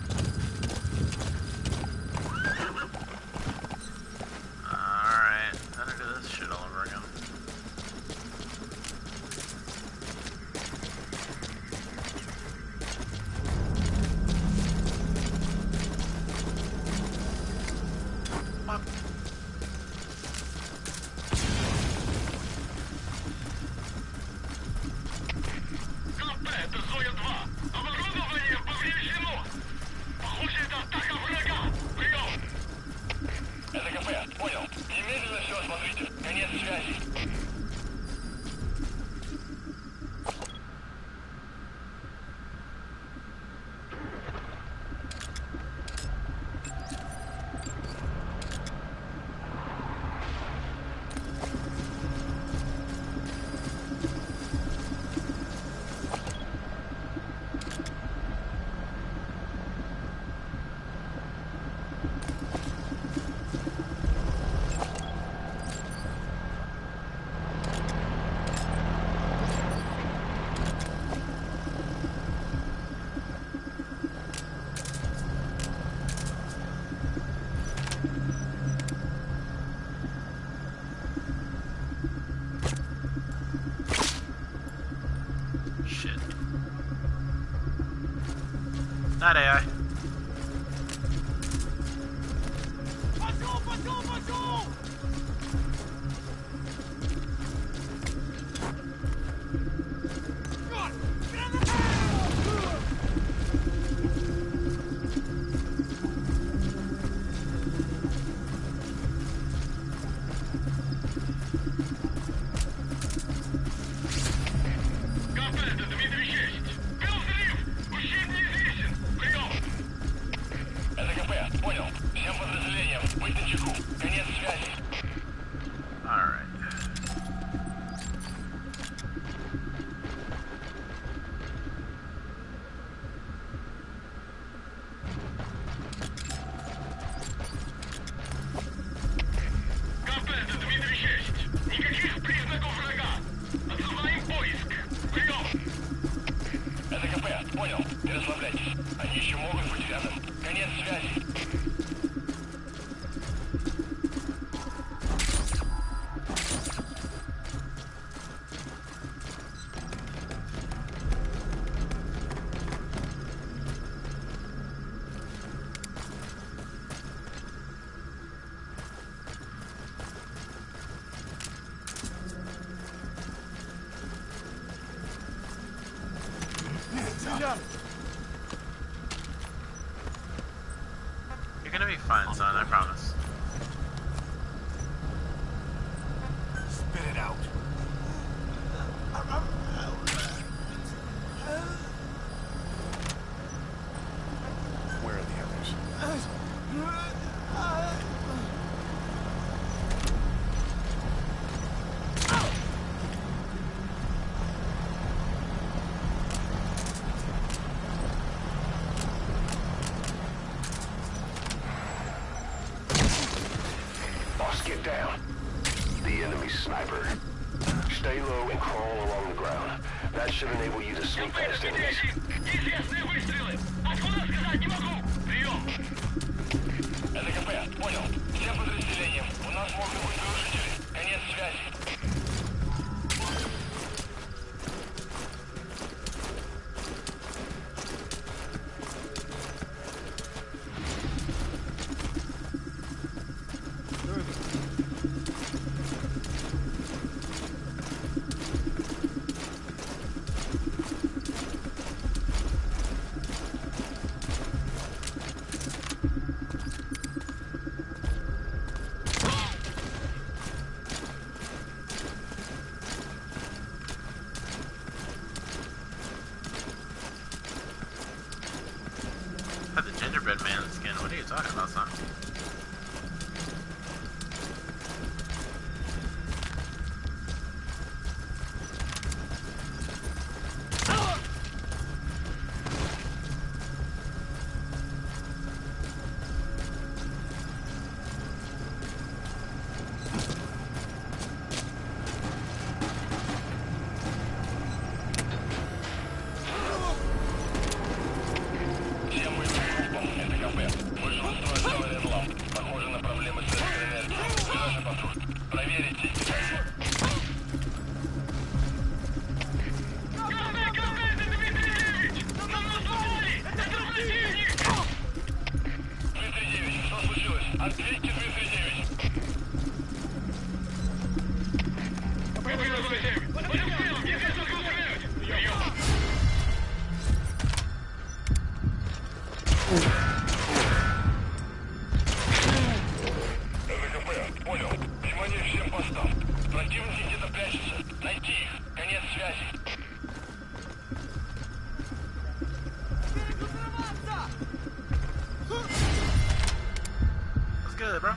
Alright, gotta do this shit all over again. What? КП, это Зоя-2. Оборудование повреждено. Похоже, это атака врага. Прием. Это КП, понял. Немедленно все осмотрите. Конец связи. Shit. Not AI. КП, это Дмитрий 6. Был взрыв. Ущерб неизвестен. Прием. son. I promise. Spit it out. Where are the others? Boss, get down. The enemy sniper. Stay low and crawl along the ground. That should enable you to sneak past enemies. Известные выстрелы! Откуда сказать не могу! Прием! Это КП, понял. Всем подразделениям. У нас могут быть нарушители. Конец связи. Had the gingerbread man skin. What are you talking about, son? Всем боевым группам. Это КП. Вышел из строя целый ренлам. Похоже на проблемы с электроэнергией. Ближайший патруль. Проверить сети. Что случилось? Ответьте, 239. КП, понял. Внимание всем постам. Противники где-то прячутся. Найти их. Конец связи. What's good, bro?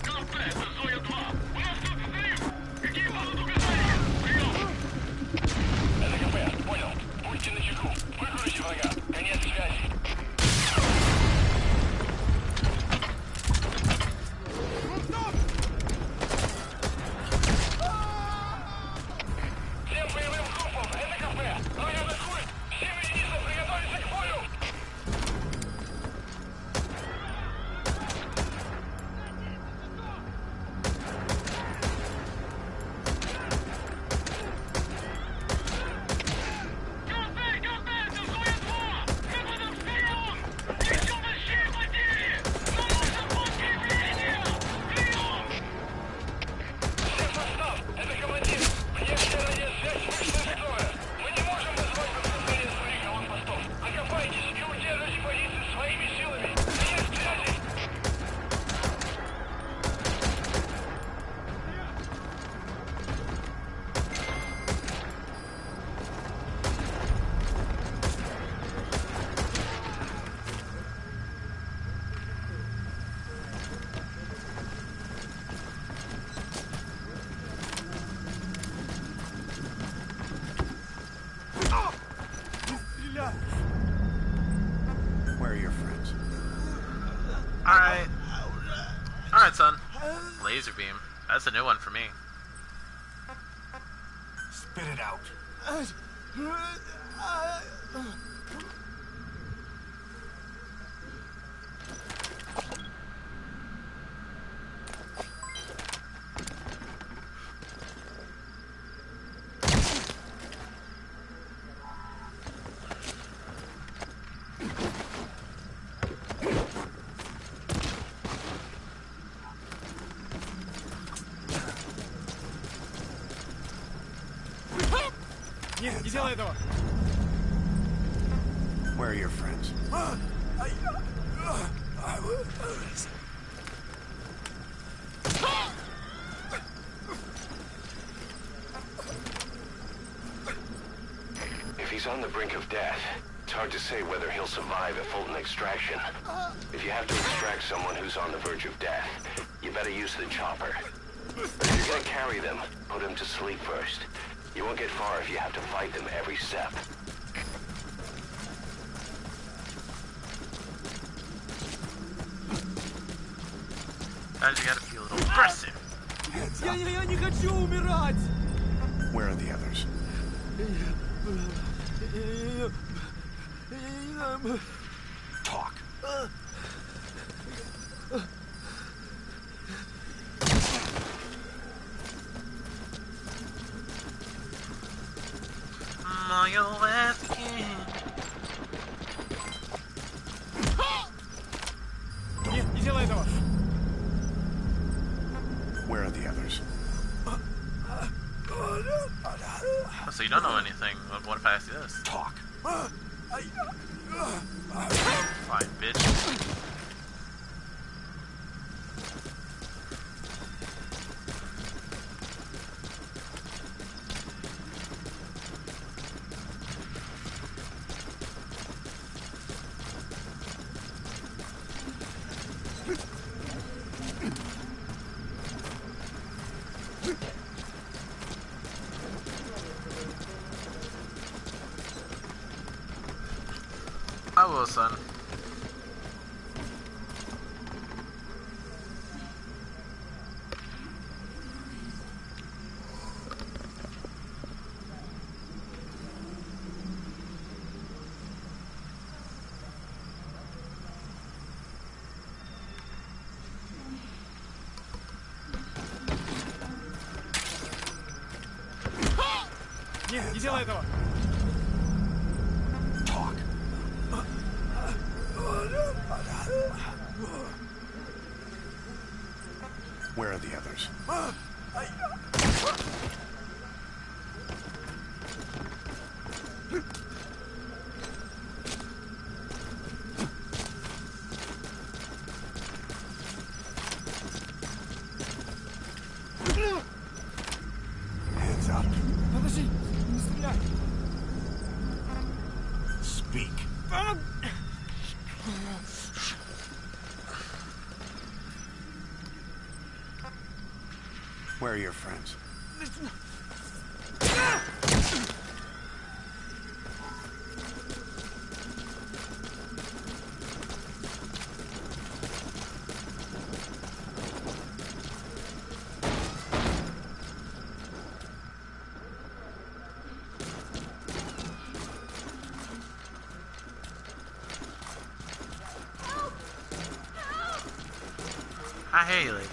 КП, это Зоя-2. У нас тут взрыв. Какие будут указания? Прием. Это КП, понял. Будьте начеку. Выкурите врага. Конец связи. Всем боевым группам. Это КП. Враг атакует. Всем единицам приготовиться к бою. Всем состав! Это командир! Внешняя радиосвязь вышла из строя! Мы не можем вызывать подкрепление с своих аванпостов! Окопайтесь и удержите позиции своими силами! Конец связи! Where are your friends? Alright. Alright, son. Laser beam. That's a new one for me. Spit it out. Hands up. Where are your friends? If he's on the brink of death, it's hard to say whether he'll survive a Fulton extraction. If you have to extract someone who's on the verge of death, you better use the chopper. But if you're gonna carry them, put them to sleep first. You won't get far if you have to fight them every step. Guys, you gotta be a little aggressive. Hands up. Where are the others? Talk. Mario ass again. Where are the others? So you don't know anything. What if I ask you this? Talk. Fine, bitch. I will, son. Не делай этого! Talk. Where are the others? Hands up. Speak. Where are your friends? I hear you, lady.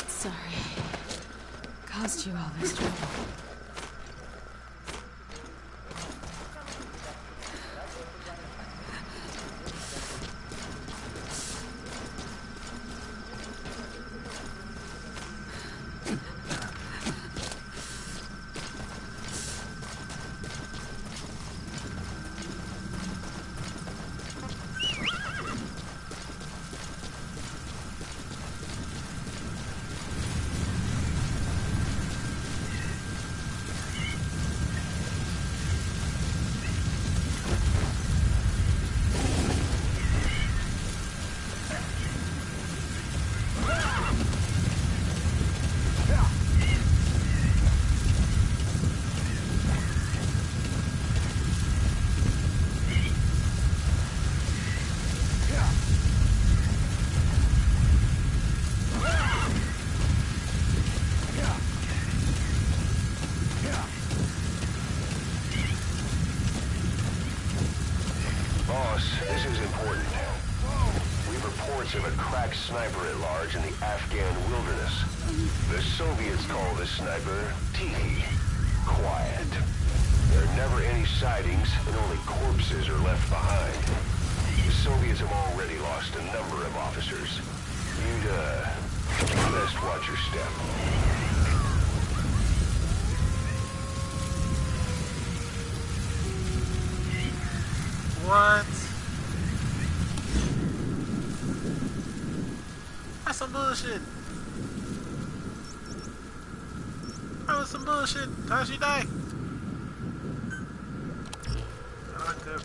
Sorry. Caused you all this trouble. reports of a crack sniper at large in the Afghan wilderness. The Soviets call this sniper Tihi, quiet. There are never any sightings, and only corpses are left behind. The Soviets have already lost a number of officers. You'd, best watch your step. What? That's some bullshit. That was some bullshit. How'd she die? Not good.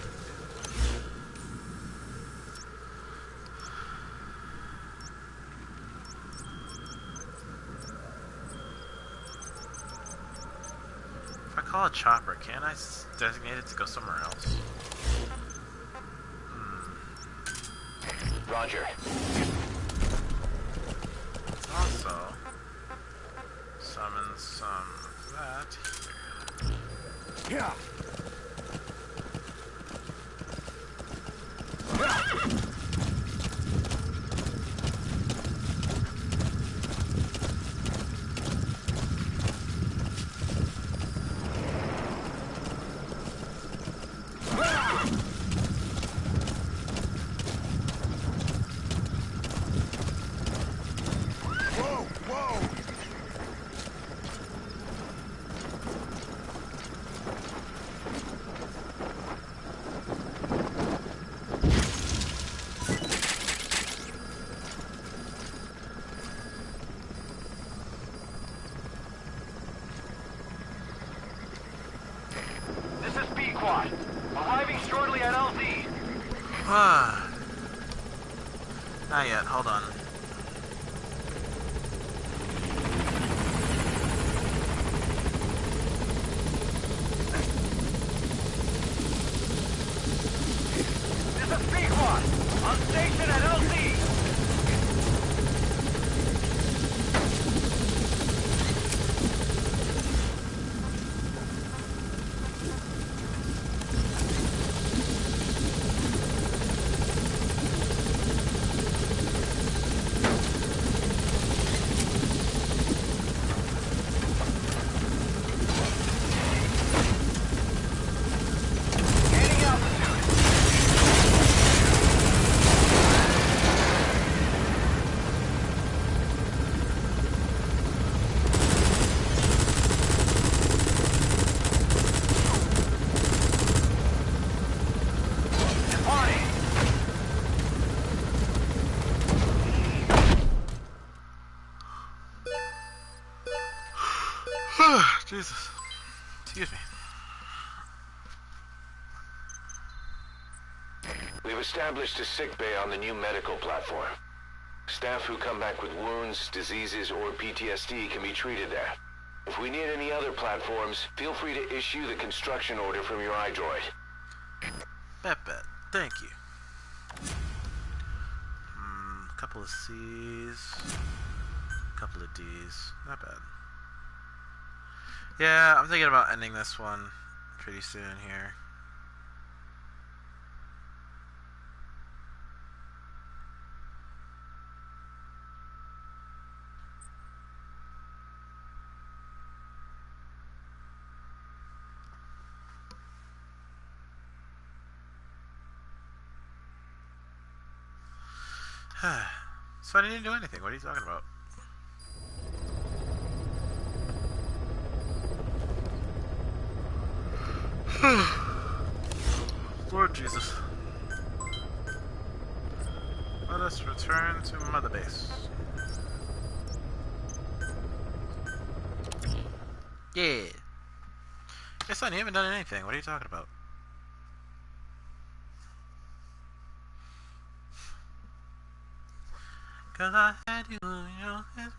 If I call a chopper, can I designate it to go somewhere else? Roger. Also, summon some of that here. Yeah. This is Pequod. Arriving shortly at LZ. Ah. Not yet, hold on. This is Pequod. On station at LZ. Gaining altitude. Departing. Jesus. Excuse me. We've established a sick bay on the new medical platform. Staff who come back with wounds, diseases, or PTSD can be treated there. If we need any other platforms, feel free to issue the construction order from your iDroid. Bet. Thank you. Couple of C's. Couple of D's. Not bad. Yeah, I'm thinking about ending this one pretty soon here. So I didn't do anything. What are you talking about? Lord Jesus. Let us return to Mother Base. Yeah. Yes, son, you haven't done anything. What are you talking about? Cause I had you in your head.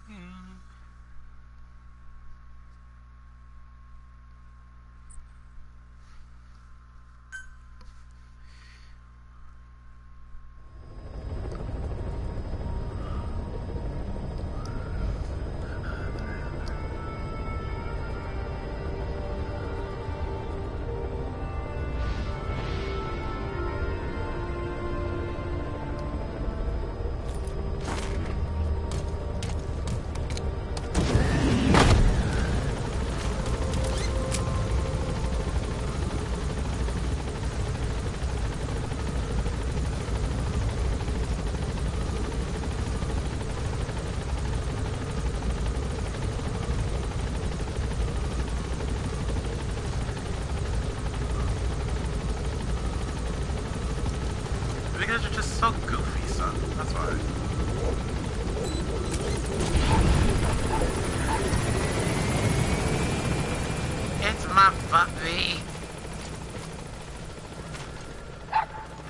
baby.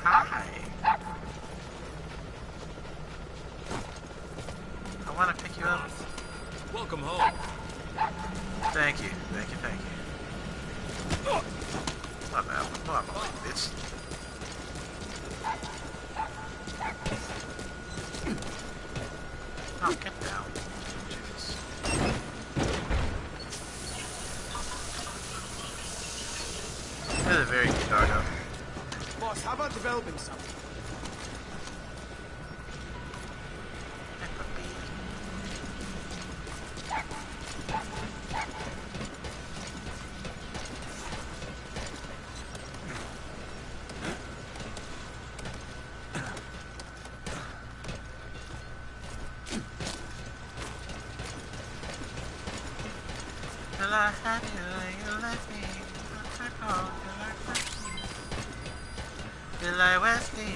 Hi. I want to pick you up. Welcome home. Thank you. Thank you. Thank you. My bad. Come on, my bitch. Oh, get down. Jesus. That's a very good doggo. Boss, how about developing something? Hey, puppy. Will I have you and you let me? Oh, will I Wesley? Will I Wesley?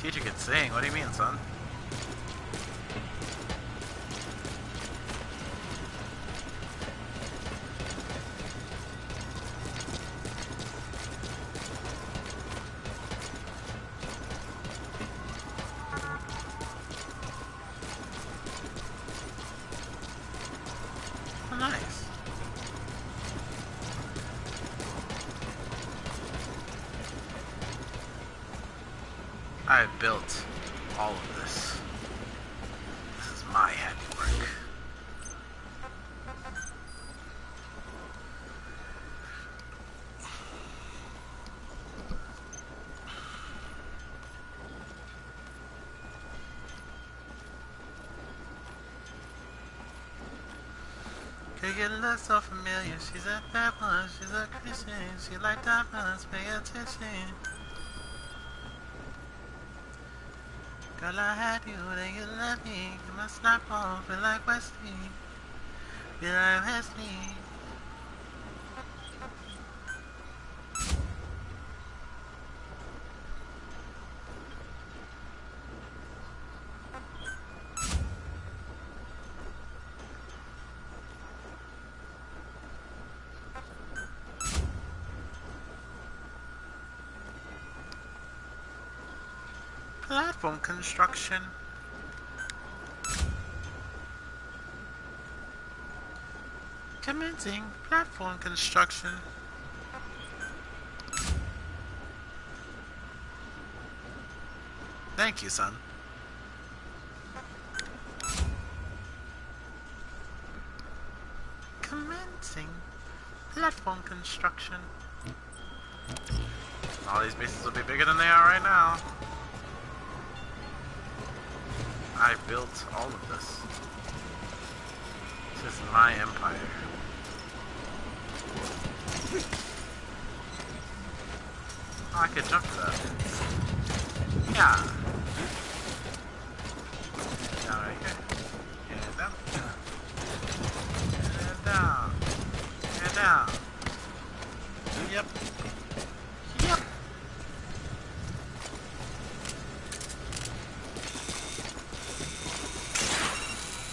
Teacher can sing. What do you mean, son? Oh, nice. I built all of this. This is my handiwork. Could get look so familiar. She's a bad one. She's a Christian. She like diamonds. Pay attention. Girl, I had you, then you left me. You must snap off, feel like Wesley. Feel like Wesley. Platform construction. Commencing platform construction. Thank you, son. Commencing platform construction. All these bases will be bigger than they are right now. I built all of this. This is my empire. Oh, I could jump to that. Yeah. Down right here. And down. And down. And down. Yep. Yep.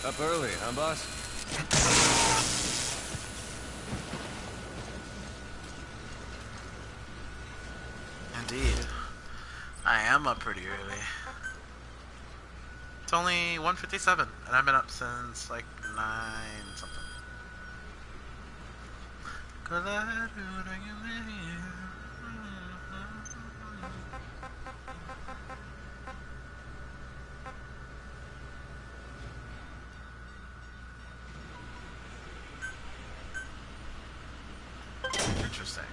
Up early, huh, boss? Indeed. I am up pretty early. It's only 1:57, and I've been up since like 9 something. Interesting.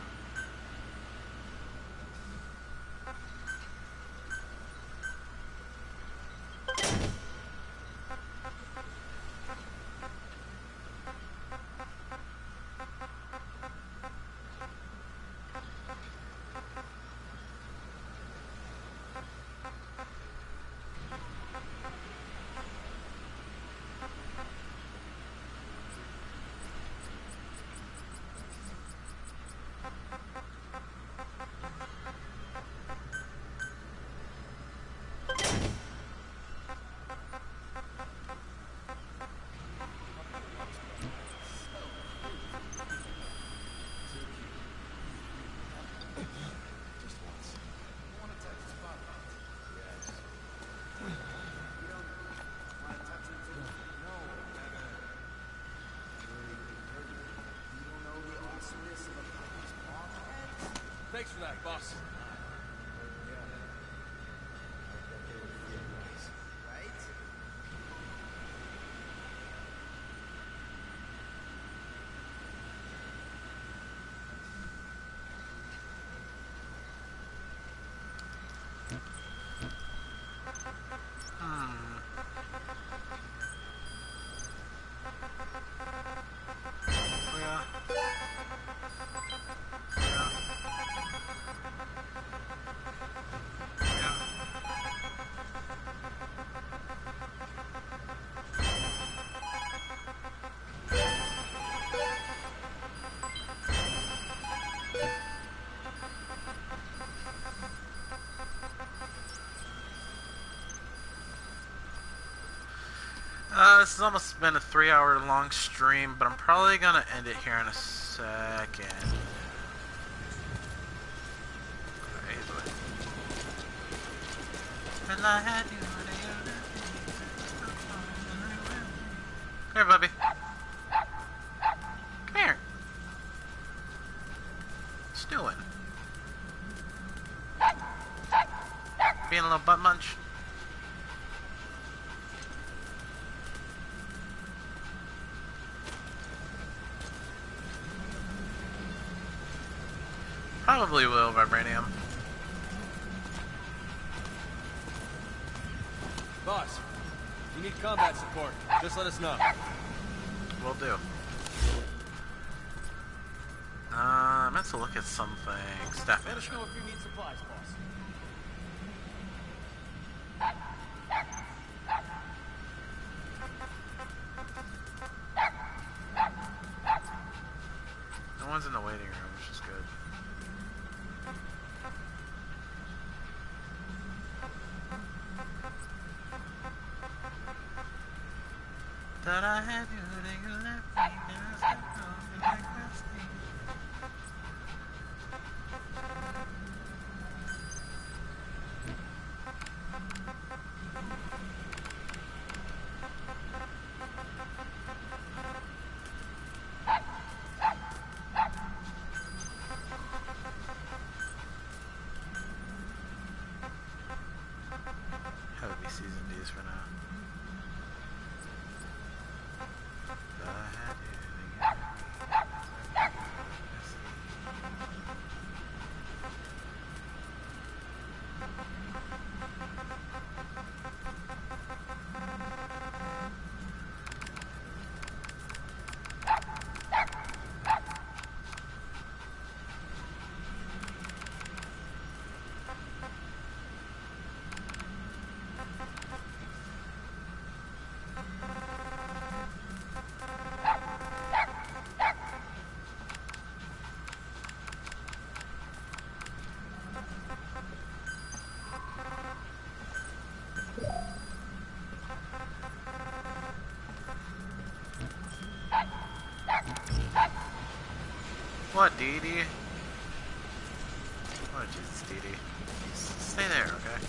Thanks for that, boss. This has almost been a 3-hour long stream, but I'm probably gonna end it here in a second. Come here, Bubby. Come here. What's doing? Being a little butt munch? Probably will, Vibranium. Boss, if you need combat support, just let us know. Will do. I meant to look at something. Staff Let us management. know if you need supplies, boss. No one's in the waiting room, which is good. That I had you, then you left me, and I said, no, you like that thing. Have it be season D's for now. That I had you, then you left me. What, Dee Dee? Oh, Jesus, Dee Dee. Stay there, okay?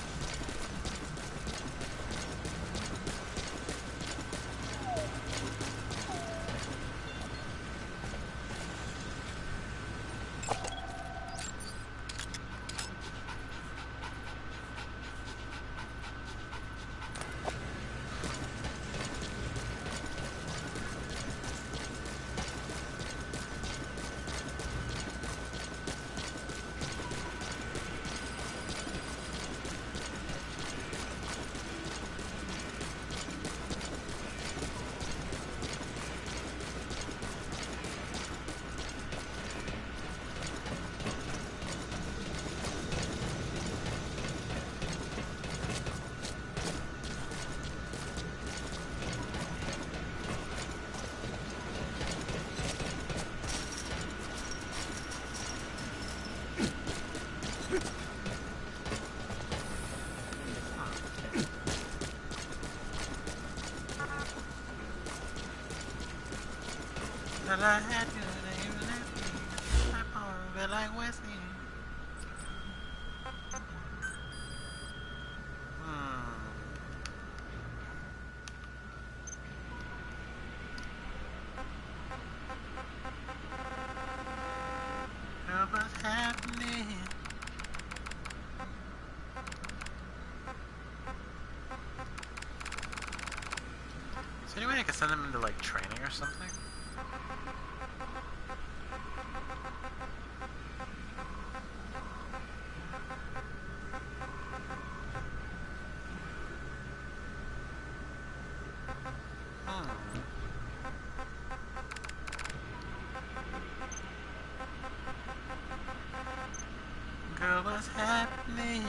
That I had you, then you left me. My power felt like Wesley. What's happening? send him into like training or something? Girl, what's happening?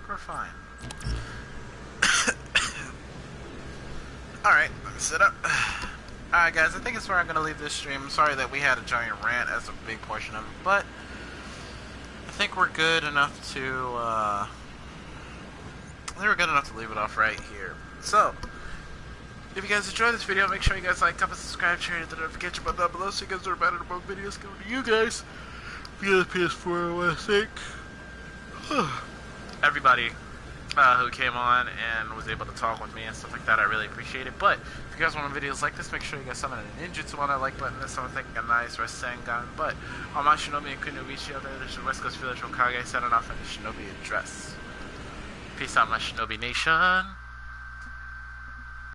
We're fine. Alright, let me sit up. Alright guys, I think it's where I'm going to leave this stream. Sorry that we had a giant rant as a big portion of it, but I think we're good enough to, I think we're good enough to leave it off right here. So, if you guys enjoyed this video, make sure you guys like, comment, subscribe, share, and hit the notification button down below so you guys are reminded about videos coming to you guys. If you got a PS4, I want to thank everybody who came on and was able to talk with me and stuff like that. I really appreciate it. But if you guys want videos like this, make sure you guys summon a ninjutsu on that like button. There's someone thinking a nice Rasengan. But all my shinobi and kunoichi out there, there's your West Coast Village Hokage setting off in the shinobi address. Peace out, my shinobi nation.